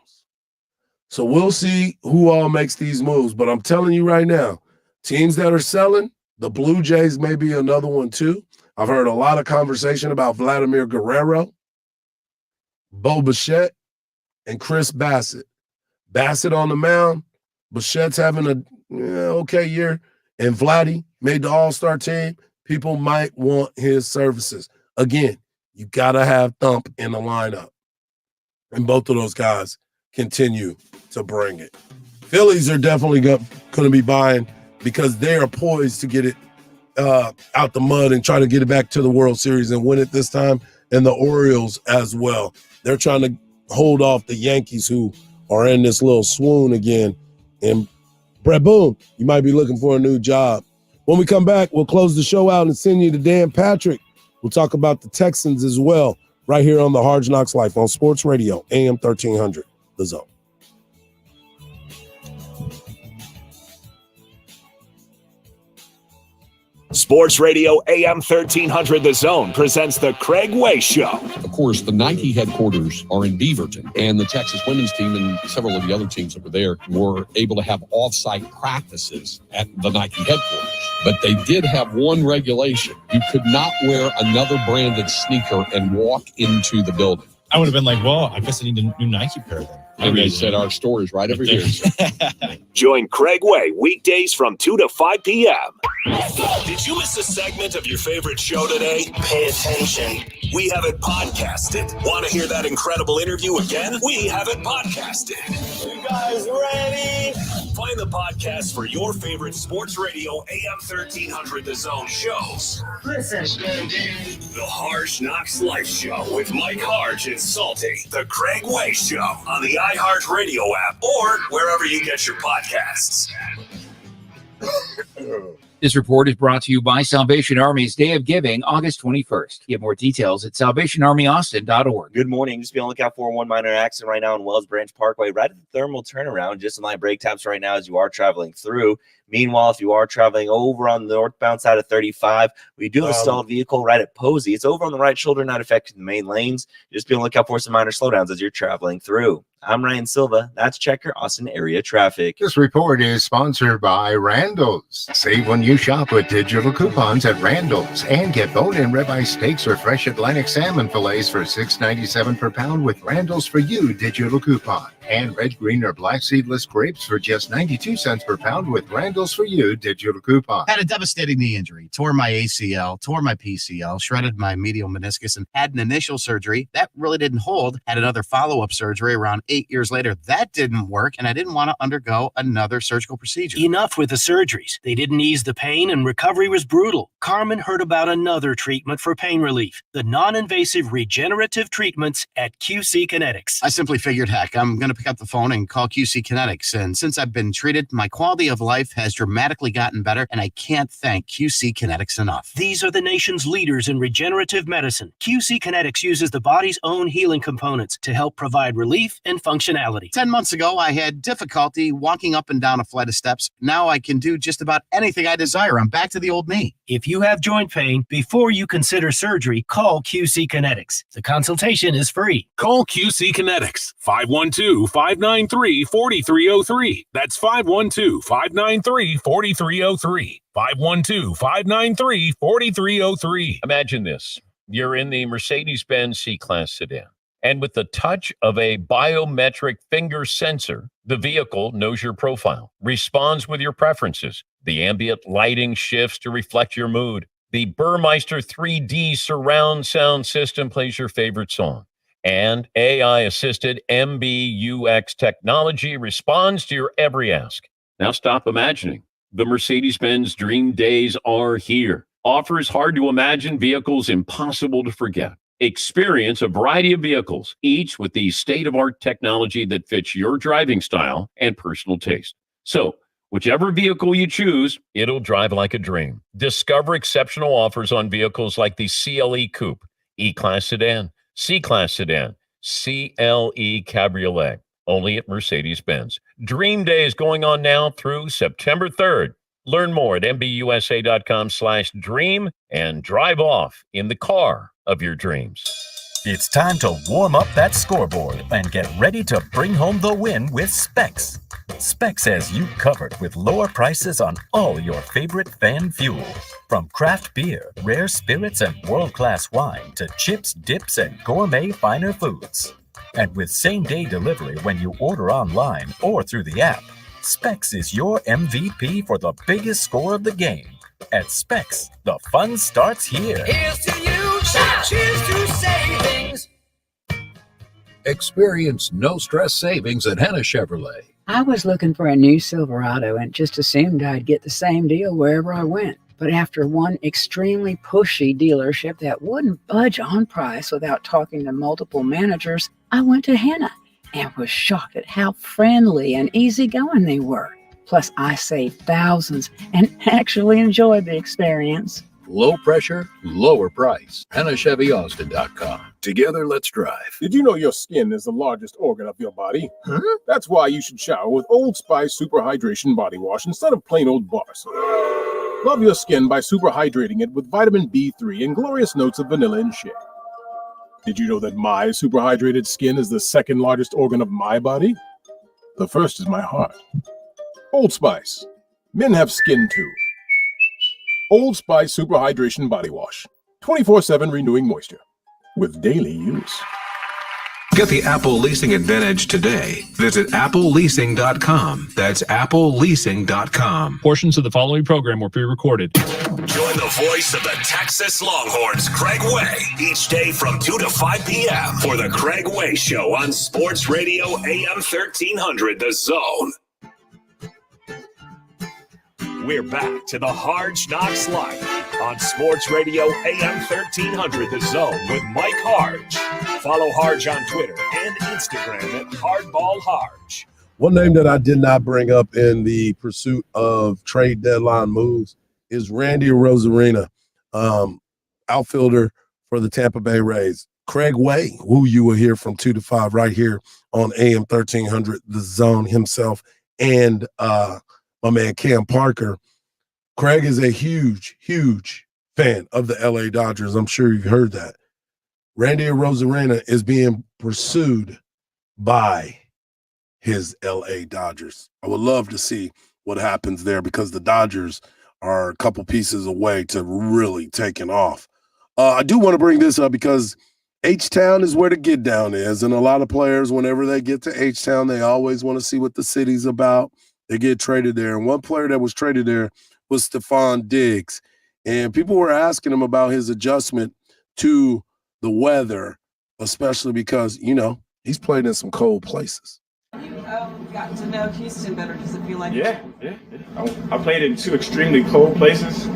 So we'll see who all makes these moves, but I'm telling you right now, teams that are selling, the Blue Jays may be another one too. I've heard a lot of conversation about Vladimir Guerrero, Bo Bichette, and Chris Bassett. Bassett on the mound, Bichette's having a okay year, and Vladdy made the all-star team. People might want his services. Again, you got to have Thump in the lineup. And both of those guys continue to bring it. Phillies are definitely going to be buying, because they are poised to get it out the mud and try to get it back to the World Series and win it this time, and the Orioles as well. They're trying to hold off the Yankees, who are in this little swoon again. And Brett Boone, you might be looking for a new job. When we come back, we'll close the show out and send you to Dan Patrick. We'll talk about the Texans as well, right here on the Hard Knocks Life on Sports Radio, AM 1300, The Zone. Sports Radio AM 1300 The Zone presents the Craig Way Show. Of course, the Nike headquarters are in Beaverton, and the Texas women's team and several of the other teams that were there were able to have off-site practices at the Nike headquarters. But they did have one regulation. You could not wear another branded sneaker and walk into the building. I would have been like, well, I guess I need a new Nike pair then. And they said our store is right over here. Join Craig Way weekdays from 2 to 5 p.m. Did you miss a segment of your favorite show today? Pay attention. We have it podcasted. Want to hear that incredible interview again? We have it podcasted. You guys ready? Find the podcast for your favorite Sports Radio AM 1300 The Zone shows. Listen, the Hardge Knocks Life Show with Mike Hardge and Salty. The Craig Way Show on the iHeart Radio app or wherever you get your podcasts. This report is brought to you by Salvation Army's Day of Giving, August 21st. Get more details at salvationarmyaustin.org. Good morning. Just be on the lookout for one minor accident right now on Wells Branch Parkway, right at the thermal turnaround. Just in line brake taps right now as you are traveling through. Meanwhile, if you are traveling over on the northbound side of 35, we do have a stalled vehicle right at Posey. It's over on the right shoulder, not affecting the main lanes. Just be on the lookout for some minor slowdowns as you're traveling through. I'm Ryan Silva. That's Checker Austin area traffic. This report is sponsored by Randall's. Save when you shop with digital coupons at Randall's and get bone-in ribeye steaks or fresh Atlantic salmon fillets for $6.97 per pound with Randall's For You digital coupon. And red, green, or black seedless grapes for just 92 cents per pound with Randall's For You digital coupon. Had a devastating knee injury, tore my ACL, tore my PCL, shredded my medial meniscus, and had an initial surgery. That really didn't hold. Had another follow-up surgery around 8 years later. That didn't work, and I didn't want to undergo another surgical procedure. Enough with the surgeries. They didn't ease the pain, and recovery was brutal. Carmen heard about another treatment for pain relief, the non-invasive regenerative treatments at QC Kinetics. I simply figured, heck, I'm going to pick up the phone and call QC Kinetics. And since I've been treated, my quality of life has dramatically gotten better, and I can't thank QC Kinetics enough. These are the nation's leaders in regenerative medicine. QC Kinetics uses the body's own healing components to help provide relief and functionality. 10 months ago, I had difficulty walking up and down a flight of steps. Now I can do just about anything I desire. I'm back to the old me. If you have joint pain, before you consider surgery, call QC Kinetics. The consultation is free. Call QC Kinetics, 512-593-4303. That's 512-593-4303. 512-593-4303. Imagine this. You're in the Mercedes-Benz C-Class sedan. And with the touch of a biometric finger sensor, the vehicle knows your profile, responds with your preferences. The ambient lighting shifts to reflect your mood. The Burmeister 3D surround sound system plays your favorite song. And AI-assisted MBUX technology responds to your every ask. Now stop imagining. The Mercedes-Benz dream days are here. Offers hard to imagine, vehicles impossible to forget. Experience a variety of vehicles, each with the state-of-art technology that fits your driving style and personal taste. So, Whichever vehicle you choose, it'll drive like a dream. Discover exceptional offers on vehicles like the CLE Coupe, E-Class Sedan, C-Class Sedan, CLE Cabriolet, only at Mercedes-Benz. Dream Day is going on now through September 3rd. Learn more at mbusa.com/dream and drive off in the car of your dreams. It's time to warm up that scoreboard and get ready to bring home the win with Specs. Specs has you covered with lower prices on all your favorite fan fuel. From craft beer, rare spirits, and world-class wine to chips, dips, and gourmet finer foods. And with same-day delivery when you order online or through the app, Specs is your MVP for the biggest score of the game. At Specs, the fun starts here. Here's to you, cheers to savings. Experience no-stress savings at Henna Chevrolet. I was looking for a new Silverado and just assumed I'd get the same deal wherever I went. But after one extremely pushy dealership that wouldn't budge on price without talking to multiple managers, I went to Henna and was shocked at how friendly and easygoing they were. Plus, I saved thousands and actually enjoyed the experience. Low pressure, lower price. HennaChevyAustin.com. Together, let's drive. Did you know your skin is the largest organ of your body? Huh? That's why you should shower with Old Spice Super Hydration Body Wash instead of plain old bar soap. Love your skin by super hydrating it with vitamin B3 and glorious notes of vanilla and shea. Did you know that my super hydrated skin is the second largest organ of my body? The first is my heart. Old Spice. Men have skin too. Old Spice Super Hydration Body Wash. 24/7 renewing moisture. With daily use. Get the Apple Leasing Advantage today. Visit appleleasing.com. That's appleleasing.com. Portions of the following program were pre-recorded. Join the voice of the Texas Longhorns, Craig Way, each day from 2 to 5 p.m. for the Craig Way Show on Sports Radio AM 1300, The Zone. We're back to the Hardge Knocks Live on Sports Radio AM 1300, The Zone with Mike Hardge. Follow Hardge on Twitter and Instagram at HardballHardge. One name that I did not bring up in the pursuit of trade deadline moves is Randy Arozarena, outfielder for the Tampa Bay Rays. Craig Way, who you will hear from 2 to 5 right here on AM 1300, The Zone himself, and my man Cam Parker. Craig is a huge, huge fan of the LA Dodgers. I'm sure you've heard that. Randy Arozarena is being pursued by his LA Dodgers. I would love to see what happens there because the Dodgers are a couple pieces away to really taking off. I do want to bring this up because H-Town is where the get down is, and a lot of players, whenever they get to H-Town, they always want to see what the city's about. They get traded there. And one player that was traded there was Stephon Diggs. And people were asking him about his adjustment to the weather, especially because, you know, he's played in some cold places. You've gotten to know Houston better. Does it feel like Yeah. I played in 2 extremely cold places.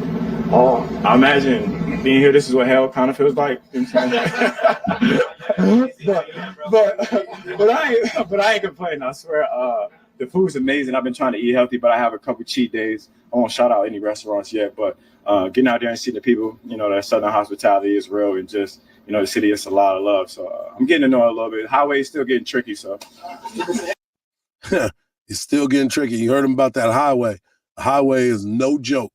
I imagine being here, this is what hell kind of feels like. but I ain't complaining, I swear. The food's amazing. I've been trying to eat healthy, but I have a couple cheat days. I won't shout out any restaurants yet, but getting out there and seeing the people, you know, that Southern hospitality is real, and just, you know, the city is a lot of love. So I'm getting to know it a little bit. Highway is still getting tricky, so. It's still getting tricky. You heard him about that highway. The highway is no joke.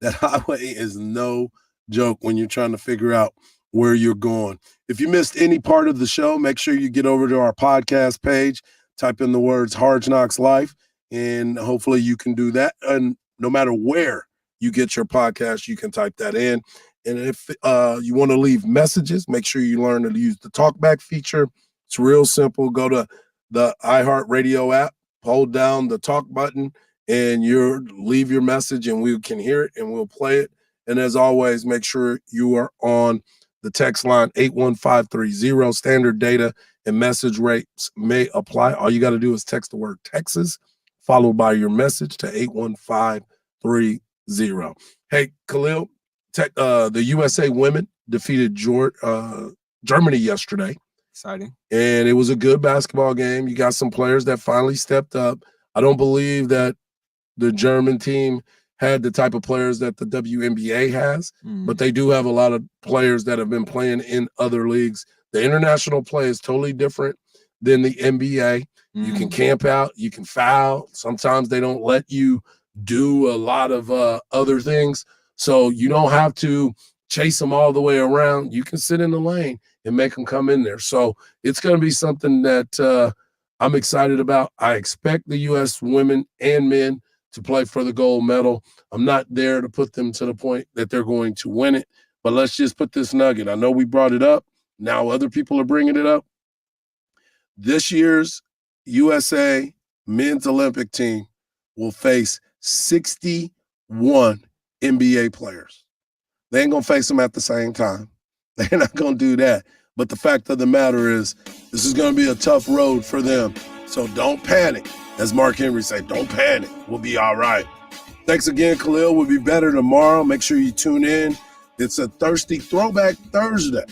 That highway is no joke when you're trying to figure out where you're going. If you missed any part of the show, make sure you get over to our podcast page. Type in the words Hardge Knocks Life, and hopefully you can do that. And no matter where you get your podcast, you can type that in. And if you want to leave messages, make sure you learn to use the talkback feature. It's real simple. Go to the iHeartRadio app, hold down the talk button, and leave your message, and we can hear it, and we'll play it. And as always, make sure you are on the text line 81530. Standard data and message rates may apply. All you got to do is text the word Texas, followed by your message to 81530. Hey, Khalil, the USA women defeated Germany yesterday. Exciting. And it was a good basketball game. You got some players that finally stepped up. I don't believe that the German team had the type of players that the WNBA has, but they do have a lot of players that have been playing in other leagues. The international play is totally different than the NBA. You can camp out, you can foul. Sometimes they don't let you do a lot of other things. So you don't have to chase them all the way around. You can sit in the lane and make them come in there. So it's going to be something that I'm excited about. I expect the U.S. women and men to play for the gold medal. I'm not there to put them to the point that they're going to win it, but let's just put this nugget. I know we brought it up. Now other people are bringing it up. This year's USA men's Olympic team will face 61 NBA players. They ain't going to face them at the same time. They're not going to do that. But the fact of the matter is, this is going to be a tough road for them. So don't panic. As Mark Henry said, don't panic. We'll be all right. Thanks again, Khalil. We'll be better tomorrow. Make sure you tune in. It's a Thirsty Throwback Thursday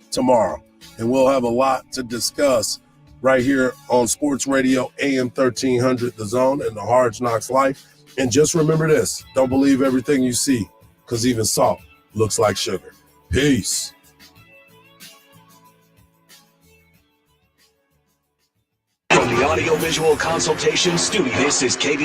tomorrow, and we'll have a lot to discuss right here on Sports Radio AM 1300, The Zone, and the Hardge Knocks Life. And just remember this, don't believe everything you see, because even salt looks like sugar. Peace. From the Audio Visual Consultation Studio, this is KB.